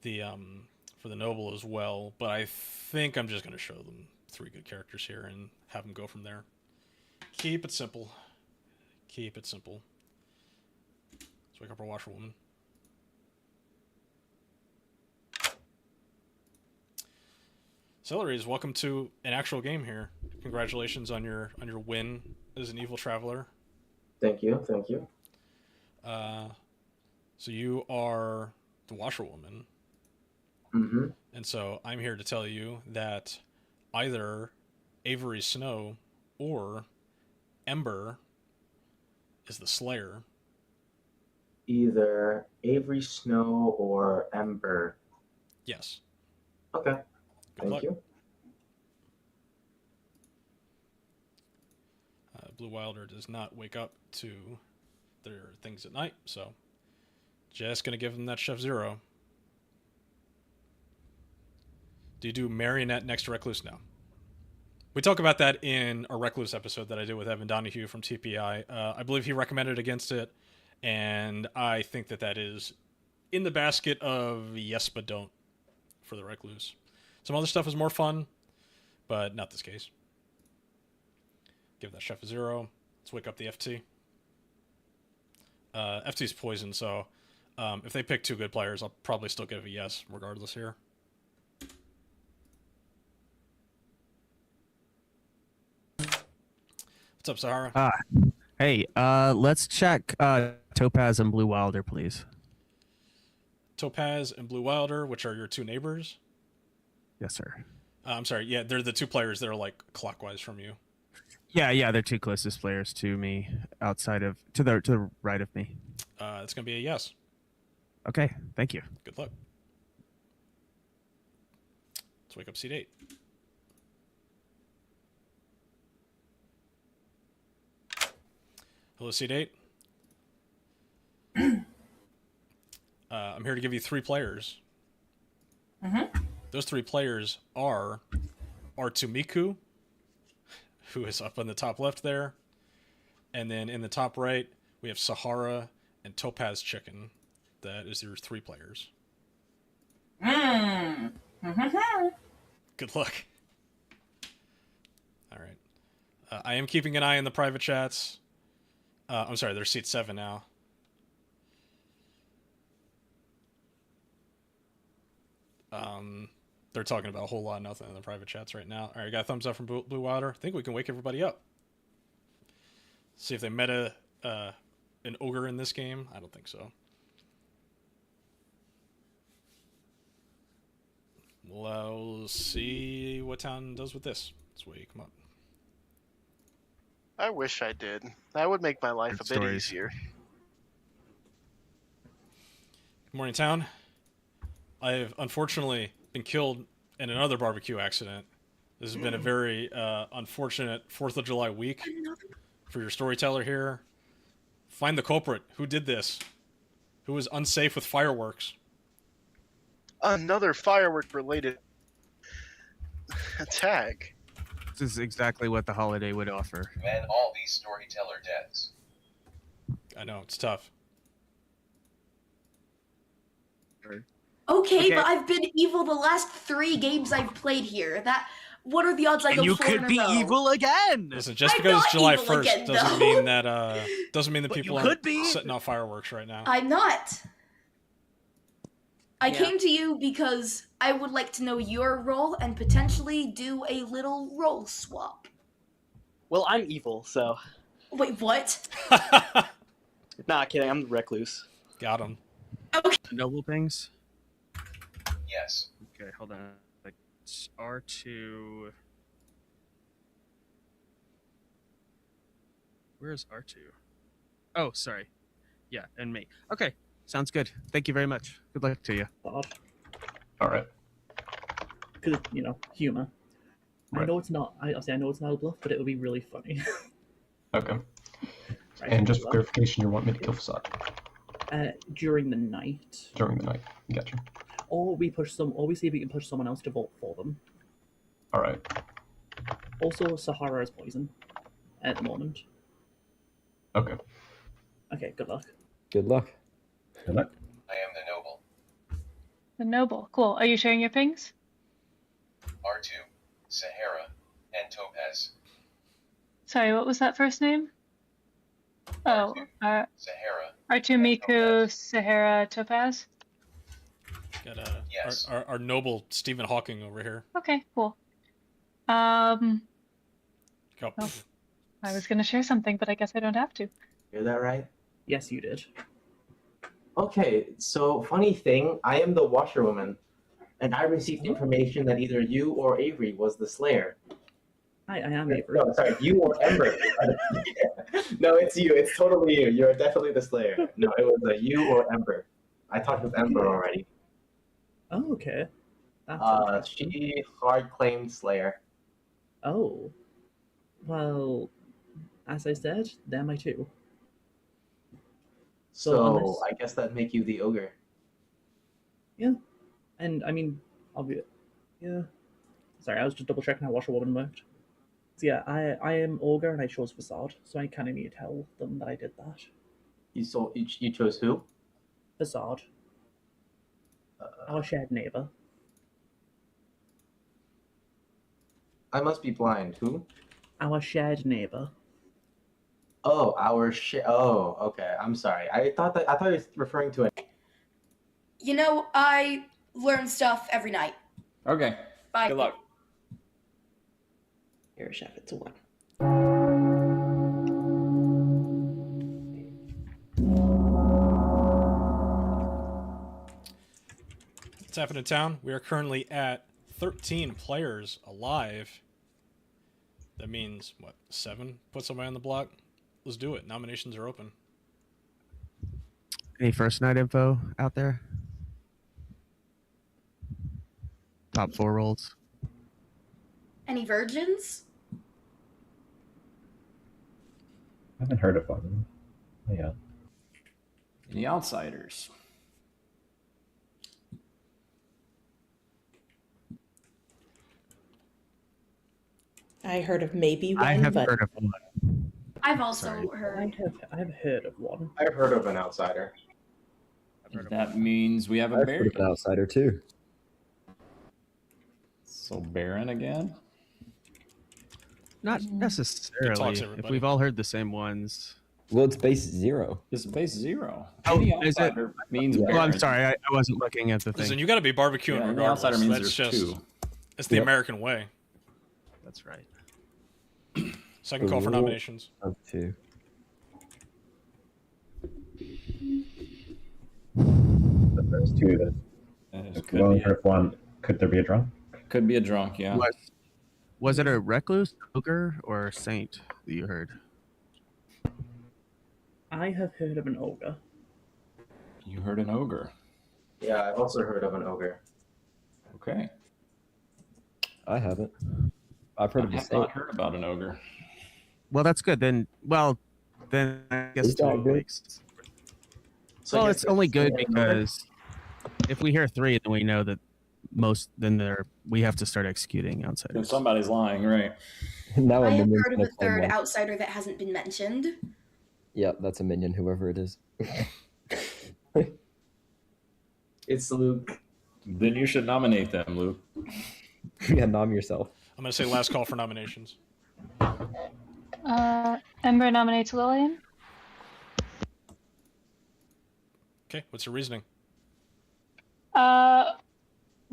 for the noble as well. But I think I'm just going to show them 3 good characters here and have them go from there. Keep it simple. Keep it simple. Let's wake up our washerwoman. Celeries, welcome to an actual game here. Congratulations on your win as an evil traveler. Thank you, thank you. So you are the washerwoman. Mm-hmm. And so I'm here to tell you that either Avery Snow or Ember is the Slayer. Either Avery Snow or Ember. Yes. Okay. Good Thank luck. you. Blue Wilder does not wake up to their things at night, so just gonna give them that Chef Zero. Do you do Marionette next to Recluse now? We talk about that in a Recluse episode that I did with Evan Donahue from TPI. I believe he recommended against it, and I think that is in the basket of yes but don't for the Recluse. Some other stuff is more fun, but not this case. Give that Chef a 0. Let's wake up the FT. FT's poison, so if they pick 2 good players, I'll probably still give a yes regardless here. What's up, Sahara? Hey, let's check Topaz and Blue Wilder, please. Topaz and Blue Wilder, which are your 2 neighbors? Yes, sir. I'm sorry, yeah, they're the 2 players that are like clockwise from you. Yeah, they're 2 closest players to me, outside of to the right of me. It's gonna be a yes. Okay, thank you. Good luck. Let's wake up seat 8. Hello, seat 8. I'm here to give you 3 players. Those 3 players are Artumiku, who is up on the top left there. And then in the top right, we have Sahara and Topaz Chicken. That is your 3 players. Good luck. All right. I am keeping an eye on the private chats. I'm sorry, there's seat 7 now. They're talking about a whole lot of nothing in the private chats right now. All right, got a thumbs up from Blue Wilder. I think we can wake everybody up. See if they meta an ogre in this game. I don't think so. We'll see what town does with this. Let's wake them up. I wish I did. That would make my life Good a bit stories. easier. Good morning, town. I have unfortunately been killed in another barbecue accident. This has been a very unfortunate 4th of July week for your storyteller here. Find the culprit. Who did this? Who was unsafe with fireworks? Another firework-related attack. This is exactly what the holiday would offer. Man, all these storyteller deaths. I know, it's tough. Okay, but I've been evil the last 3 games I've played here. What are the odds I go 4 in a row? again. Listen, just I'm because it's not July evil 1st again, doesn't though. mean that people you could aren't be. setting off fireworks right now. I'm not. I came to you because I would like to know your role and potentially do a little role swap. Well, I'm evil, so. Wait, what? Nah, kidding. I'm the recluse. Got him. Noble things. Yes. Okay, hold on. Like it's R2. Where's R2? Oh, sorry. Yeah, and me. Okay, sounds good. Thank you very much. Good luck to you. All right. Because, humor. I Right. know it's not. I know it's not a bluff, but it would be really funny. Okay. Right, And just for well, clarification, you want me to kill Facade during the night, during the night. Gotcha. or we see if we can push someone else to vote for them. All right. Also, Sahara is poison at the moment. Okay. Okay, good luck. Good luck. Good luck. I am the noble. The noble. Cool. Are you sharing your pings? R2, Sahara, and Topaz. Sorry, what was that first name? Oh, Sahara. R2 Miku, Sahara, Topaz. Got Yes. our noble Stephen Hawking over here. Okay, cool. Go. Oh, I was gonna share something, but I guess I don't have to. Hear that right? Yes, you did. Okay, so funny thing, I am the washerwoman, and I received information that either you or Avery was the Slayer. I am Avery. No, sorry, you or Ember. No, it's you. It's totally you. You're definitely the Slayer. No, it was you or Ember. I talked with Ember already. Oh, okay. That's She hard claimed Slayer. Oh. Well, as I said, they're my two. So I guess that'd make you the ogre. Yeah. And I mean, yeah. Sorry, I was just double checking how Washerwoman worked. So yeah, I am ogre and I chose facade, so I kind of need to tell them that I did that. You chose who? Facade. Our shared neighbor. I must be blind. Who? Our shared neighbor. Oh, Oh, okay. I'm sorry. I thought you were referring to it. You know, I learn stuff every night. Okay. Bye. Good luck. Here, Chef, it's a 1. What's happening in town? We are currently at 13 players alive. That means, what, 7? Put somebody on the block? Let's do it. Nominations are open. Any first night info out there? Top 4 rolls. Any virgins? I haven't heard of one. Oh, yeah. Any outsiders? I heard of maybe one, I have but heard of one. I've also heard. I've heard of one. I've heard of an outsider. That means we have a I've Baron. heard of an outsider too. So Baron again? Not necessarily. If we've all heard the same ones. Well, it's base 0. It's base 0. Oh, Any is it? outsider means Well, I'm Baron. sorry. I wasn't looking at the thing. Listen, you got to be barbecuing Yeah, any regardless. outsider means That's there's just 2. it's the Yep. American way. That's right. Second call for rule nominations. Of 2. The first 2 that It we only heard of one. Could there be a drunk? Could be a drunk, yeah. Was it a recluse, ogre, or a saint that you heard? I have heard of an ogre. You heard an ogre. Yeah, I've also heard of an ogre. Okay. I haven't. I've heard I of a have saint. not heard about an ogre. Well, that's good. Then I guess Is that 2 good? weeks. So Well, I it's guess only that's good the ogre. because if we hear 3, then we know that we have to start executing If outsiders. somebody's lying, right? Now I a have minion's heard of gonna a claim third one. outsider that hasn't been mentioned. Yep, that's a minion, whoever it is. It's Luke. Then you should nominate them, Luke. Yeah, nom yourself. I'm going to say last call for nominations. Ember nominates Lillian. Okay, what's your reasoning?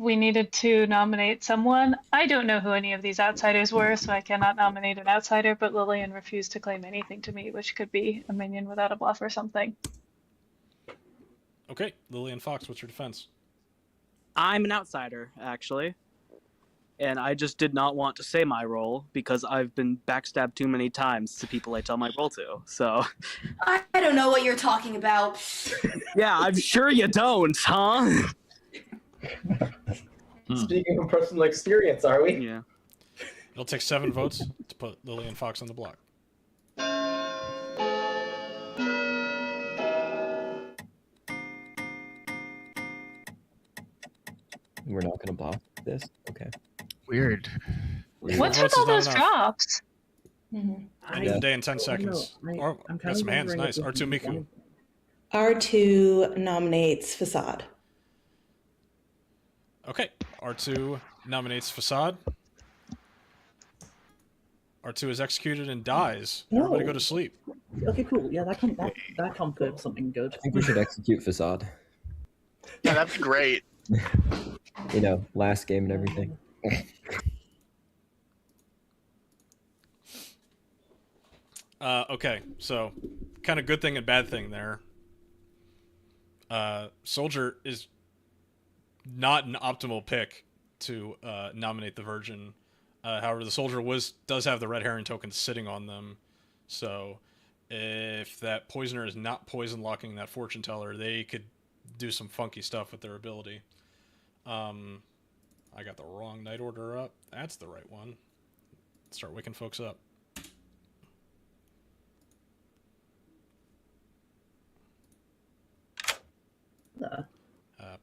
We needed to nominate someone. I don't know who any of these outsiders were, so I cannot nominate an outsider, but Lillian refused to claim anything to me, which could be a minion without a bluff or something. Okay, Lillian Fox, what's your defense? I'm an outsider, actually. And I just did not want to say my role because I've been backstabbed too many times to people I tell my role to. So, I don't know what you're talking about. yeah, I'm sure you don't, huh? Speaking from personal experience, are we? Yeah. It'll take 7 votes to put Lillian Fox on the block. We're not gonna block this? Okay. Weird. What's Votes with is all not those enough. drops? Mm-hmm. End of the day in 10 seconds. Oh, I'm got some hands. Nice. R2 Miku. R2 nominates Facade. Okay, R2 nominates Facade. R2 is executed and dies. Everybody go to sleep. Okay, cool. Yeah, that confirms something good. I think we should execute Facade. Yeah, that'd be great. You know, last game and everything. Okay, so kind of good thing and bad thing there. Soldier is not an optimal pick to nominate the Virgin. However, the Soldier does have the red herring token sitting on them, so if that Poisoner is not poison locking that Fortune Teller, they could do some funky stuff with their ability. I got the wrong Night Order up. That's the right one. Start waking folks up.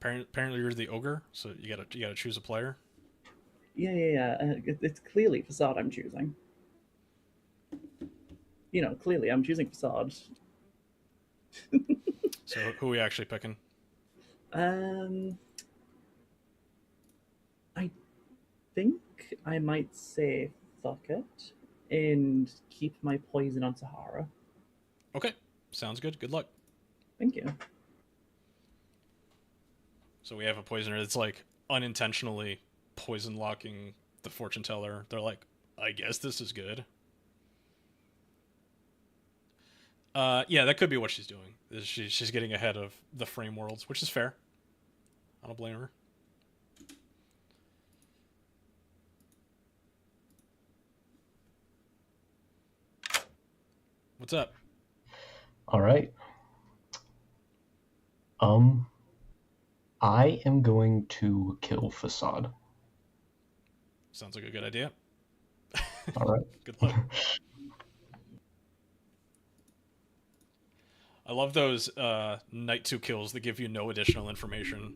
Apparently you're the ogre, so you gotta choose a player. Yeah. It's clearly Facade I'm choosing. You know, clearly I'm choosing Facade. So who are we actually picking? I think I might say fuck it and keep my poison on Sahara. Okay, sounds good. Good luck. Thank you. So we have a poisoner that's like unintentionally poison locking the Fortune Teller. They're like, I guess this is good. Yeah, that could be what she's doing. She's getting ahead of the frame worlds, which is fair. I don't blame her. What's up? All right. I am going to kill Facade. Sounds like a good idea. All right. Good luck. I love those night 2 kills that give you no additional information.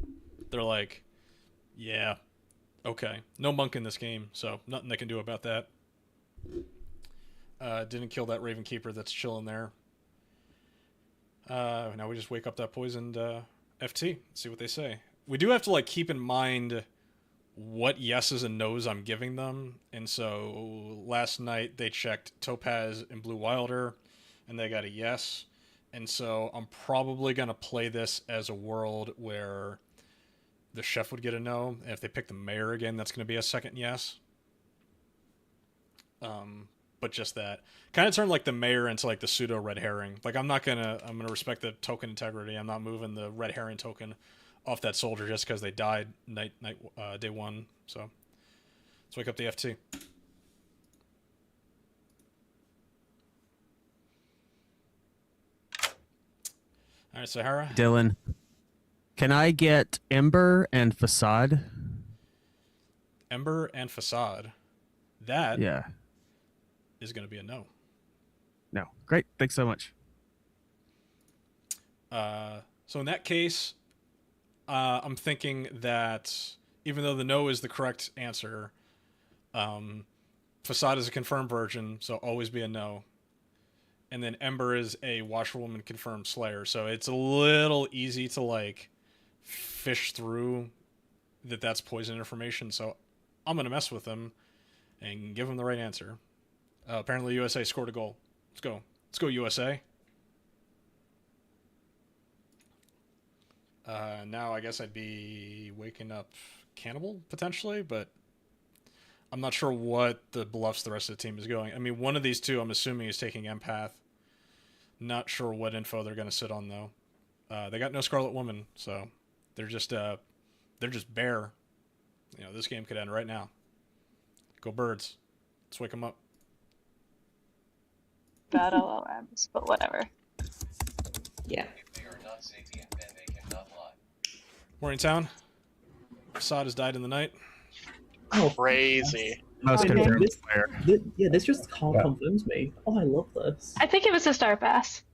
They're like, yeah, okay. No monk in this game, so nothing they can do about that. Didn't kill that Raven Keeper that's chilling there. Now we just wake up that poisoned FT. See what they say. We do have to like keep in mind what yeses and nos I'm giving them. And so last night they checked Topaz and Blue Wilder, and they got a yes. And so I'm probably going to play this as a world where the chef would get a no. And if they pick the mayor again, that's going to be a second yes. But just that kind of turned like the mayor into like the pseudo red herring. Like I'm gonna respect the token integrity. I'm not moving the red herring token off that soldier just because they died day 1. So let's wake up the FT. All right, Sahara. Dylan, can I get Ember and Facade? Ember and Facade. That yeah is going to be a no. No. Great. Thanks so much. So in that case, I'm thinking that even though the no is the correct answer, Facade is a confirmed virgin, so always be a no. And then Ember is a washerwoman confirmed slayer, so it's a little easy to like fish through that's poison information. So I'm gonna mess with them and give them the right answer. Apparently USA scored a goal. Let's go USA. Now I guess I'd be waking up Cannibal potentially, but I'm not sure what the bluffs the rest of the team is going. I mean, one of these two I'm assuming is taking Empath. Not sure what info they're going to sit on though. They got no Scarlet Woman, so they're just bare. You know, this game could end right now. Go Birds. Let's wake them up. Bad LLMs, but whatever. Yeah. Morning Town. Facade has died in the night. Oh, crazy. Most Yeah, confirmed this, player. this just confirms me. Oh, I love this. I think it was a star pass.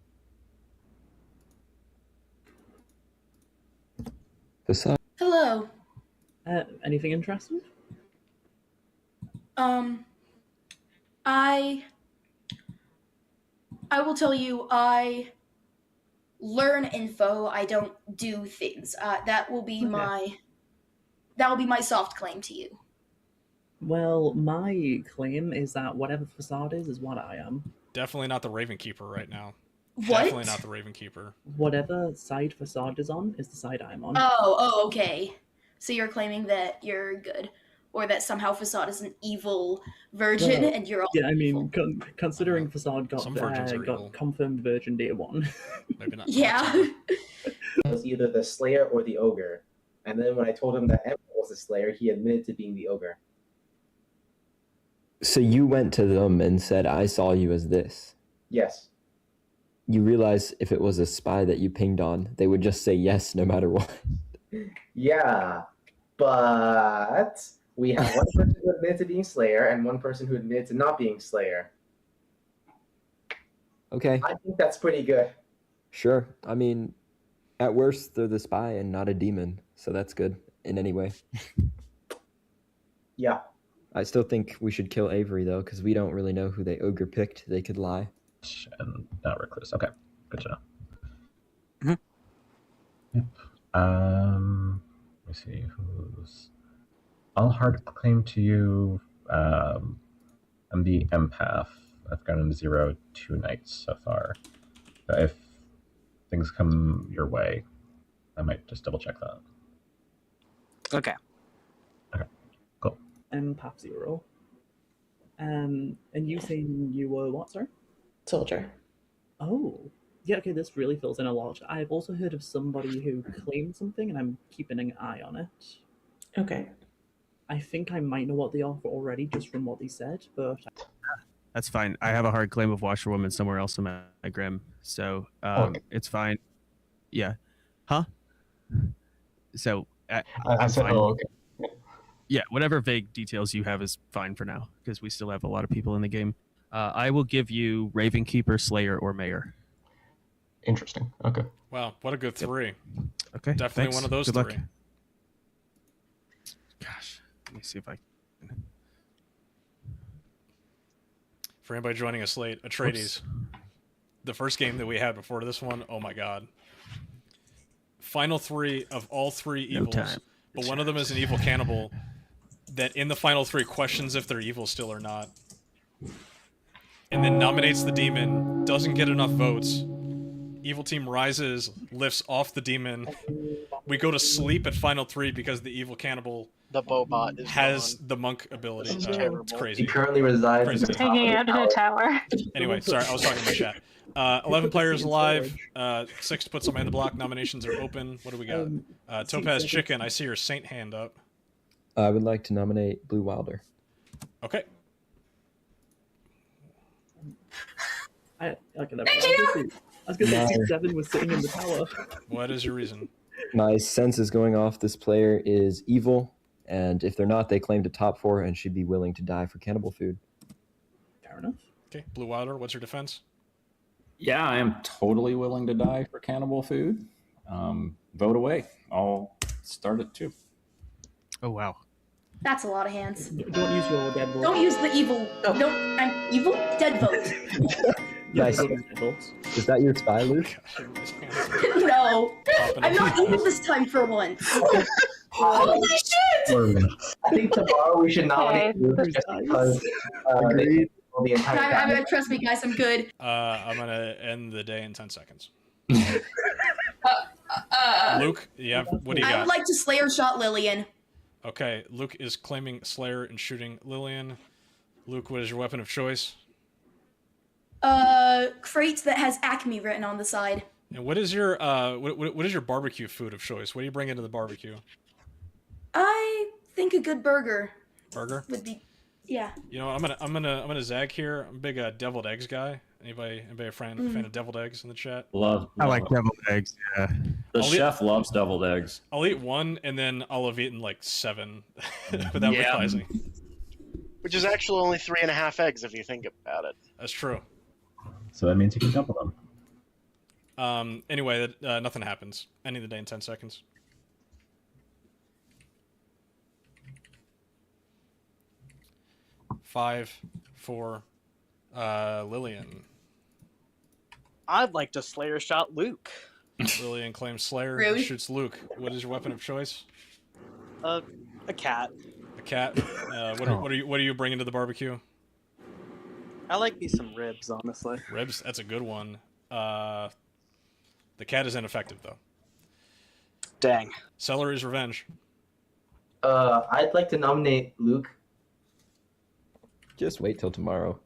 Facade. Hello. Anything interesting? I will tell you, I learn info. I don't do things. That will be Okay. my that will be my soft claim to you. Well, my claim is that whatever Facade is what I am. Definitely not the Raven Keeper right now. What? Definitely not the Raven Keeper. Whatever side Facade is on is the side I'm on. Oh, okay. So you're claiming that you're good, or that somehow Facade is an evil virgin, Well, and you're also yeah, I mean, evil. considering Facade got Some virgins are evil. got confirmed virgin day one. Maybe not. Yeah. It was either the Slayer or the Ogre. And then when I told him that Emma was the Slayer, he admitted to being the Ogre. So you went to them and said, I saw you as this. Yes. You realize if it was a spy that you pinged on, they would just say yes no matter what. Yeah, but we have one person who admitted to being Slayer and one person who admitted to not being Slayer. Okay, I think that's pretty good. sure. I mean, at worst, they're the spy and not a demon, so that's good in any way. Yeah. I still think we should kill Avery, though, because we don't really know who they ogre picked. They could lie. And not recluse. Okay, good to know. Mhm. Yep. Let me see who's. I'll hard claim to you. I'm the empath. I've gotten 0 2 nights so far. If things come your way, I might just double check that. Okay. Cool. Empath 0. And you saying you were what, sir? Soldier. Oh. Yeah, okay, this really fills in a lot. I've also heard of somebody who claimed something, and I'm keeping an eye on it. Okay. I think I might know what they are already, just from what they said, but... That's fine. I have a hard claim of washerwoman somewhere else in my grim, so Okay. it's fine. Yeah. Huh? So I said, fine. oh, okay. Yeah, whatever vague details you have is fine for now, because we still have a lot of people in the game. I will give you Raven Keeper, Slayer, or Mayor. Interesting. Okay. Wow, what a good three. Okay, Definitely thanks. one of those Good luck. three. Gosh, let me see if I. For anybody joining us late, Atreides, the first game that we had before this one, oh my god. Final three of all three No evils, time. but one of them is an evil cannibal that in the final three questions if they're evil still or not. And then nominates the demon, doesn't get enough votes. Evil team rises, lifts off the demon. We go to sleep at final three because the evil cannibal The Bobot is has gone. the monk ability. This is terrible. It's crazy. He currently resides Crazy. at the top Hanging of out the in a tower. tower. Anyway, sorry, I was talking to my chat. 11 players alive. 6 to put somebody in the block. Nominations are open. What do we got? Topaz Chicken, I see your saint hand up. I would like to nominate Blue Wilder. Okay. Okay, I was going to say C7 was sitting in the tower. What is your reason? My sense is going off. This player is evil, and if they're not, they claim to top 4 and should be willing to die for cannibal food. Fair enough. Okay, Blue Wilder, what's your defense? Yeah, I am totally willing to die for cannibal food. Vote away. I'll start at 2. Oh wow. That's a lot of hands. Don't use your dead vote. Don't use the evil. No, I'm evil. Dead vote. Nice. Is that your spy, Luke? No, I'm not evil this time for once. Holy shit! I think tomorrow we should nominate you just because the entire time. Trust me, guys, I'm good. I'm going to end the day in 10 seconds. Luke, yeah, what do you got? I would like to Slayer shot Lillian. Okay, Luke is claiming Slayer and shooting Lillian. Luke, what is your weapon of choice? Crate that has Acme written on the side. And what is your what is your barbecue food of choice? What do you bring into the barbecue? I think a good burger Burger? would be, yeah. You know, I'm gonna zag here. I'm a big deviled eggs guy. Anybody a fan of deviled eggs in the chat? Love. I like deviled eggs. Yeah. The chef loves deviled eggs. I'll eat one and then I'll have eaten like 7 without realizing. Which is actually only 3.5 eggs if you think about it. That's true. So that means you can double them. Anyway, nothing happens. Ending the day in 10 seconds. Five, 4, Lillian. I'd like to Slayer shot Luke. Lillian claims Slayer, Really? shoots Luke. What is your weapon of choice? A cat. A cat. What are you bringing to the barbecue? I like me some ribs, honestly. Ribs. That's a good one. The cat is ineffective though. Dang. Celery's revenge. I'd like to nominate Luke. Just wait till tomorrow.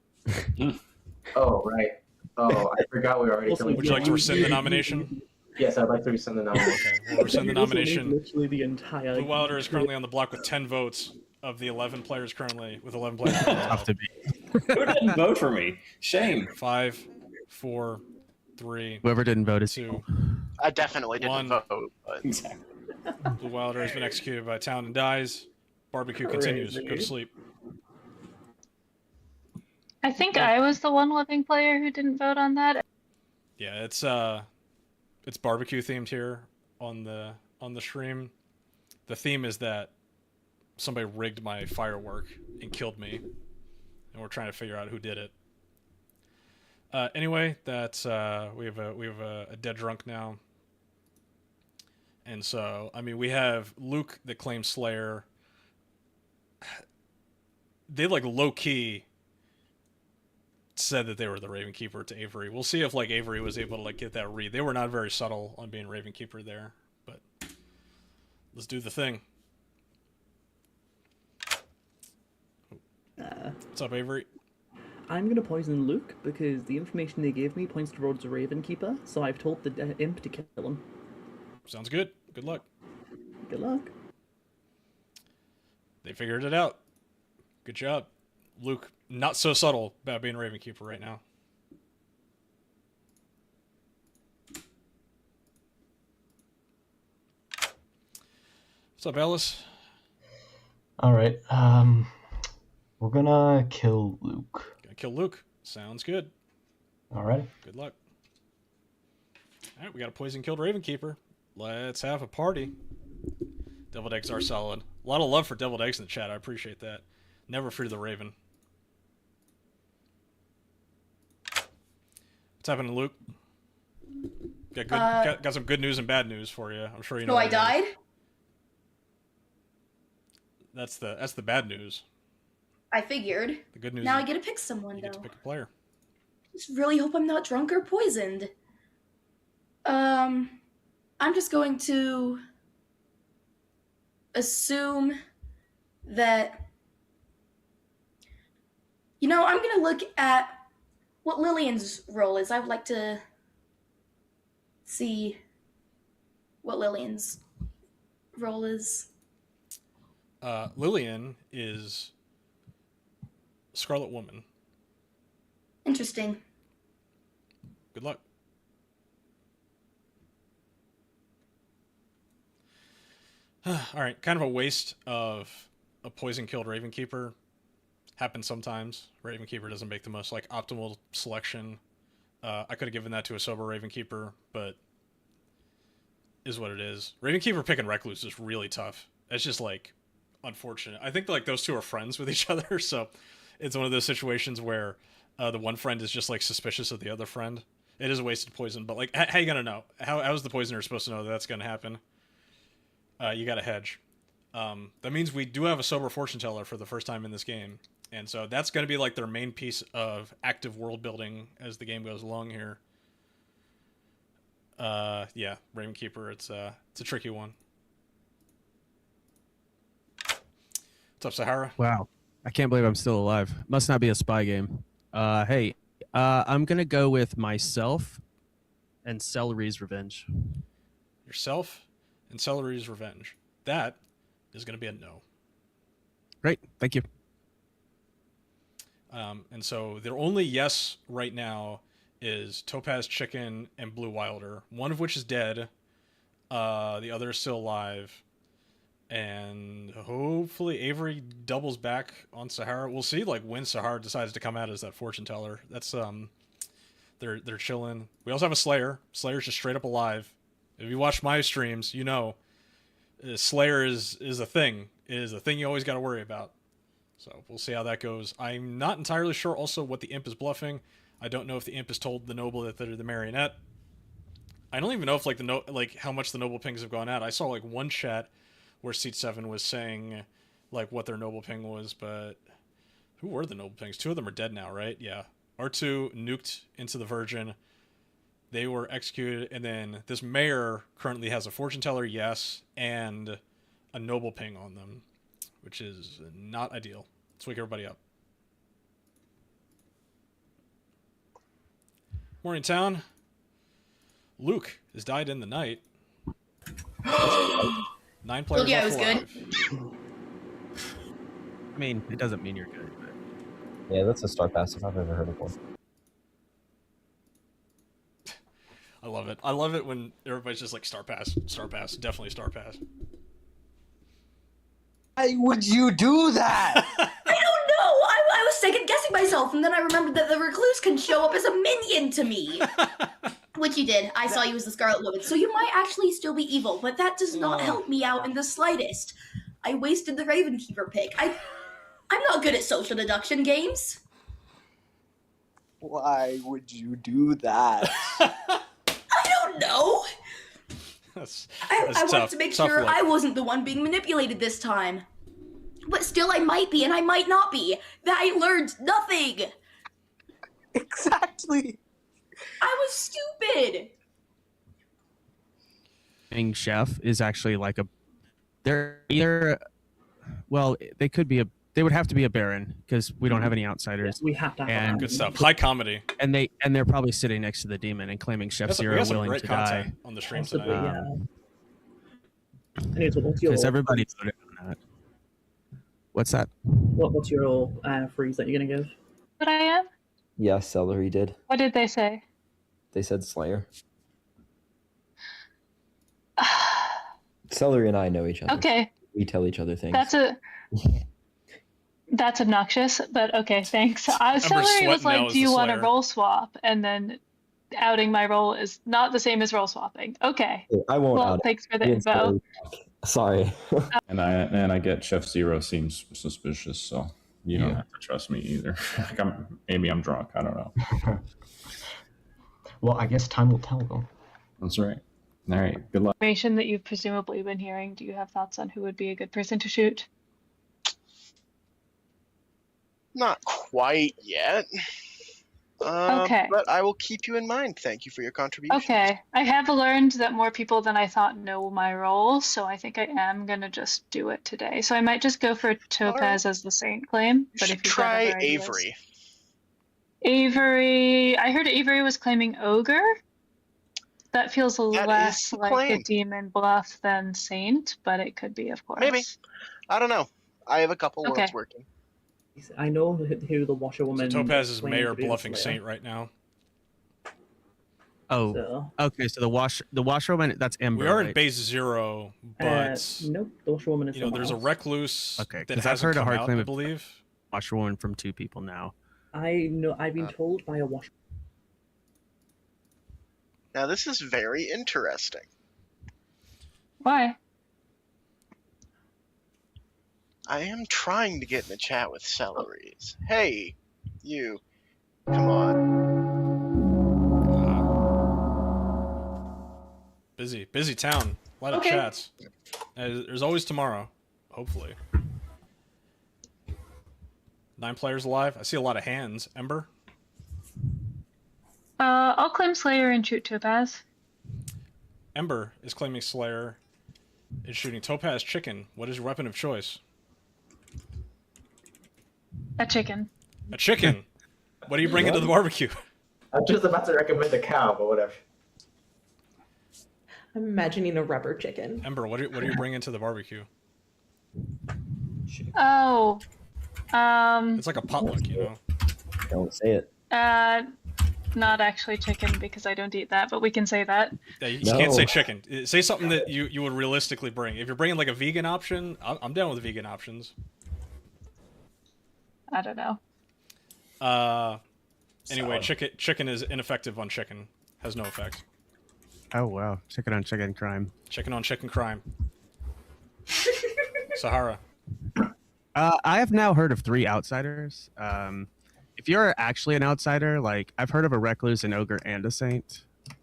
Oh, right. Oh, I forgot we were already killing. Would you like to rescind the nomination? Yes, I'd like to rescind the nomination. Okay, we'll rescind the nomination. Literally the entire. Blue Wilder is currently on the block with 10 votes of the 11 players currently with 11 players. Tough to beat. Who didn't vote for me? Shame. 5, 4, 3. Whoever didn't vote is 2. I definitely didn't 1. vote. But... Exactly. Blue Wilder has been executed by Town and dies. Barbecue continues. Go to sleep. I think I was the one living player who didn't vote on that. Yeah, it's barbecue themed here on the stream. The theme is that somebody rigged my firework and killed me, and we're trying to figure out who did it. Anyway, that's we have a dead drunk now, and so I mean we have Luke that claims Slayer. They like low key said that they were the Raven Keeper to Avery. We'll see if like Avery was able to like get that read. They were not very subtle on being Raven Keeper there, but let's do the thing. What's up, Avery? I'm gonna poison Luke because the information they gave me points towards a Raven Keeper, so I've told the imp to kill him. Sounds good. Good luck. Good luck. They figured it out. Good job. Luke, not so subtle about being Raven Keeper right now. What's up, Ellis? All right. We're gonna kill Luke. Gonna kill Luke. Sounds good. All right. Good luck. All right, we got a poison killed Raven Keeper. Let's have a party. Deviled eggs are solid. A lot of love for deviled eggs in the chat. I appreciate that. Never fear the Raven. What's happening, Luke? Got some good news and bad news for you. I'm sure you know. So I died? That's the bad news. I figured. The good news now is I get to pick someone, you though. get to pick a player. Just really hope I'm not drunk or poisoned. I'm just going to assume that... You know, I'm going to look at what Lillian's role is. I would like to see what Lillian's role is. Lillian is Scarlet Woman. Interesting. Good luck. All right, kind of a waste of a poison killed Raven Keeper. Happens sometimes. Raven Keeper doesn't make the most like optimal selection. I could have given that to a sober Raven Keeper, but is what it is. Raven Keeper picking Recluse is really tough. It's just like unfortunate. I think like those two are friends with each other, so it's one of those situations where the one friend is just like suspicious of the other friend. It is a wasted poison, but like how you gonna know? How is the poisoner supposed to know that that's gonna happen? You got to hedge. That means we do have a sober fortune teller for the first time in this game. And so that's going to be like their main piece of active world building as the game goes along here. Yeah, Raven Keeper, it's a tricky one. What's up, Sahara? Wow. I can't believe I'm still alive. Must not be a spy game. Hey, I'm going to go with myself and Celery's Revenge. Yourself and Celery's Revenge. That is going to be a no. Great. Thank you. And so their only yes right now is Topaz Chicken and Blue Wilder, one of which is dead. The other is still alive. And hopefully Avery doubles back on Sahara. We'll see like when Sahara decides to come out as that fortune teller. That's they're chilling. We also have a Slayer. Slayer's just straight up alive. If you watch my streams, you know Slayer is a thing. It is a thing you always got to worry about. So we'll see how that goes. I'm not entirely sure also what the imp is bluffing. I don't know if the imp has told the noble that they're the marionette. I don't even know if like how much the noble pings have gone out. I saw like one chat where Seat 7 was saying like what their noble ping was, but who were the noble pings? 2 of them are dead now, right? Yeah. R2 nuked into the Virgin. They were executed, and then this mayor currently has a fortune teller, yes, and a noble ping on them, which is not ideal. Let's wake everybody up. Morning, town. Luke has died in the night. 9 players yeah, left it was alive. I mean, it doesn't mean you're good. But... Yeah, that's a star pass if I've ever heard of one. I love it. I love it when everybody's just like star pass, definitely star pass. Why would you do that? I don't know. I was second guessing myself, and then I remembered that the recluse can show up as a minion to me. Which you did. I saw you as the Scarlet Woman, so you might actually still be evil, but that does not help me out in the slightest. I wasted the Ravenkeeper pick. I'm not good at social deduction games. Why would you do that? I don't know. I wanted to make sure I wasn't the one being manipulated this time. But still, I might be, and I might not be. I learned nothing. Exactly. I was stupid. Being chef is actually like a. They're either. Well, they could be a. They would have to be a baron because we don't have any outsiders. We have to have and good stuff. High comedy. And they're probably sitting next to the demon and claiming Chef Zero willing to die on the stream Possibly, tonight. Because everybody voted on that. What's that? What's your freeze that you're gonna give? But I am? Yeah, Celery did. What did they say? They said Slayer. Celery and I know each other. Okay. We tell each other things. That's obnoxious, but okay, thanks. Celery was like, do you want a role swap? And then outing my role is not the same as role swapping. Okay. I won't well, out thanks for the info. Sorry. And I get Chef Zero seems suspicious, so you don't have to trust me either. Maybe I'm drunk. I don't know. Well, I guess time will tell, though. That's right. All right. Good luck. Information that you've presumably been hearing. Do you have thoughts on who would be a good person to shoot? Not quite yet. Okay. But I will keep you in mind. Thank you for your contribution. Okay. I have learned that more people than I thought know my role, so I think I am going to just do it today. So I might just go for Topaz as the saint claim. But if you try Avery. Avery. I heard Avery was claiming Ogre. That feels less like a demon bluff than saint, but it could be, of course. Maybe. I don't know. I have a couple worlds working. I know who the washerwoman. So Topaz is claimed mayor to be the bluffing Slayer. saint right now. Oh, okay. So the washerwoman, that's Ember. We are in right? base 0, but nope, the washerwoman is. there's a recluse. Okay, that because I've hasn't heard a come hard out, claim I of believe. washerwoman from 2 people now. I know. I've been told by a washer. Now this is very interesting. Why? I am trying to get in the chat with Celeries. Hey, you. Come on. Busy town. A lot of chats. There's always tomorrow, hopefully. 9 players alive. I see a lot of hands. Ember? I'll claim Slayer and shoot Topaz. Ember is claiming Slayer. Is shooting Topaz Chicken. What is your weapon of choice? A chicken. A chicken? What are you bringing to the barbecue? I'm just about to recommend a cow, but whatever. I'm imagining a rubber chicken. Ember, what are you bringing to the barbecue? Oh. It's like a potluck, you know? Don't say it. Not actually chicken because I don't eat that, but we can say that. Yeah, you can't say chicken. Say something that you would realistically bring. If you're bringing like a vegan option, I'm down with vegan options. I don't know. Anyway, chicken is ineffective on chicken. Has no effect. Oh wow, chicken on chicken crime. Chicken on chicken crime. Sahara. I have now heard of 3 outsiders. If you're actually an outsider, like I've heard of a recluse, an ogre, and a saint.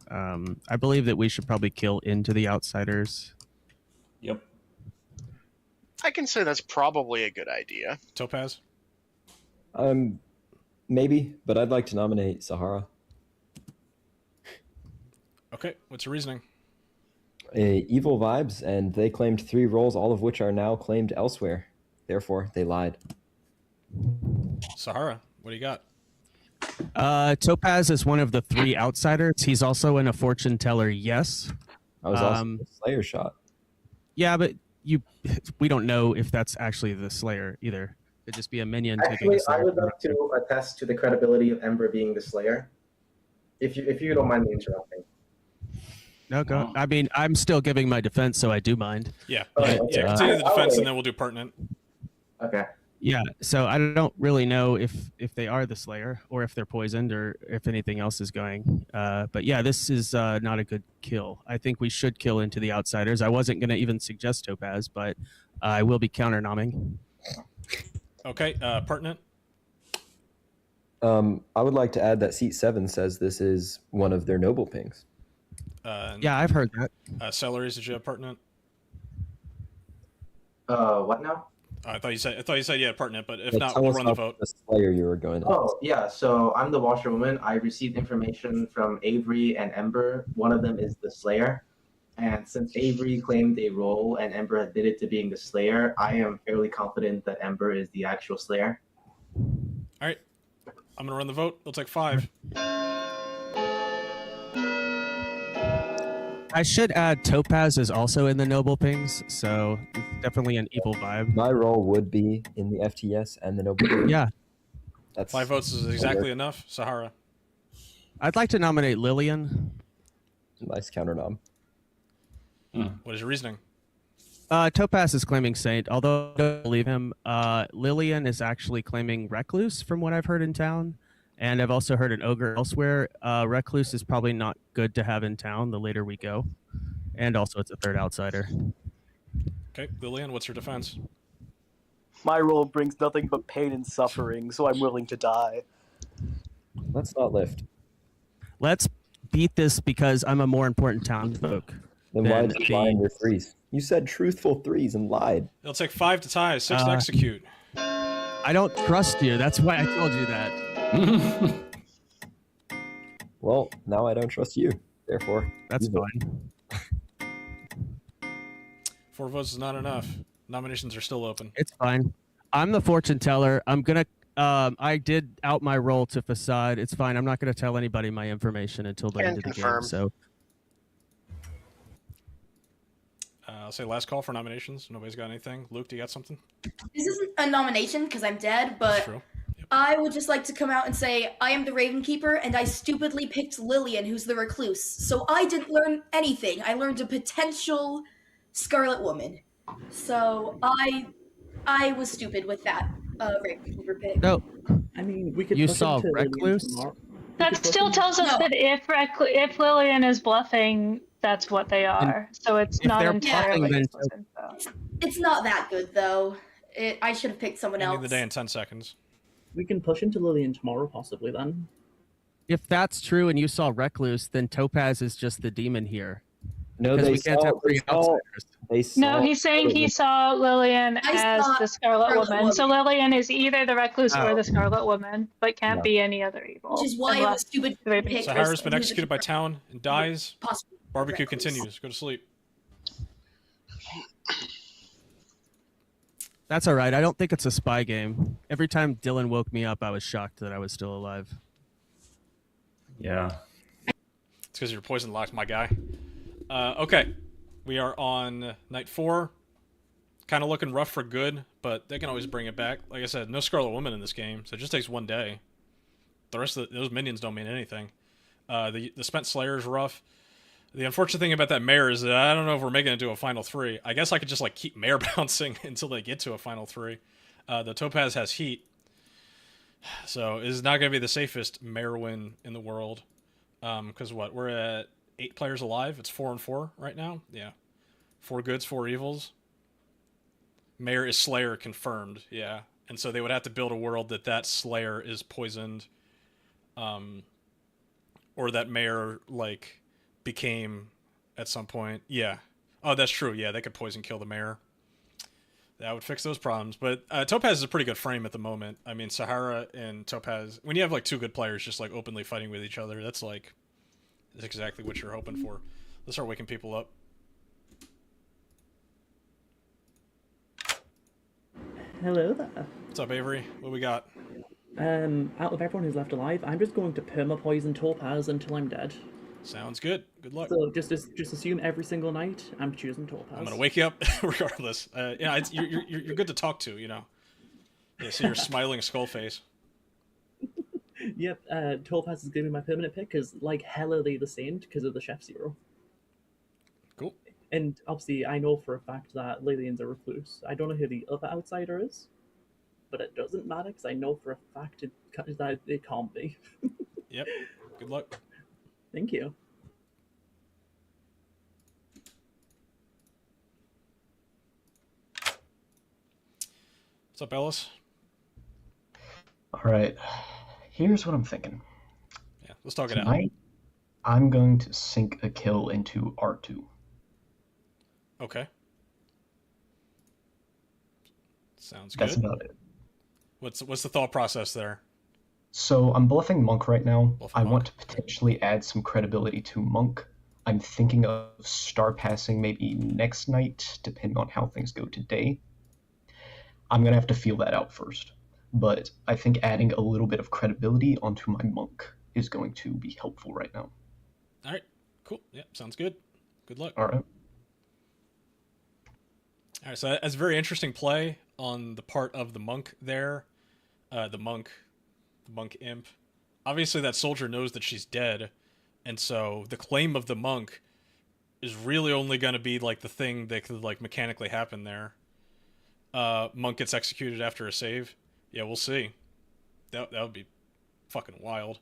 I believe that we should probably kill into the outsiders. Yep. I can say that's probably a good idea. Topaz? Maybe, but I'd like to nominate Sahara. Okay, what's your reasoning? Evil vibes, and they claimed 3 roles, all of which are now claimed elsewhere. Therefore, they lied. Sahara, what do you got? Topaz is one of the 3 outsiders. He's also in a fortune teller, yes. I was also a Slayer shot. Yeah, but we don't know if that's actually the Slayer either. It'd just be a minion taking Actually, a Slayer. I would like to attest to the credibility of Ember being the Slayer. If you don't mind me interrupting. No, go. I mean, I'm still giving my defense, so I do mind. Yeah, But, continue the defense, and then we'll do pertinent. Okay. Yeah, so I don't really know if they are the Slayer or if they're poisoned or if anything else is going. But yeah, this is not a good kill. I think we should kill into the outsiders. I wasn't going to even suggest Topaz, but I will be counter-nomming. Okay, pertinent. I would like to add that seat 7 says this is one of their noble pings. Yeah, I've heard that. Celeries, did you have pertinent? What now? I thought you said yeah, pertinent, but if Yeah, not, tell we'll us run the about vote. the Slayer you were going to. Oh, yeah. So I'm the washerwoman. I received information from Avery and Ember. One of them is the Slayer. And since Avery claimed a role and Ember admitted to being the Slayer, I am fairly confident that Ember is the actual Slayer. All right, I'm gonna run the vote. It'll take 5. I should add Topaz is also in the noble pings, so it's definitely an evil vibe. My role would be in the FTS and the noble pings. Yeah. That's 5 votes is exactly enough. Sahara. I'd like to nominate Lillian. Nice counter nom. What is your reasoning? Topaz is claiming Saint, although I don't believe him. Lillian is actually claiming Recluse from what I've heard in town. And I've also heard an Ogre elsewhere. Recluse is probably not good to have in town the later we go. And also it's a 3rd outsider. Okay, Lillian, what's your defense? My role brings nothing but pain and suffering, so I'm willing to die. Let's not lift. Let's beat this because I'm a more important townsfolk. Then why did you lie in your 3s? You said truthful 3s and lied. It'll take 5 to tie, 6 to execute. I don't trust you. That's why I told you that. Well, now I don't trust you. Therefore, that's evil. fine. 4 votes is not enough. Nominations are still open. It's fine. I'm the fortune teller. I'm gonna. I did out my role to Facade. It's fine. I'm not gonna tell anybody my information until the end of the game. So. I'll say last call for nominations. Nobody's got anything. Luke, do you got something? This isn't a nomination because I'm dead, but True. I would just like to come out and say I am the Raven Keeper, and I stupidly picked Lillian, who's the Recluse. So I didn't learn anything. I learned a potential Scarlet Woman. So I was stupid with that Raven Keeper pick. No. I mean, we could. You push saw into Lillian Recluse? tomorrow. That still tells us that if Lillian is bluffing, that's what they are. So it's if not they're entirely bluffing, useless info. It's not that good though. I should have picked someone Ending else. the day in 10 seconds. We can push into Lillian tomorrow, possibly then. If that's true and you saw Recluse, then Topaz is just the demon here. No, Because they we can't saw, have they 3 saw, outsiders. they saw. No, he's saying he saw Lillian as saw the Scarlet Scarlet Woman. So Lillian is either the Recluse or Oh. the Scarlet Woman, but can't No. be any other evil. Which is why it was unless stupid the Raven pick. Keeper. Sahara's been Who's executed by town and dies. Possibly Barbecue Recluse. continues. Go to sleep. That's all right. I don't think it's a spy game. Every time Dylan woke me up, I was shocked that I was still alive. Yeah. It's because you're poison locked, my guy. Okay. We are on night 4. Kind of looking rough for good, but they can always bring it back. Like I said, no Scarlet Woman in this game, so it just takes 1 day. The rest of those minions don't mean anything. The Spent Slayer is rough. The unfortunate thing about that Mare is that I don't know if we're making it to a final 3. I guess I could just like keep Mare bouncing until they get to a final 3. The Topaz has heat, so it's not going to be the safest Mare win in the world. Because what, we're at 8 players alive. It's 4 and 4 right now. Yeah, 4 goods, 4 evils. Mare is Slayer confirmed. Yeah, and so they would have to build a world that Slayer is poisoned, or that Mare like became at some point. Yeah. Oh, that's true. Yeah, they could poison kill the Mare. That would fix those problems. But Topaz is a pretty good frame at the moment. I mean, Sahara and Topaz, when you have like two good players just like openly fighting with each other, that's exactly what you're hoping for. Let's start waking people up. Hello there. What's up, Avery? What we got? Out of everyone who's left alive, I'm just going to perma-poison Topaz until I'm dead. Sounds good. Good luck. So just assume every single night I'm choosing Topaz. I'm gonna wake you up regardless. Yeah, you're good to talk to, you know. Yeah, see your smiling skull face. Yep, Topaz is giving my permanent pick because, like, hella they the Saint because of the Chef Zero. Cool. And obviously, I know for a fact that Lillian's a recluse. I don't know who the other outsider is, but it doesn't matter because I know for a fact that it can't be. Yep. Good luck. Thank you. What's up, Ellis? All right. Here's what I'm thinking. Yeah, let's talk it out. Tonight, I'm going to sink a kill into R2. Okay. Sounds good. That's about it. What's the thought process there? So I'm bluffing Monk right now. I want to potentially add some credibility to Monk. I'm thinking of star passing maybe next night, depending on how things go today. I'm going to have to feel that out first. But I think adding a little bit of credibility onto my Monk is going to be helpful right now. All right. Cool. Yeah, sounds good. Good luck. All right. All right, so that's a very interesting play on the part of the Monk there. The monk imp. Obviously, that soldier knows that she's dead, and so the claim of the monk is really only going to be like the thing that could like mechanically happen there. Monk gets executed after a save. Yeah, we'll see. That would be fucking wild.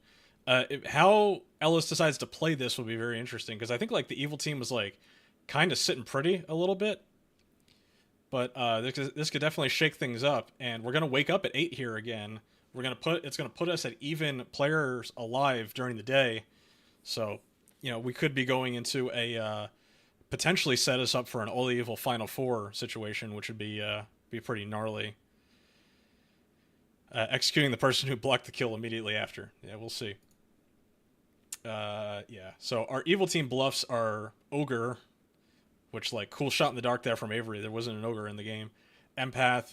How Ellis decides to play this will be very interesting because I think like the evil team was like kind of sitting pretty a little bit. But this could definitely shake things up, and we're gonna wake up at 8 here again. It's gonna put us at even players alive during the day, so you know we could be going into a potentially set us up for an all evil Final Four situation, which would be pretty gnarly. Executing the person who blocked the kill immediately after. Yeah, we'll see. Yeah. So our evil team bluffs are Ogre. Which, like, cool shot in the dark there from Avery. There wasn't an ogre in the game. Empath,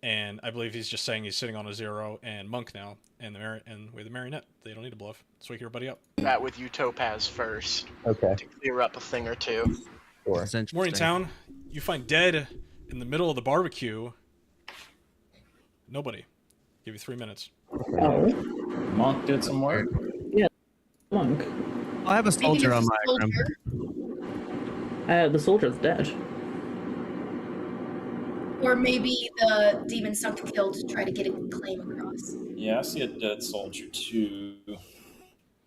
and I believe he's just saying he's sitting on a 0, and Monk now, and we're the Marionette. They don't need to bluff. Let's wake everybody up. That with you, Topaz, first. Okay. To clear up a thing or two. Sure. Morningtown, you find dead in the middle of the barbecue. Nobody. Give you 3 minutes. Oh. Monk did some work. Yeah, Monk. I have a soldier on my room. The soldier's dead. Or maybe the demon sunk the kill to try to get a claim across. Yeah, I see a dead soldier too.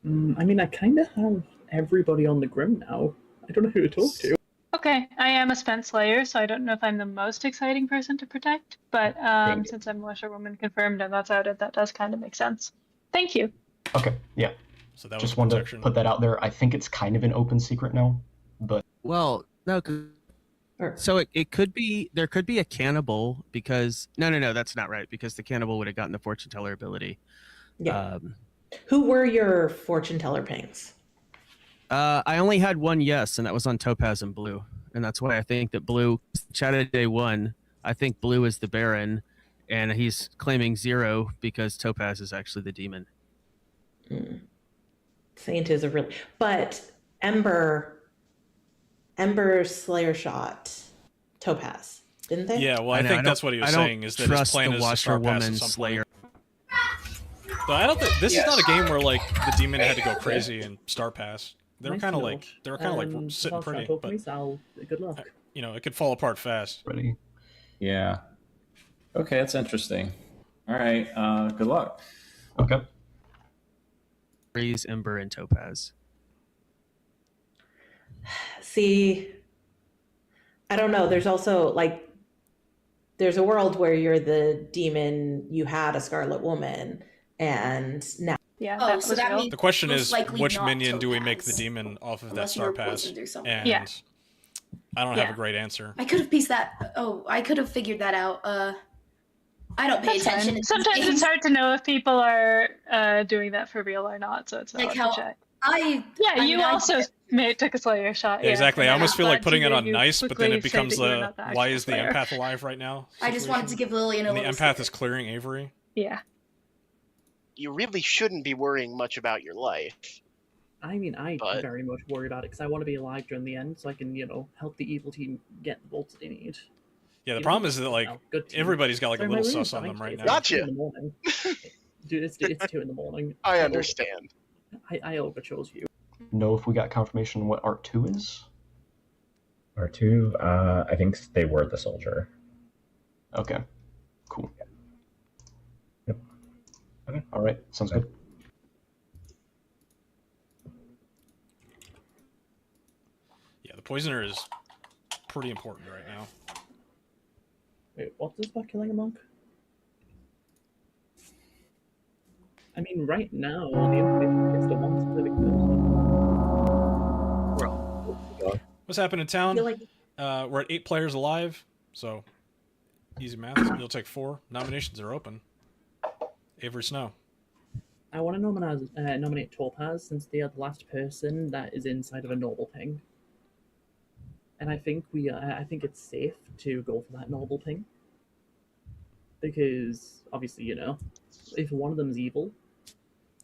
I mean, I kind of have everybody on the Grim now. I don't know who to talk to. Okay, I am a spent slayer, so I don't know if I'm the most exciting person to protect, but since I'm washerwoman confirmed and that's outed, that does kind of make sense. Thank you. Okay, yeah. So that just wanted to put that out there. I think it's kind of an open secret now, but Well, no, so it could be, there could be a cannibal because, no, that's not right because the cannibal would have gotten the fortune teller ability. Yeah. Who were your fortune teller pings? I only had one yes, and that was on Topaz and Blue. And that's why I think that Blue, chatted day 1, I think Blue is the Baron, and he's claiming 0 because Topaz is actually the demon. Saint is a really, but Ember Slayer shot Topaz, didn't they? Yeah, well, I think that's what he was saying is that his plan is to star pass at some Slayer. point. But I don't think this is not a game where like the demon had to go crazy and star pass. They were kind of like sitting pretty, but good luck. You know, it could fall apart fast. Ready? Yeah. Okay, that's interesting. All right. Good luck. Okay. Breeze, Ember, and Topaz. See, I don't know. There's also like, there's a world where you're the demon, you had a Scarlet Woman, and now. Yeah, so that means the question is, likely which not minion do we make Topaz. the demon off of that Unless you star were pass? poisoned or something. And Yeah. I don't have a great answer. I could have pieced that. Oh, I could have figured that out. I don't pay That's fine. attention. Sometimes it's hard to know if people are doing that for real or not, so it's not Like hard how to check. I You mean, also took a Slayer shot. Yeah, exactly. I almost feel like putting it on you nice, but then quickly it say becomes that you were the not the why actual is the Slayer. empath alive right now? I just wanted to give Lillian a And the little. empath is clearing Avery. Yeah. You really shouldn't be worrying much about your life. I mean, I very much worry about it because I want to be alive during the end so I can, help the evil team get the bolts they need. Yeah, the problem is that like everybody's got like a little sus on them right now. Gotcha. Dude, it's 2 in the morning. I understand. I overchose you. Know if we got confirmation what R2 is? R2, I think they were the soldier. Okay. Cool. Yep. Okay. All right. Sounds good. Yeah, the poisoner is pretty important right now. Wait, what is about killing a monk? I mean, right now, the information is the one specific person. What's happening in town? feel like- We're at 8 players alive, so easy math. It'll take 4. Nominations are open. Avery Snow. I want to nominate Topaz since they are the last person that is inside of a noble ping. And I think I think it's safe to go for that noble ping. Because, obviously, if one of them is evil,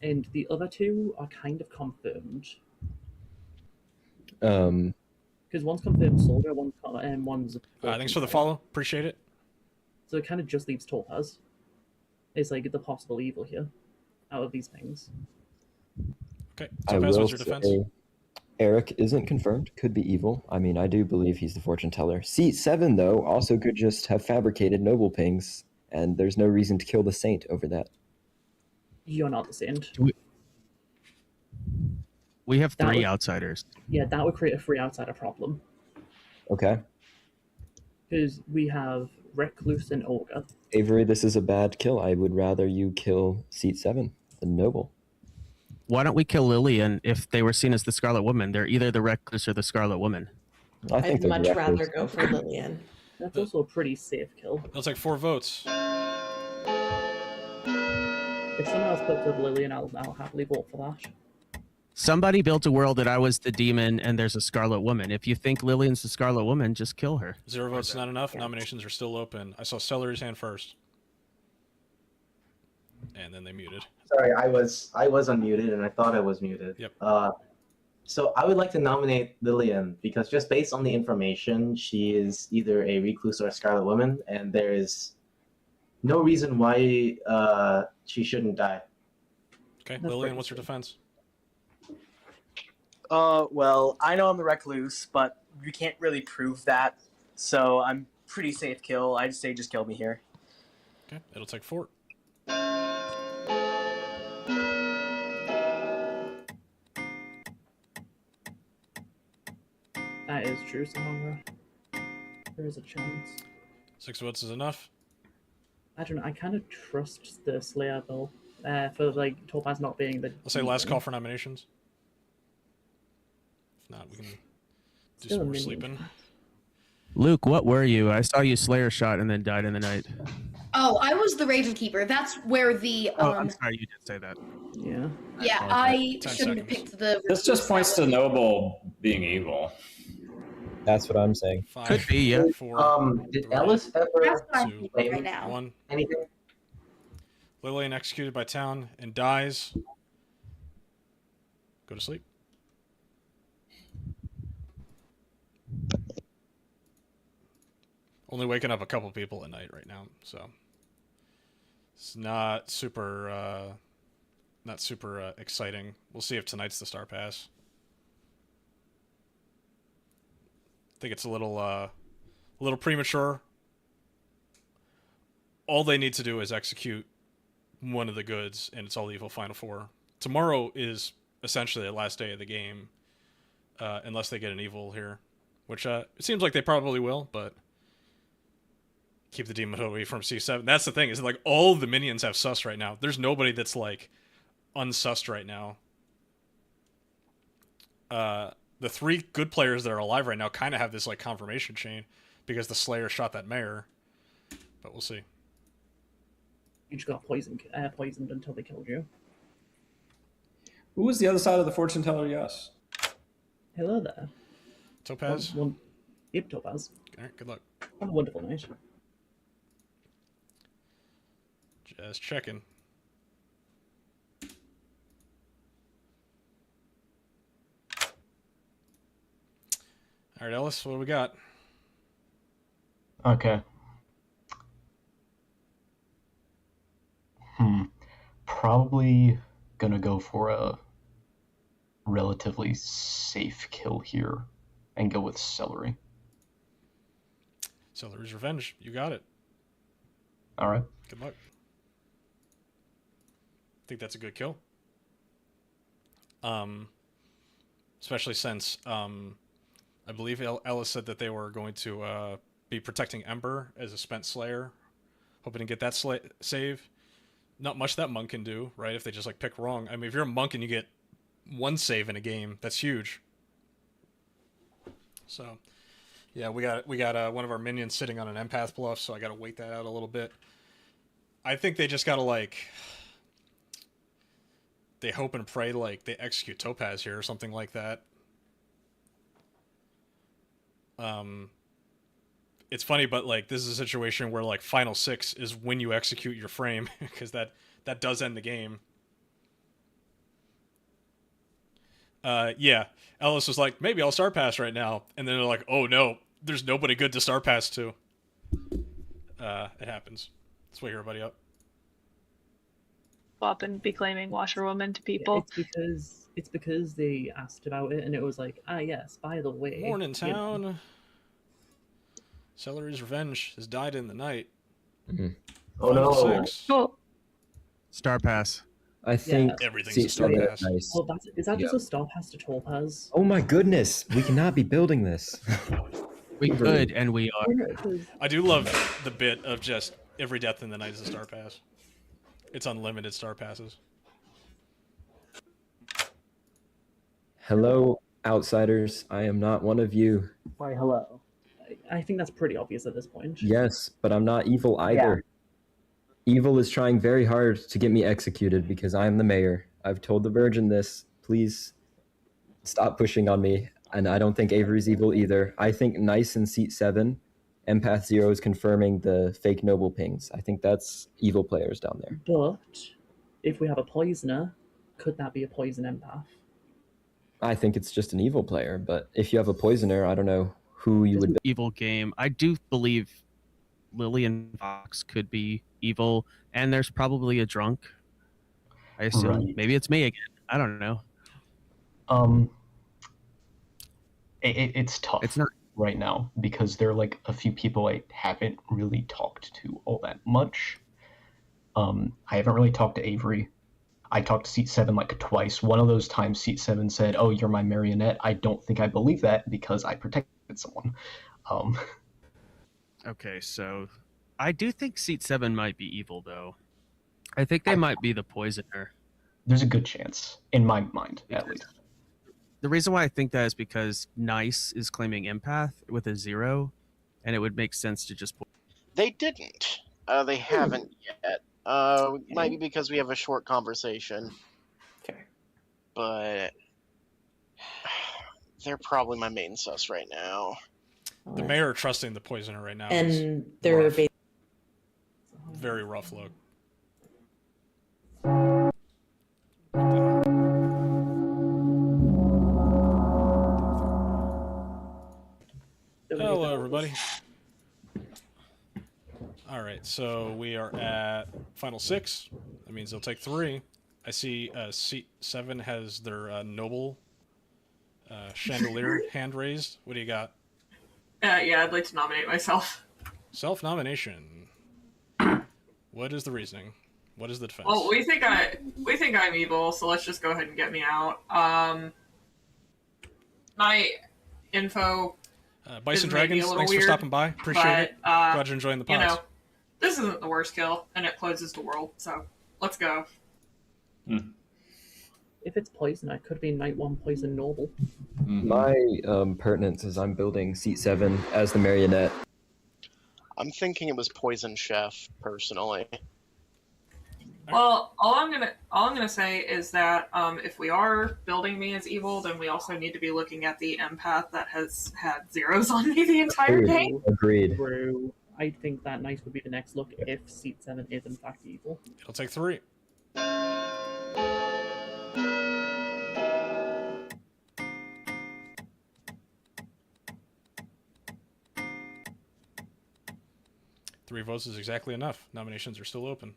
and the other 2 are kind of confirmed. Because one's confirmed soldier, one's... Thanks for the follow. Appreciate it. So it kind of just leaves Topaz. It's like the possible evil here, out of these things. Okay, I Topaz, will what's your defense? say Eric isn't confirmed. Could be evil. I mean, I do believe he's the fortune teller. Seat 7, though, also could just have fabricated noble pings, and there's no reason to kill the saint over that. You're not the saint. We have That 3 would- outsiders. Yeah, that would create a free outsider problem. Okay. Because we have Recluse and Olga. Avery, this is a bad kill. I would rather you kill seat 7 than noble. Why don't we kill Lillian if they were seen as the Scarlet Woman? They're either the Recluse or the Scarlet Woman. I think I'd they're much Recluse. rather go for Lillian. That's also a pretty safe kill. It'll take 4 votes. If someone else puts up Lillian, I'll happily vote for that. Somebody built a world that I was the demon and there's a Scarlet Woman. If you think Lillian's the Scarlet Woman, just kill her. 0 votes not enough. Nominations are still open. I saw Celery's hand first. And then they muted. Sorry, I was unmuted and I thought I was muted. Yep. So I would like to nominate Lillian because just based on the information, she is either a recluse or a Scarlet Woman, and there is no reason why she shouldn't die. Okay, Lillian, what's your defense? Well, I know I'm the recluse, but you can't really prove that, so I'm pretty safe kill. I'd say just kill me here. Okay, it'll take 4. That is true, Sahara. There is a chance. 6 votes is enough. I don't know. I kind of trust the Slayer though, for like Topaz not being the. I'll say last call for nominations. If not, we can do Still a some more minion. sleeping. Luke, what were you? I saw you Slayer shot and then died in the night. Oh, I was the Raven Keeper. That's where the Oh, I'm sorry, you did say that. Yeah. yeah, Okay. I 10 shouldn't have seconds. picked the. This just points to Noble being evil. That's what I'm saying. 5, Could be, yeah. 4, Did 3, Ellis ever That's what I'm 2, thinking right now. 1. anything? Lillian executed by town and dies. Go to sleep. Only waking up a couple people at night right now, so it's not super exciting. We'll see if tonight's the Star Pass. I think it's a little premature. All they need to do is execute one of the goods, and it's all evil Final 4. Tomorrow is essentially the last day of the game, unless they get an evil here, which it seems like they probably will, but keep the demon away from C7. That's the thing, is like all the minions have sus right now. There's nobody that's like unsussed right now. the 3 good players that are alive right now kind of have this like confirmation chain because the Slayer shot that mayor. But we'll see. You just got poisoned until they killed you. Who was the other side of the fortune teller? Yes. Hello there. Topaz? Yep, Topaz. All right, good luck. Have a wonderful night. Just checking. All right, Ellis, what do we got? Okay. Probably gonna go for a relatively safe kill here and go with Celery. Celery's Revenge. You got it. All right. Good luck. I think that's a good kill. Especially since I believe Ellis said that they were going to be protecting Ember as a spent Slayer, hoping to get that save. Not much that monk can do, right? If they just like pick wrong. I mean, if you're a monk and you get 1 save in a game, that's huge. So, yeah, we got one of our minions sitting on an empath bluff, so I got to wait that out a little bit. I think they just got to like, they hope and pray like they execute Topaz here or something like that. It's funny, but like this is a situation where like final 6 is when you execute your frame because that does end the game. Yeah, Ellis was like, maybe I'll Star Pass right now, and then they're like, oh no, there's nobody good to Star Pass to. It happens. Let's wake everybody up. Up and be claiming washerwoman to people. It's because they asked about it, and it was like, yes, by the way. Morning town. Celery's Revenge has died in the night. Mm-hmm. Oh no. 6. Oh. Star Pass. I think everything's a Star Pass. Nice. Well, is that just a Star Pass to Topaz? Oh my goodness, we cannot be building this. We could, and we are. I do love the bit of just every death in the night is a Star Pass. It's unlimited Star Passes. Hello, outsiders. I am not one of you. Why, hello. I think that's pretty obvious at this point. Yes, but I'm not evil either. Yeah. Evil is trying very hard to get me executed because I am the mayor. I've told the Virgin this. Please stop pushing on me. And I don't think Avery's evil either. I think Nice in seat 7, Empath 0 is confirming the fake noble pings. I think that's evil players down there. But if we have a poisoner, could that be a poison empath? I think it's just an evil player. But if you have a poisoner, I don't know who you would be. Evil game. I do believe Lillian Fox could be evil, and there's probably a drunk. I assume. Right. Maybe it's me again. I don't know. It's tough. It's not right now because there are like a few people I haven't really talked to all that much. I haven't really talked to Avery. I talked to seat 7 like twice. One of those times seat 7 said, "Oh, you're my marionette." I don't think I believe that because I protected someone. Okay, so I do think seat 7 might be evil though. I think they might be the poisoner. There's a good chance in my mind, at least. The reason why I think that is because Nice is claiming empath with a 0, and it would make sense to just. They didn't. They haven't yet. Might be because we have a short conversation. Okay. But they're probably my main sus right now. The mayor trusting the poisoner right now. And they're very rough look. Hello, everybody. All right, so we are at final 6. That means they'll take 3. I see seat 7 has their noble chandelier hand raised. What do you got? Yeah, I'd like to nominate myself. Self-nomination. What is the reasoning? What is the defense? Well, we think I'm evil, so let's just go ahead and get me out. My info. Bison Dragons, thanks for stopping by. Appreciate it. Glad you're enjoying the pods. You know, this isn't the worst kill, and it closes the world, so let's go. If it's poison, I could be Night 1 poison noble. My pertinence is I'm building seat 7 as the marionette. I'm thinking it was Poison Chef, personally. Well, all I'm gonna say is that if we are building me as evil, then we also need to be looking at the empath that has had zeros on me the entire game. Agreed. True. I think that Nice would be the next look if seat 7 is in fact evil. It'll take 3. Three votes is exactly enough. Nominations are still open.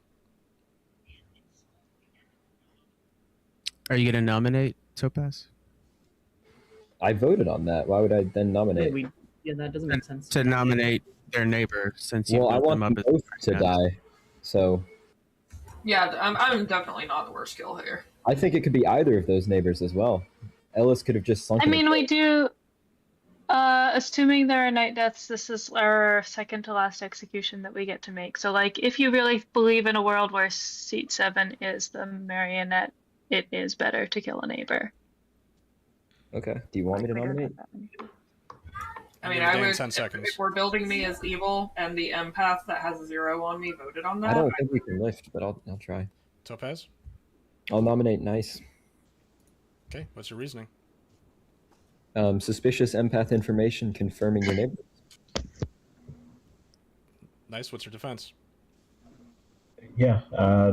Are you going to nominate Topaz? I voted on that. Why would I then nominate? Yeah, that doesn't make sense. To nominate their neighbor, since you Well, I built want them them up both to die. So Yeah, I'm definitely not the worst kill here. I think it could be either of those neighbors as well. Ellis could have just sunk. I mean, we do. Assuming there are night deaths, this is our second to last execution that we get to make. So, like, if you really believe in a world where seat 7 is the marionette, it is better to kill a neighbor. Okay. Do you want me to nominate? I mean, I would. 10 seconds. If we're building me as evil and the empath that has a 0 on me voted on that, I don't think we can lift, but I'll try. Topaz? I'll nominate Nice. Okay, what's your reasoning? Suspicious empath information confirming your neighbor. Nice, what's your defense? Yeah,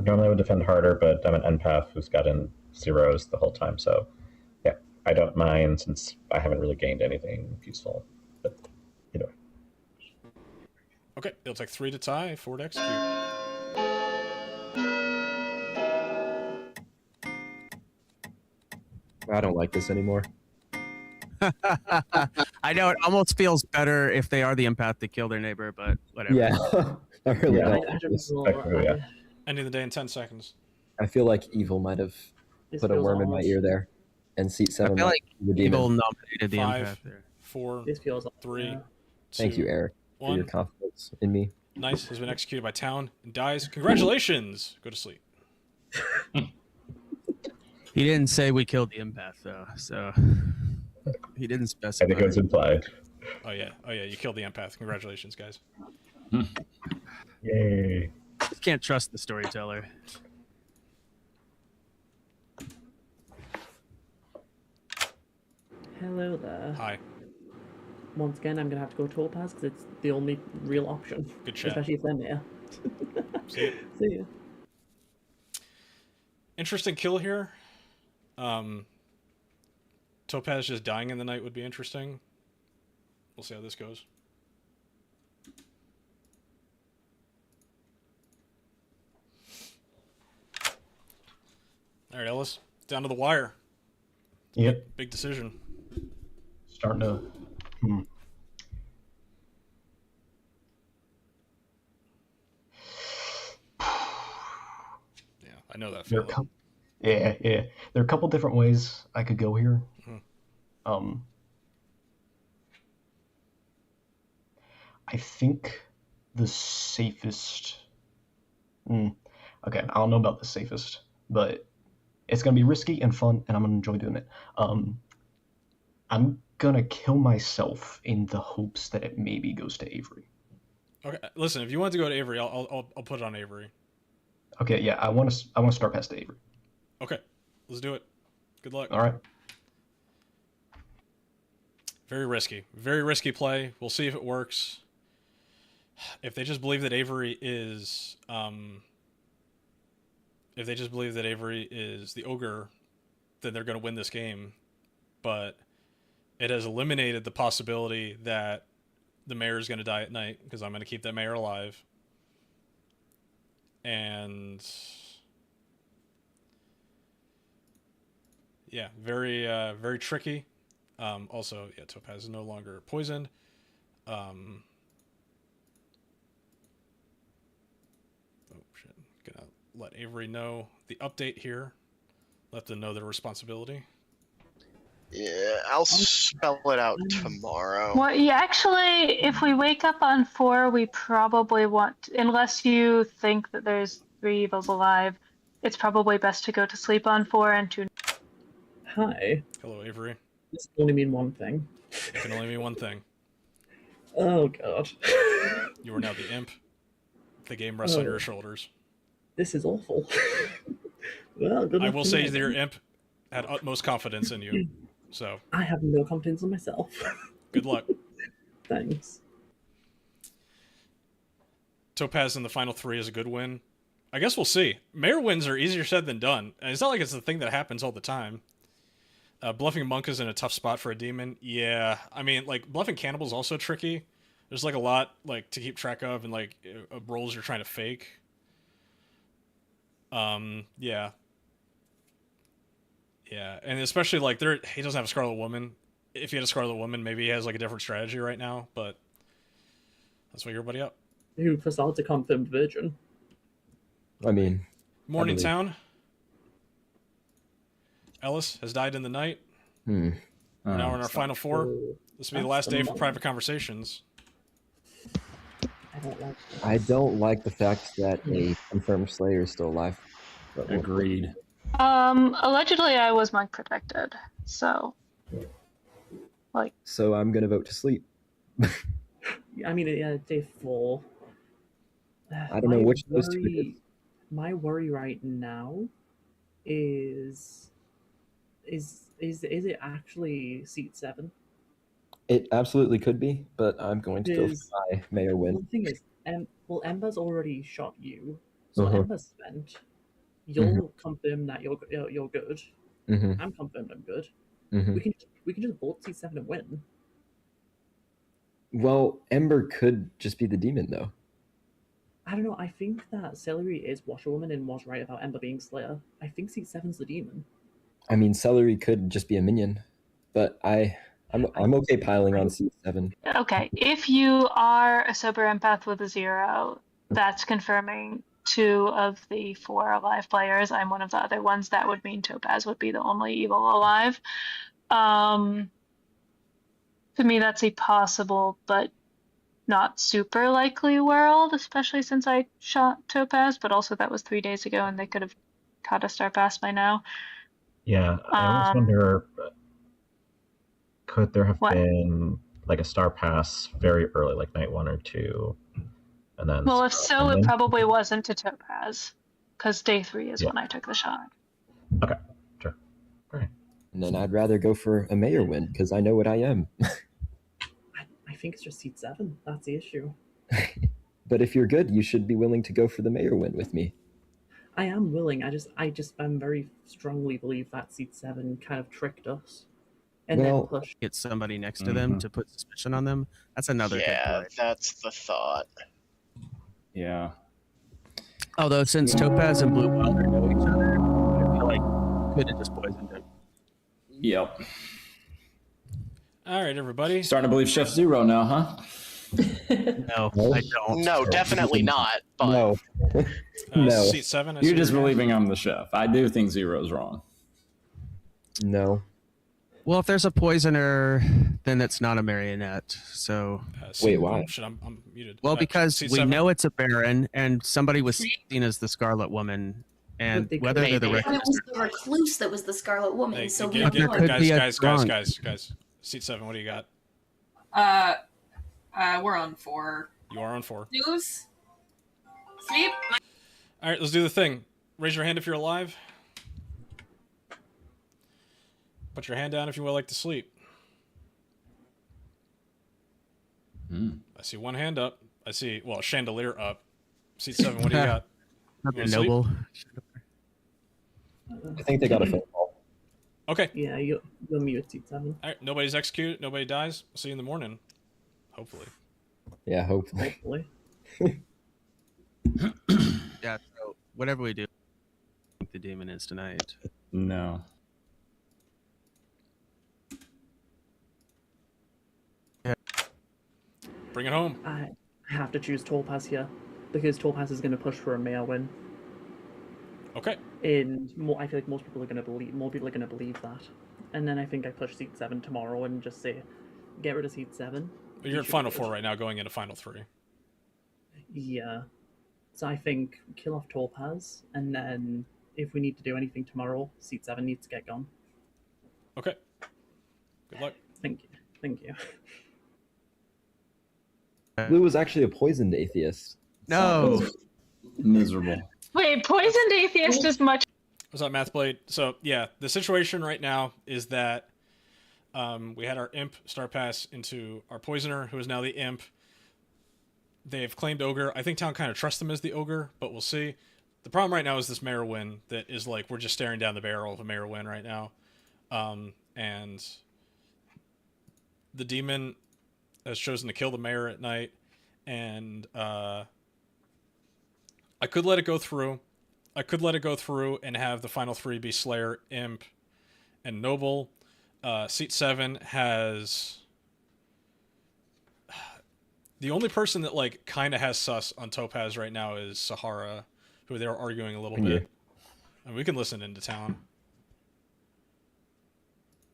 normally I would defend harder, but I'm an empath who's gotten zeros the whole time, so yeah, I don't mind since I haven't really gained anything useful. But either way. Okay, it'll take 3 to tie, 4 to execute. I don't like this anymore. I know it almost feels better if they are the empath to kill their neighbor, but whatever. Yeah, I really Yeah. don't like this. Yeah. Ending the day in 10 seconds. I feel like Evil might have This put a feels worm in my almost- ear there, and seat 7. I feel like the demon. Evil nominated the 5, empath there. 4, This feels 3, 2, Thank you, Eric, for your 1. confidence in me. Nice has been executed by Town and dies. Congratulations! Go to sleep. He didn't say we killed the empath, though, so he didn't specify. I think it was implied. Oh yeah, you killed the empath. Congratulations, guys. Yay. Just can't trust the storyteller. Hello there. Hi. Once again, I'm gonna have to go Topaz because it's the only real option. Good chat. Especially if they're near. See ya. See ya. Interesting kill here. Topaz just dying in the night would be interesting. We'll see how this goes. All right, Ellis, down to the wire. Yep. Big decision. Starting to. Yeah, I know that There are feeling. yeah. There are a couple different ways I could go here. I think the safest. Okay, I don't know about the safest, but it's gonna be risky and fun, and I'm gonna enjoy doing it. I'm gonna kill myself in the hopes that it maybe goes to Avery. Okay, listen, if you want to go to Avery, I'll put it on Avery. Okay, yeah, I want to start past Avery. Okay, let's do it. Good luck. All right. Very risky play. We'll see if it works. If they just believe that Avery is, the ogre, then they're going to win this game. But it has eliminated the possibility that the mayor is going to die at night because I'm going to keep that mayor alive. And yeah, very tricky. Also, yeah, Topaz is no longer poisoned. Oh shit! Gonna let Avery know the update here. Let them know their responsibility. Yeah, I'll spell it out tomorrow. Well, yeah, actually, if we wake up on 4, we probably want, unless you think that there's 3 evils alive, it's probably best to go to sleep on 4 and to Hi. Hello, Avery. This can only mean one thing. It can only mean one thing. Oh god. You are now the imp. The game rests on Oh. your shoulders. This is awful. Well, good I luck will to say me that your then. imp had utmost confidence in you. So, I have no confidence in myself. good luck. Thanks. Topaz in the final 3 is a good win. I guess we'll see. Mayor wins are easier said than done. And it's not like it's a thing that happens all the time. Bluffing Monk is in a tough spot for a demon. Yeah, I mean, like, bluffing Cannibal is also tricky. There's, like, a lot, like, to keep track of and, like, rolls you're trying to fake. Yeah. Yeah, and especially, like, he doesn't have a Scarlet Woman. If he had a Scarlet Woman, maybe he has, like, a different strategy right now, but that's why everybody up. Who Facade to confirmed virgin? I mean, Morningtown. Ellis has died in the night. We're now in our final 4. This will be the last day for private conversations. I don't like the fact that a confirmed Slayer is still alive. But Agreed. Allegedly I was monk protected, so like. So I'm gonna vote to sleep. I mean, yeah, day 4. I don't know which of those two it is. My worry right now is it actually seat 7? It absolutely could be, but I'm going to go for Because my mayor win. the thing is, well, Ember's already shot you, so Uh-huh. Ember's spent. You'll confirm that you're good. Mhm. I'm confirmed I'm good. Mhm. We can just bolt seat 7 and win. Well, Ember could just be the demon, though. I don't know. I think that Celery is Washerwoman and was right about Ember being Slayer. I think seat 7's the demon. I mean, Celery could just be a minion, but I'm okay piling on C7. Okay, if you are a sober empath with a 0, that's confirming 2 of the 4 alive players. I'm one of the other ones. That would mean Topaz would be the only evil alive. To me, that's a possible but not super likely world, especially since I shot Topaz, but also that was 3 days ago and they could have caught a Star Pass by now. Yeah, I always wonder, could there have been like a Star Pass very early, like night 1 or 2, and then? Well, if so, and it then- probably wasn't to Topaz, because day 3 is Yeah. when I took the shot. Okay, sure. And then I'd rather go for a mayor win because I know what I am. I think it's just seat 7. That's the issue. But if you're good, you should be willing to go for the mayor win with me. I am willing. I'm very strongly believe that seat 7 kind of tricked us. And then push. Get somebody next to them to put suspicion on them. That's another thing. Yeah, that's the thought. Yeah. Although since Topaz and Blue Wilder know each other, I feel like could have just poisoned him. Yep. All right, everybody. Starting to believe Chef Zero now, huh? No, I don't. No, definitely not. But No. Seat 7. I You're see just right now. believing I'm the chef. I do think Zero's wrong. No. Well, if there's a poisoner, then it's not a marionette. So Wait, why? Shit, I'm muted. Well, because seat we 7? know it's a Baron, and somebody was seen as the Scarlet Woman, and whether they're the But it was the recluse that was the Scarlet Woman, Hey, so we get, don't know. could be a drunk. guys. Seat 7, what do you got? We're on 4. You are on 4. News. Sleep. All right, let's do the thing. Raise your hand if you're alive. Put your hand down if you would like to sleep. I see one hand up. I see, well, a chandelier up. Seat 7, what do you got? You wanna sleep? Noble. I think they got a phone call. Okay. Yeah, you're mute seat 7. All right, nobody's executed. Nobody dies. See you in the morning. Hopefully. Yeah, hopefully. Hopefully. Yeah. So whatever we do, I think the demon is tonight. No. Bring it home. I have to choose Topaz here because Topaz is going to push for a mayor win. Okay. And I feel like more people are going to believe that. And then I think I push seat 7 tomorrow and just say, get rid of seat 7. You're at final 4 right now, going into final 3. Yeah. So I think kill off Topaz, and then if we need to do anything tomorrow, seat 7 needs to get gone. Okay. Good luck. Thank you. Thank you. Lou was actually a poisoned atheist. No. Miserable. Wait, poisoned atheist is much. What's up, Mathblade? So yeah, the situation right now is that we had our imp star pass into our poisoner, who is now the imp. They've claimed ogre. I think town kind of trusts them as the ogre, but we'll see. The problem right now is this mayor win that is like we're just staring down the barrel of a mayor win right now, and the demon has chosen to kill the mayor at night, and I could let it go through. I could let it go through and have the final three be Slayer, Imp, and Noble. Seat 7 has... The only person that, like, kind of has sus on Topaz right now is Sahara, who they were arguing a little bit. And we can listen into town.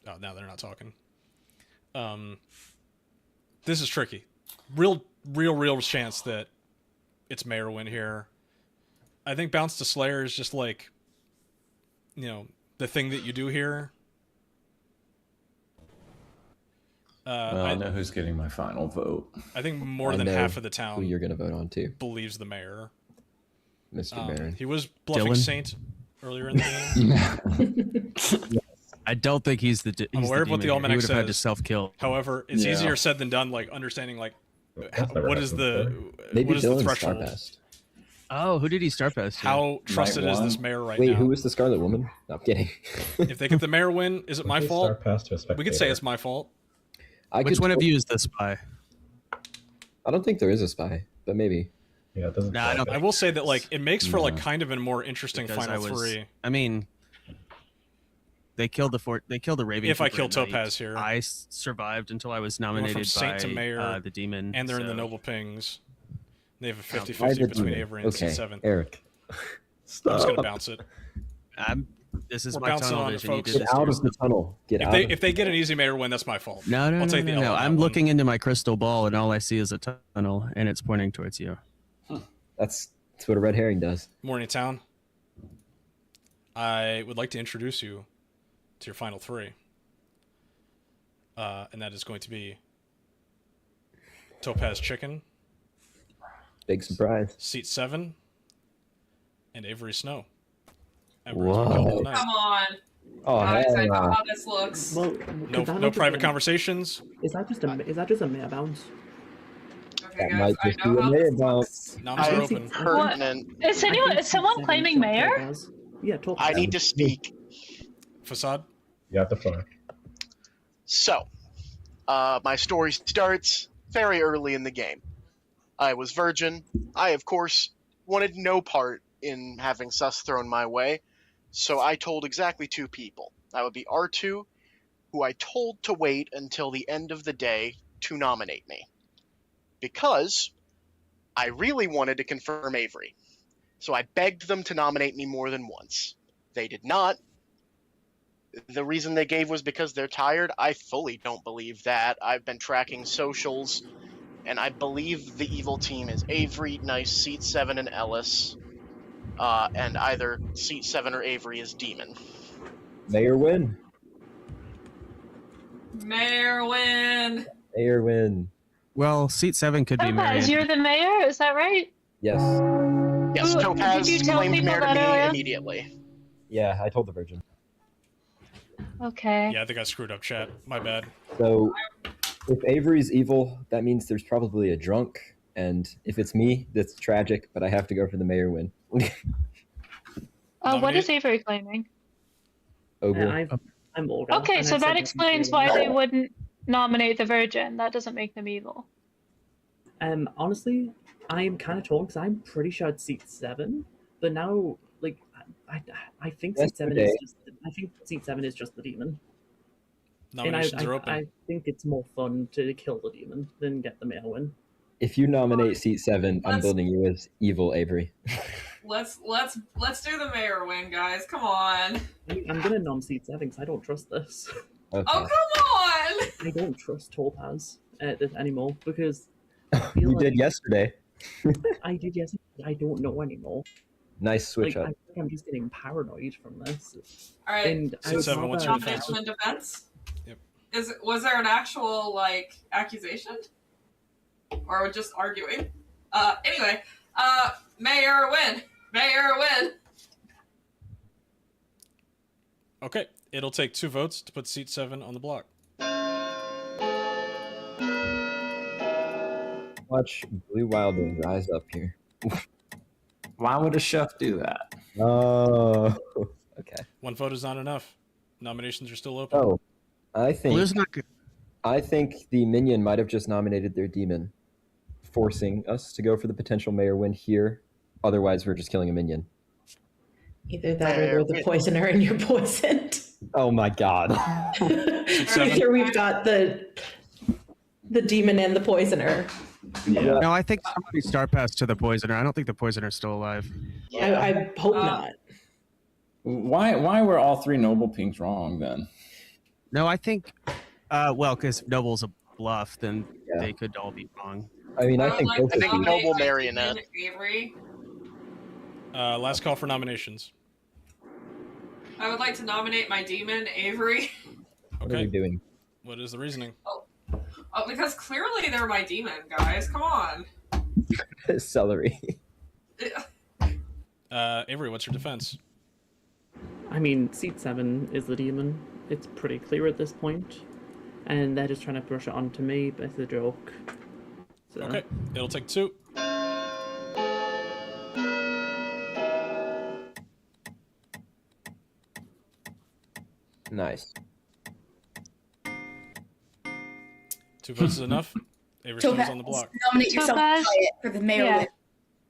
Oh, now they're not talking. This is tricky. Real chance that it's Mayor win here. I think bounce to Slayer is just like, you know, the thing that you do here. Well, I know who's getting my final vote. I think more than half of the town who you're going to vote on too believes the mayor. Mr. Baron. He was bluffing Dylan? Saint earlier in the game. I don't think he's the. I'm aware of what the almanac He would have had says. to self-kill. However, it's Yeah. easier said than done. Like understanding, like never what is the Maybe what is the Dylan's threshold? Star-passed. Oh, who did he start past? How trusted is this mayor right Wait, now? who was the Scarlet Woman? No, I'm kidding. If they get the mayor win, is it my They fault? start past to a We could say spectator. it's my fault. Which one of you is the spy? I don't think there is a spy, but maybe. Yeah, it doesn't. No, I don't. I will say that like it makes for like No. kind of a more interesting Because final three. I mean, they killed the Raven. If I Keeper kill at night. Topaz here. I survived until I was We went nominated from Saint by to Mayor, the demon, and they're in the so- Noble Pings. They have a Why 50-50 the between demon? Avery and Okay, C7. Eric. I'm just gonna bounce it. This is We're my bouncing tunnel on it, vision. You folks. did Get this to out of yourself. the tunnel. Get If out. they if they get an easy mayor win, that's my fault. No, I'll take the L on that I'm one. looking into my crystal ball, and all I see is a tunnel, and it's pointing towards you. That's what a red herring does. Morning Town. I would like to introduce you to your final three. And that is going to be Topaz Chicken, Big surprise. Seat 7, and Avery Snow. Whoa. Come on. Oh, Guys, I know hell no. how this looks. Well, No private conversations. Is that just a mayor bounce? Okay, That guys, might I just be know a how mayor this bounce. Noms I are don't open. Pertinent. Is someone claiming mayor? Yeah, talk. I need to speak. Facade. You have the floor. So, my story starts very early in the game. I was virgin. I, of course, wanted no part in having sus thrown my way, so I told exactly two people. That would be R2, who I told to wait until the end of the day to nominate me. Because I really wanted to confirm Avery. So I begged them to nominate me more than once. They did not. The reason they gave was because they're tired. I fully don't believe that. I've been tracking socials, and I believe the evil team is Avery, Nice, Seat 7, and Ellis. And either Seat 7 or Avery is Demon. Mayor win. Mayor win. Mayor win. Well, seat 7 could be Topaz, Marion. you're the mayor. Is that right? Yes. Yes, Ooh, Topaz did you tell claimed people mayor to that me earlier? immediately. Yeah, I told the Virgin. Okay. Yeah, I think I screwed up, chat. My bad. So, if Avery's evil, that means there's probably a drunk, and if it's me, that's tragic. But I have to go for the mayor win. What is Avery claiming? Ogre. I'm older. Okay, and so I've said that that explains before. why they wouldn't nominate the Virgin. That doesn't make them evil. Honestly, I am kind of torn because I'm pretty sure it's seat 7, but now, like, I think seat 7 is just the demon. Nominations and are open. I think it's more fun to kill the demon than get the mayor win. If you nominate seat 7, I'm Let's- building you as evil Avery. Let's do the mayor win, guys. Come on. I'm gonna nom seat 7 because I don't trust this. Okay. Oh, come on. I don't trust Topaz anymore because I feel You like did yesterday. I did yesterday. I don't know anymore. Nice switch like, up. I think I'm just getting paranoid from this. All right. And I would Seven, what's your rather- defense? Nomination and defense. Yep. Was there an actual like accusation, or just arguing? Anyway, Mayor win. Mayor win. Okay, it'll take 2 votes to put seat 7 on the block. Watch Blue Wilder rise up here. Why would a chef do that? Oh, okay. 1 vote is not enough. Nominations are still open. Oh, I think Blue's not good. I think the minion might have just nominated their demon, forcing us to go for the potential mayor win here. Otherwise, we're just killing a minion. Either that or they're the poisoner and you're poisoned. Oh my god. Here we've got the demon and the poisoner. Yeah. No, I think somebody star passed to the poisoner. I don't think the poisoner's still alive. I hope not. Why were all 3 noble pinks wrong then? No, I think, well, because Noble's a bluff, then they could all be wrong. I mean, I think like both to of you. nominate Noble my Marionette. demon, Avery. Last call for nominations. I would like to nominate my demon, Avery. What are we doing? What is the reasoning? Oh, because clearly they're my demon, guys. Come on. Celery. Avery, what's your defense? I mean, seat 7 is the demon. It's pretty clear at this point. And they're just trying to brush it onto me, but it's a joke. So. Okay, it'll take 2. Nice. 2 votes is enough. Avery stays Topaz, on the block. nominate yourself Topaz? for the mayor win.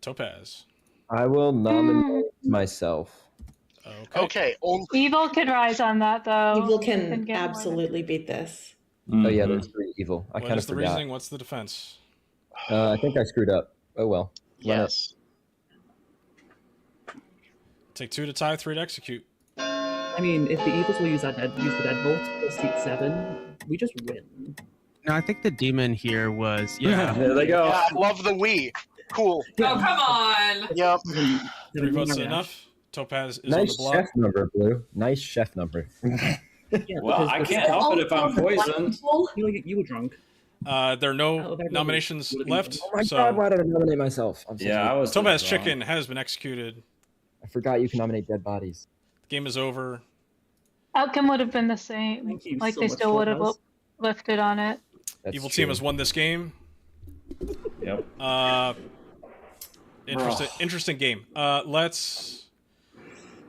Topaz. I will nominate myself. Okay. Evil could rise on that though. Evil and can get more. absolutely beat this. Oh yeah, there's 3 evil. I What kind is of the forgot. reasoning? What's the defense? I think I screwed up. Oh well. Yes. Take 2 to tie, 3 to execute. I mean, if the evils will use the deadbolt for seat 7, we just win. No, I think the demon here was, yeah. There they go. Yeah, I love the Wii. Cool. Oh, come on. Yep. 3 votes is enough. Topaz is on Nice the block. chef number, Blue. Nice chef number. Well, I can't help it if I'm poisoned. You were drunk. There are no Oh, there nominations goes. left. Oh my so god, why did I nominate myself? I'm so Yeah, I sorry. was. Topaz wrong. Chicken has been executed. I forgot you can nominate dead bodies. The game is over. Outcome would have been the same. Thank you Like so they much, still would have Topaz. lifted on it. That's Evil true. team has won this game. Yep. Interesting game. Where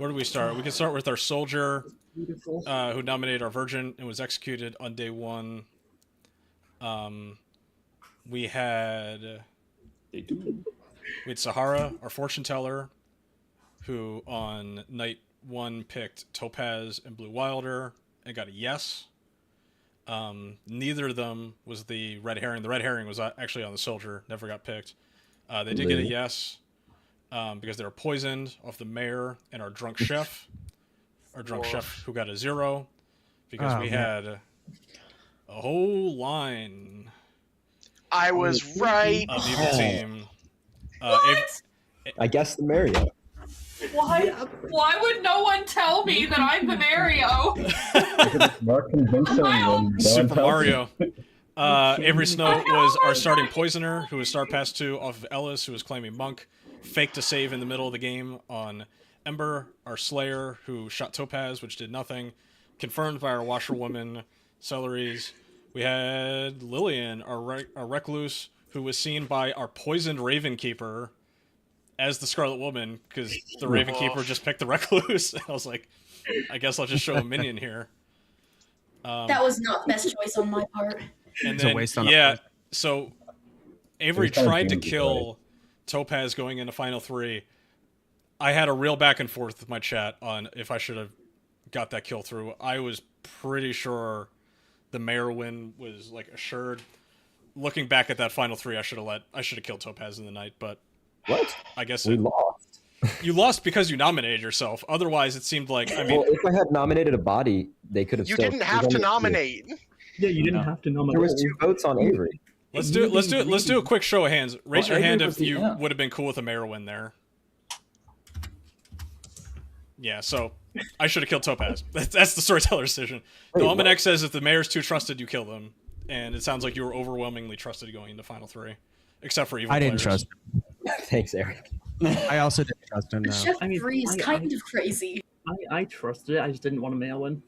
do we start? We can start with our soldier, who nominated our virgin and was executed on day 1. We had Sahara, our fortune teller, who on night 1 picked Topaz and Blue Wilder and got a yes. Neither of them was the red herring. The red herring was actually on the soldier, never got picked. They did get a yes because they were poisoned off the mayor and our drunk chef. Our drunk chef who got a 0 because we had a whole line I was right. of evil team. I guess the Mario. Why would no one tell me that I'm the Mario? More convincing than Super Mario. Avery Snow was our starting poisoner, who was star pass 2 off of Ellis, who was claiming monk. Faked a save in the middle of the game on Ember, our slayer, who shot Topaz, which did nothing. Confirmed by our washerwoman, Celeries. We had Lillian, our recluse, who was seen by our poisoned Raven Keeper as the Scarlet Woman, because the Raven Keeper just picked the recluse. I was like, I guess I'll just show a minion here. That was not the best choice on my part. And It's a then, waste on a yeah, point. so Avery It was kind of tried to dangerous, kill Topaz going into Final 3. I had a real back and forth with my chat on if I should have got that kill through. I was pretty sure the mayor win was like assured. Looking back at that Final 3, I should have killed Topaz in the night, but What? I guess We lost. you lost because you nominated yourself. Otherwise, it seemed like I mean, Well, if I had nominated a body, they could have. You still, didn't have to nominate. Yeah, you didn't have to nominate. There was 2 votes on Avery. let's do a quick show of hands. Raise Well, your hand Avery if was the you end. would have been cool with a mayor win there. Yeah, so I should have killed Topaz. That's the storyteller's decision. The Wait, Almanac what? says if the mayor's too trusted, you kill them. And it sounds like you were overwhelmingly trusted going into Final 3. Except for evil I didn't players. trust Thanks, Eric. I also didn't trust him. No. Chef I mean, 3 is kind of crazy. I trusted it. I just didn't want to mail in.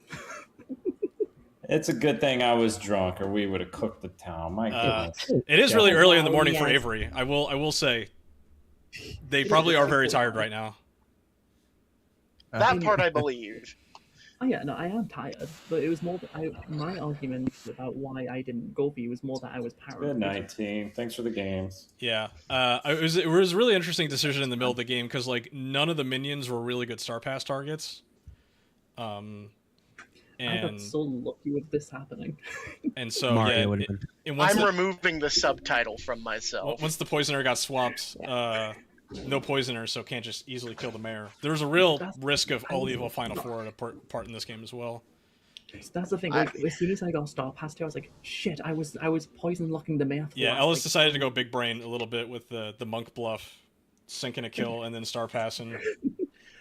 It's a good thing I was drunk, or we would have cooked the town. My goodness. It is really early in the Oh, morning for yes. Avery. I will say, they probably are very tired right now. That part I believe. Oh yeah, no, I am tired, but it was more that my argument about why I didn't go for you was more that I was paranoid. Good night, team. Thanks for the games. Yeah, it was a really interesting decision in the middle of the game because like none of the minions were really good Star Pass targets. I And got so lucky with this happening. and so Mario yeah, would've been- and once I'm the, removing the subtitle from myself. once the poisoner got swapped, no poisoner, so can't just easily kill the mayor. There's a real risk of all evil Final Four to part in this game as well. That's the thing. Like, as soon as I got Star Pass 2, I was like, shit, I was poison locking the mayor. Yeah, Ellis decided to go big brain a little bit with the monk bluff, sinking a kill and then star passing.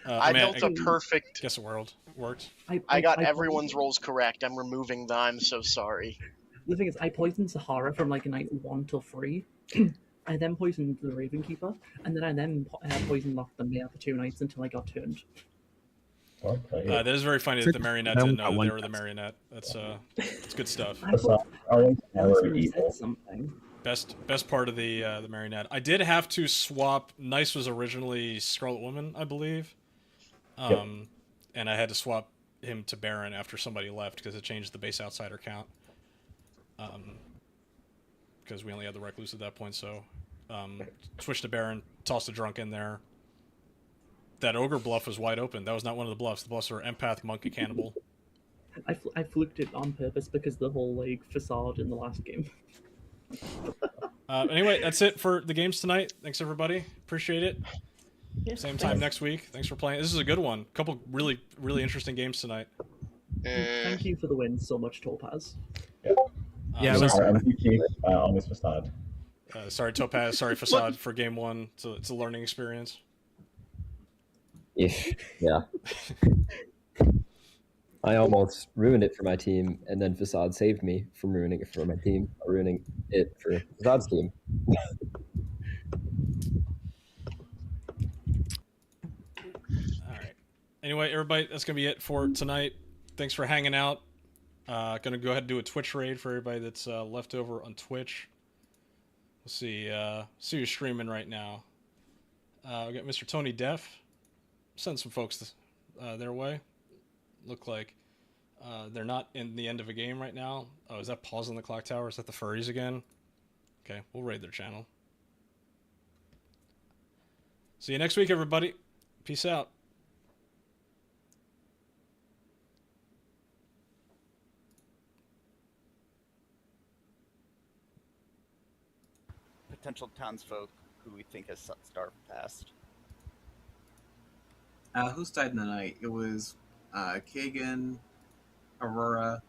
I built a perfect. Guess it world worked. I got everyone's rolls correct. I'm removing the I'm so sorry. The thing is, I poisoned Sahara from like night 1 till 3. I then poisoned the Raven Keeper, and then I poison locked the mayor for 2 nights until I got turned. That is very funny that the marionette didn't know that they were the marionette. That's good stuff. Said something. Best part of the marionette. I did have to swap. Nice was originally Scarlet Woman, I believe, and I had to swap him to Baron after somebody left because it changed the base outsider count. Because we only had the Recluse at that point, so switched to Baron, tossed a drunk in there. That ogre bluff was wide open. That was not one of the bluffs. The bluffs were empath, monk, and cannibal. I flipped it on purpose because the whole like facade in the last game. Anyway, that's it for the games tonight. Thanks everybody. Appreciate it. Yeah, Same time next week. Thanks for playing. This is a good one. Couple really interesting games tonight. Thank you for the win so much, Topaz. Yeah, sorry, MVP on this facade. Sorry, Topaz. Sorry, Facade for game 1. It's a learning experience. Yeah. I almost ruined it for my team, and then Facade saved me from ruining it for my team, ruining it for Facade's team. Anyway, everybody, that's gonna be it for tonight. Thanks for hanging out. Gonna go ahead and do a Twitch raid for everybody that's left over on Twitch. Let's see. See who's streaming right now. We got Mr. Tony Def. Send some folks their way. Look like they're not in the end of a game right now. Oh, is that Pause on the Clock Tower? Is that the furries again? Okay, we'll raid their channel. See you next week, everybody. Peace out. Potential townsfolk who we think has Star passed. Who's died in the night? It was Kagan, Aurora,